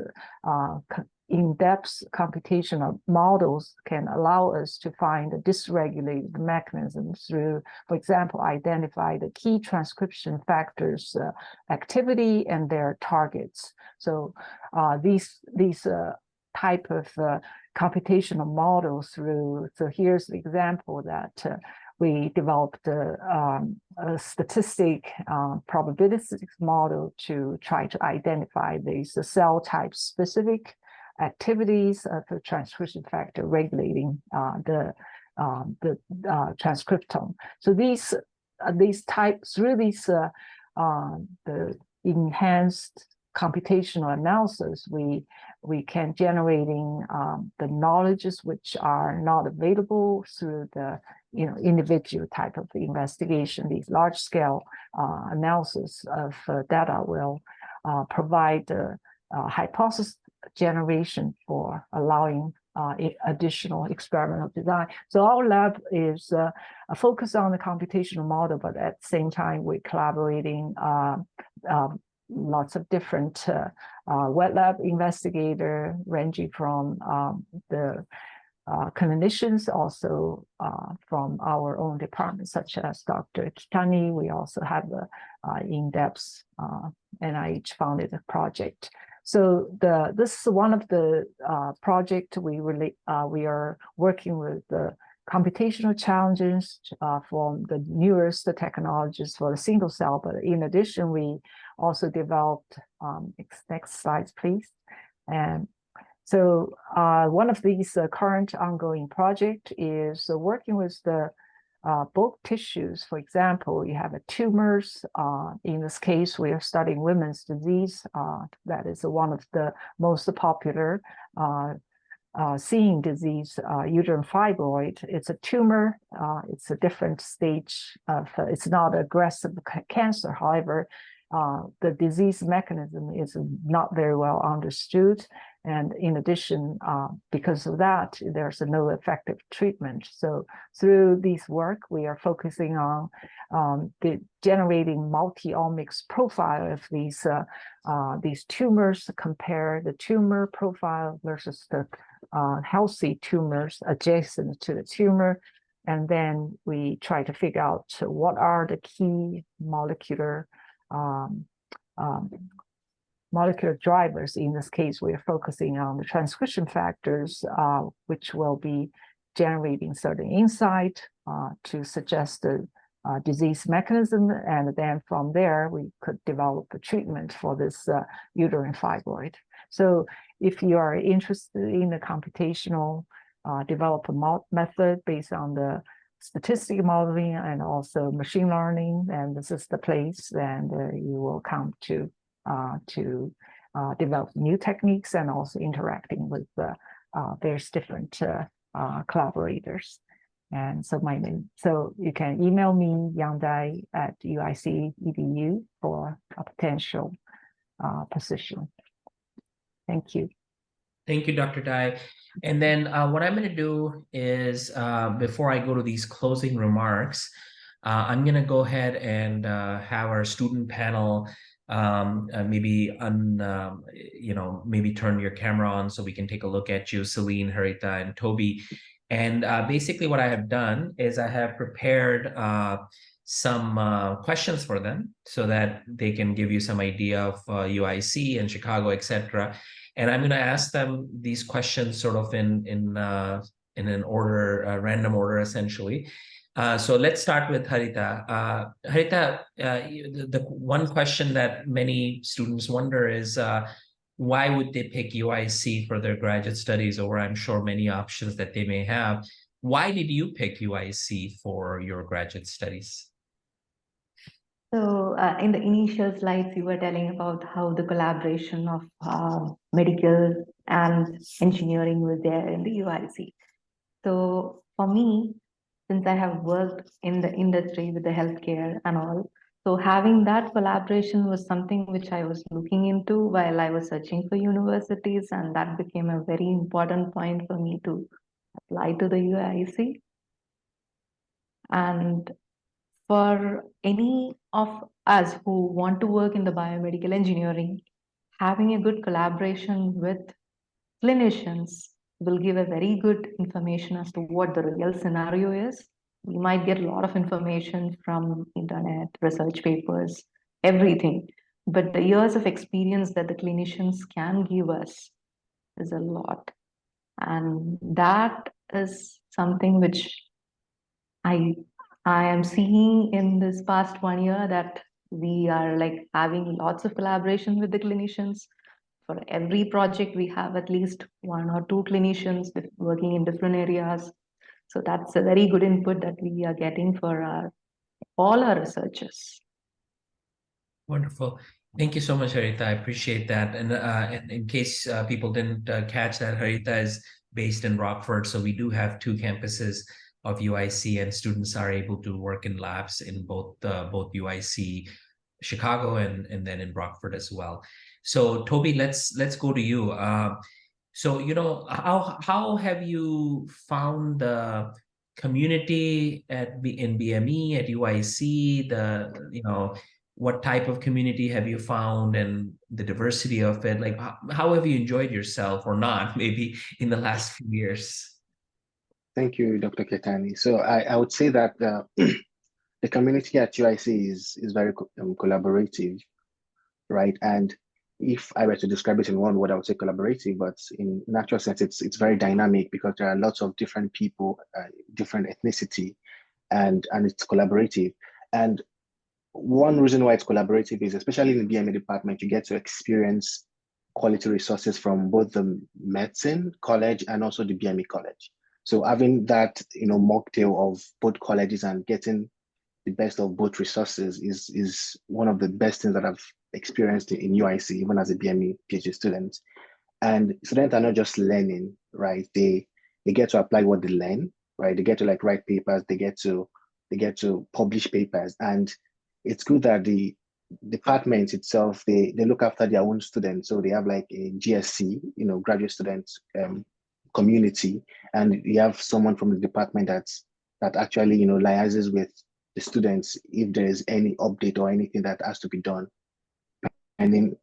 in-depth computational models can allow us to find the dysregulated mechanisms through, for example, identify the key transcription factors activity and their targets. So these type of computational models through, so here's the example that we developed a statistic probabilistic model to try to identify these cell type specific activities of the transcription factor regulating the transcriptome. So these types, through these the enhanced computational analysis, we can generating the knowledges which are not available through the individual type of investigation. These large scale analysis of data will provide hypothesis generation for allowing additional experimental design. So our lab is focused on the computational model, but at the same time, we're collaborating lots of different wet lab investigator, ranging from the clinicians, also from our own department, such as Dr. Kitani. We also have the in-depth NIH-funded project. So this is one of the project we are working with the computational challenges from the newest technologies for the single cell. But in addition, we also developed, next slide, please. And so one of these current ongoing project is working with the bulk tissues. For example, you have tumors. In this case, we are studying women's disease. That is one of the most popular seeing disease, uterine fibroid. It's a tumor. It's a different stage of, it's not aggressive cancer. However, the disease mechanism is not very well understood. And in addition, because of that, there's no effective treatment. So through this work, we are focusing on generating multi-omics profile of these tumors, compare the tumor profile versus the healthy tumors adjacent to the tumor. And then we try to figure out what are the key molecular drivers. In this case, we are focusing on the transcription factors, which will be generating certain insight to suggest the disease mechanism. And then from there, we could develop a treatment for this uterine fibroid. So if you are interested in the computational development method based on the statistical modeling and also machine learning, and this is the place, and you will come to develop new techniques and also interacting with various different collaborators. And so so you can email me, Yangdai at UIC.edu for a potential position. Thank you. Thank you, Dr. Dai. And then what I'm going to do is, before I go to these closing remarks, I'm going to go ahead and have our student panel maybe maybe turn your camera on so we can take a look at you, Celine, Harita, and Toby. And basically what I have done is I have prepared some questions for them so that they can give you some idea of UIC and Chicago, etc. And I'm going to ask them these questions sort of in an order, random order, essentially. So let's start with Harita. Harita, the one question that many students wonder is why would they pick UIC for their graduate studies over, I'm sure, many options that they may have. Why did you pick UIC for your graduate studies? So in the initial slides, you were telling about how the collaboration of medical and engineering was there in the UIC. So for me, since I have worked in the industry with the healthcare and all, so having that collaboration was something which I was looking into while I was searching for universities, and that became a very important point for me to apply to the UIC. And for any of us who want to work in the biomedical engineering, having a good collaboration with clinicians will give a very good information as to what the real scenario is. We might get a lot of information from internet, research papers, everything. But the years of experience that the clinicians can give us is a lot. And that is something which I am seeing in this past 1 year, that we are like having lots of collaboration with the clinicians. For every project, we have at least 1 or 2 clinicians working in different areas. So that's a very good input that we are getting for all our researchers. Wonderful. Thank you so much, Harita. I appreciate that. And in case people didn't catch that, Harita is based in Rockford. So we do have 2 campuses of UIC, and students are able to work in labs in both UIC Chicago and then in Rockford as well. So Toby, let's go to you. So how have you found the community in BME at UIC? What type of community have you found and the diversity of it? Like, how have you enjoyed yourself or not, maybe in the last few years? Thank you, Dr. Ketani. So I would say that the community at UIC is very collaborative, right? And if I were to describe it in one word, I would say collaborative, but in actual sense, it's very dynamic because there are lots of different people, different ethnicity, and it's collaborative. And one reason why it's collaborative is, especially in the BME department, you get to experience quality resources from both the medicine college and also the BME college. So having that, mocktail of both colleges and getting the best of both resources is one of the best things that I've experienced in UIC, even as a BME PhD student. And students are not just learning, right? They get to apply what they learn, right? They get to write papers, they get to publish papers. And it's good that the department itself, they look after their own students. So they have a GSC, graduate students community, and you have someone from the department that actually liaises with the students if there is any update or anything that has to be done, and then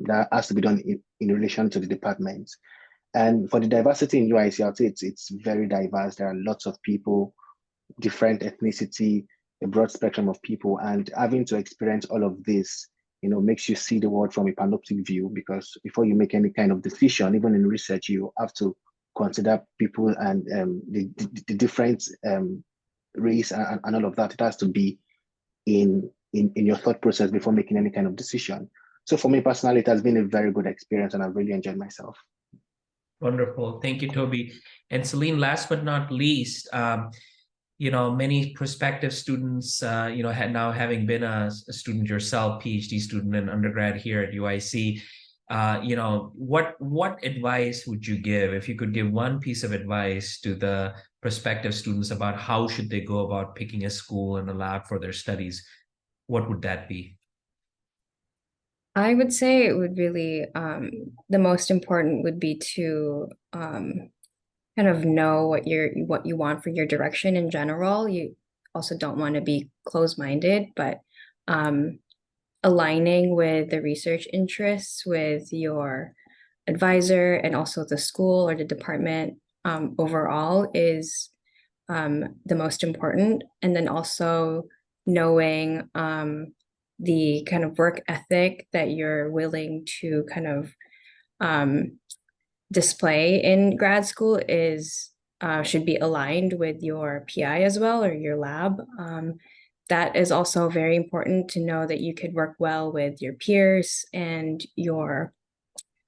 that has to be done in relation to the department. And for the diversity in UIC, I'd say it's very diverse. There are lots of people, different ethnicity, a broad spectrum of people, and having to experience all of this, makes you see the world from a panoptic view, because before you make any kind of decision, even in research, you have to consider people and the different race and all of that. It has to be in your thought process before making any kind of decision. So for me personally, it has been a very good experience and I've really enjoyed myself. Wonderful. Thank you, Toby. And Celine, last but not least, many prospective students, now having been a student yourself, PhD student and undergrad here at UIC, what advice would you give, if you could give one piece of advice to the prospective students about how should they go about picking a school and a lab for their studies? What would that be? I would say it would really, the most important would be to kind of know what you want for your direction in general. You also don't want to be closed-minded, but aligning with the research interests with your advisor and also the school or the department overall is the most important. And then also knowing the kind of work ethic that you're willing to kind of display in grad school is should be aligned with your PI as well, or your lab. That is also very important to know that you could work well with your peers and your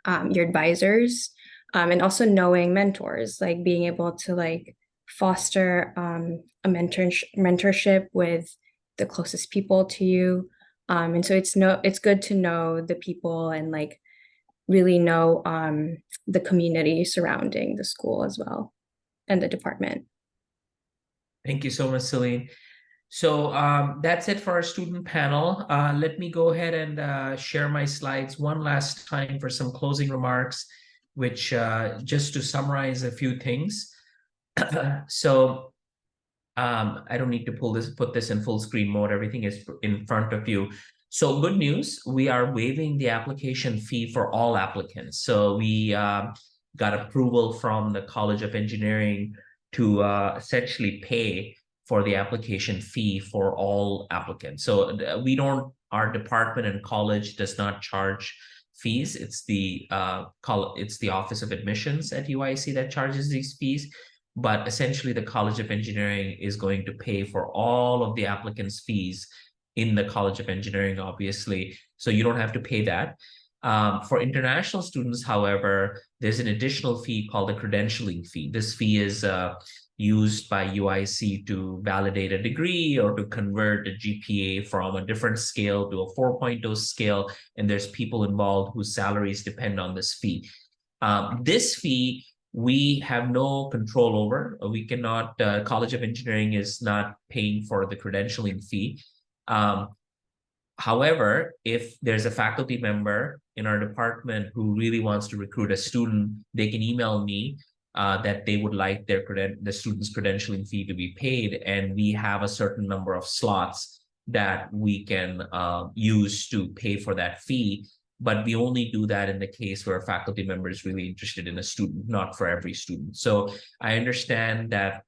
advisors, and also knowing mentors, like being able to like foster a mentorship with the closest people to you. And so it's good to know the people and like really know the community surrounding the school as well and the department. Thank you so much, Celine. So that's it for our student panel. Let me go ahead and share my slides one last time for some closing remarks, which just to summarize a few things. So I don't need to put this in full screen mode. Everything is in front of you. So good news, we are waiving the application fee for all applicants. So we got approval from the College of Engineering to essentially pay for the application fee for all applicants. So our department and college does not charge fees. It's the Office of Admissions at UIC that charges these fees. But essentially, the College of Engineering is going to pay for all of the applicants' fees in the College of Engineering, obviously. So you don't have to pay that. For international students, however, there's an additional fee called a credentialing fee. This fee is used by UIC to validate a degree or to convert a GPA from a different scale to a 4.0 scale. And there's people involved whose salaries depend on this fee. This fee, we have no control over. We cannot, College of Engineering is not paying for the credentialing fee. However, if there's a faculty member in our department who really wants to recruit a student, they can email me that they would like the student's credentialing fee to be paid, and we have a certain number of slots that we can use to pay for that fee. But we only do that in the case where a faculty member is really interested in a student, not for every student. So I understand that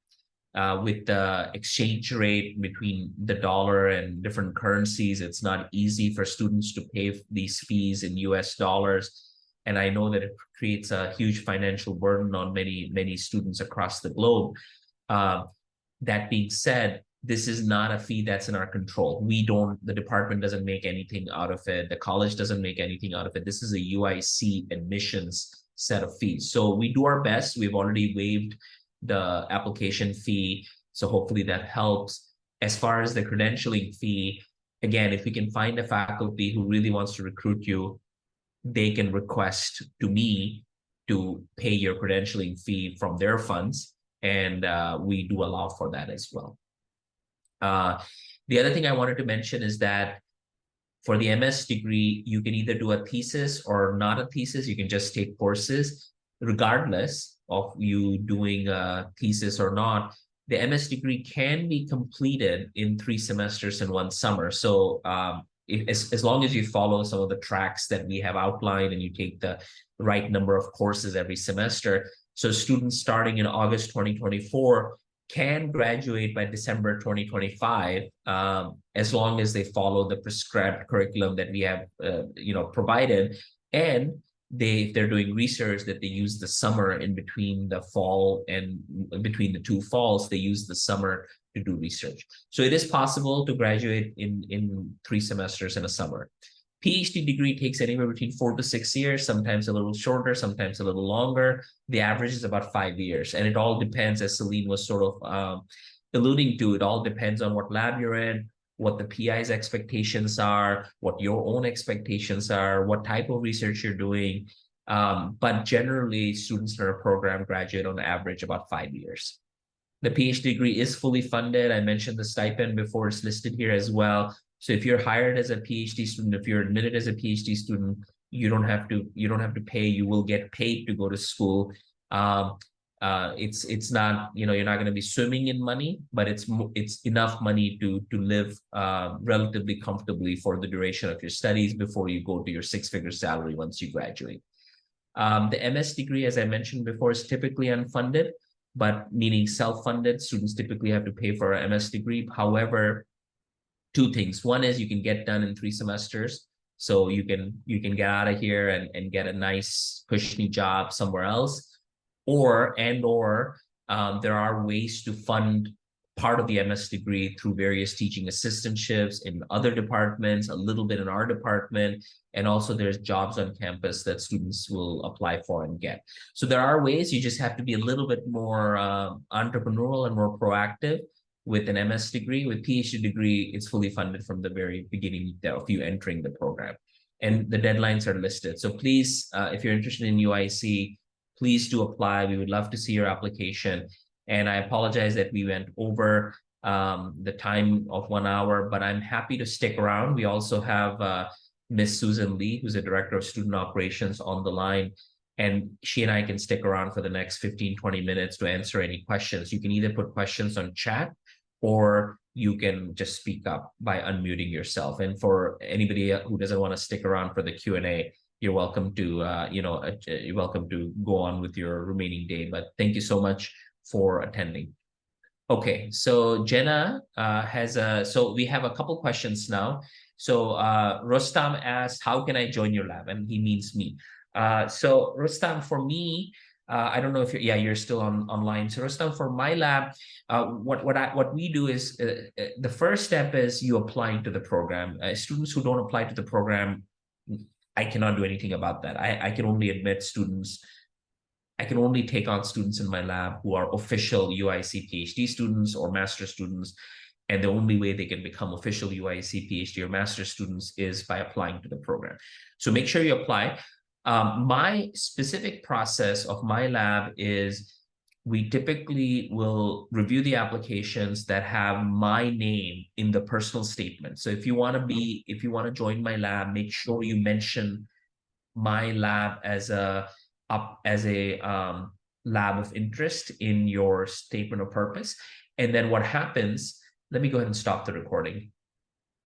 with the exchange rate between the dollar and different currencies, it's not easy for students to pay these fees in US dollars. And I know that it creates a huge financial burden on many students across the globe. That being said, this is not a fee that's in our control. The department doesn't make anything out of it. The college doesn't make anything out of it. This is a UIC admissions set of fees. So we do our best. We've already waived the application fee. So hopefully that helps. As far as the credentialing fee, again, if we can find a faculty who really wants to recruit you, they can request to me to pay your credentialing fee from their funds. And we do allow for that as well. The other thing I wanted to mention is that for the MS degree, you can either do a thesis or not a thesis. You can just take courses. Regardless of you doing a thesis or not, the MS degree can be completed in 3 semesters in 1 summer. So as long as you follow some of the tracks that we have outlined and you take the right number of courses every semester. So students starting in August 2024 can graduate by December 2025, as long as they follow the prescribed curriculum that we have provided. And if they're doing research, that they use the summer in between the fall and between the 2 falls, they use the summer to do research. So it is possible to graduate in 3 semesters in a summer. PhD degree takes anywhere between 4 to 6 years, sometimes a little shorter, sometimes a little longer. The average is about 5 years. And it all depends, as Celine was sort of alluding to, it all depends on what lab you're in, what the PI's expectations are, what your own expectations are, what type of research you're doing. But generally, students in our program graduate on average about 5 years. The PhD degree is fully funded. I mentioned the stipend before, it's listed here as well. So if you're hired as a PhD student, if you're admitted as a PhD student, you don't have to pay. You will get paid to go to school. It's not, you're not going to be swimming in money, but it's enough money to live relatively comfortably for the duration of your studies before you go to your six-figure salary once you graduate. The MS degree, as I mentioned before, is typically unfunded, but meaning self-funded. Students typically have to pay for an MS degree. However, two things. One is you can get done in 3 semesters. So you can get out of here and get a nice cushy job somewhere else. Or there are ways to fund part of the MS degree through various teaching assistantships in other departments, a little bit in our department, and also there's jobs on campus that students will apply for and get. So there are ways. You just have to be a little bit more entrepreneurial and more proactive with an MS degree. With PhD degree, it's fully funded from the very beginning of you entering the program. And the deadlines are listed. So please, if you're interested in UIC, please do apply. We would love to see your application. And I apologize that we went over the time of 1 hour, but I'm happy to stick around. We also have Miss Susan Lee, who's the Director of Student Operations, on the line. And she and I can stick around for the next 15-20 minutes to answer any questions. You can either put questions on chat or you can just speak up by unmuting yourself. And for anybody who doesn't want to stick around for the Q&A, you're welcome to, you're welcome to go on with your remaining day. But thank you so much for attending. Okay, so Jenna so we have a couple questions now. So Rostam asked, how can I join your lab? And he means me. So Rostam, for me, I don't know if you're still online. So Rostam, for my lab, what we do is the first step is you applying to the program. Students who don't apply to the program, I cannot do anything about that. I can only admit students. I can only take on students in my lab who are official UIC PhD students or master students. And the only way they can become official UIC PhD or master students is by applying to the program. So make sure you apply. My specific process of my lab is we typically will review the applications that have my name in the personal statement. So if you want to join my lab, make sure you mention my lab as a lab of interest in your statement of purpose. And then what happens, let me go ahead and stop the recording.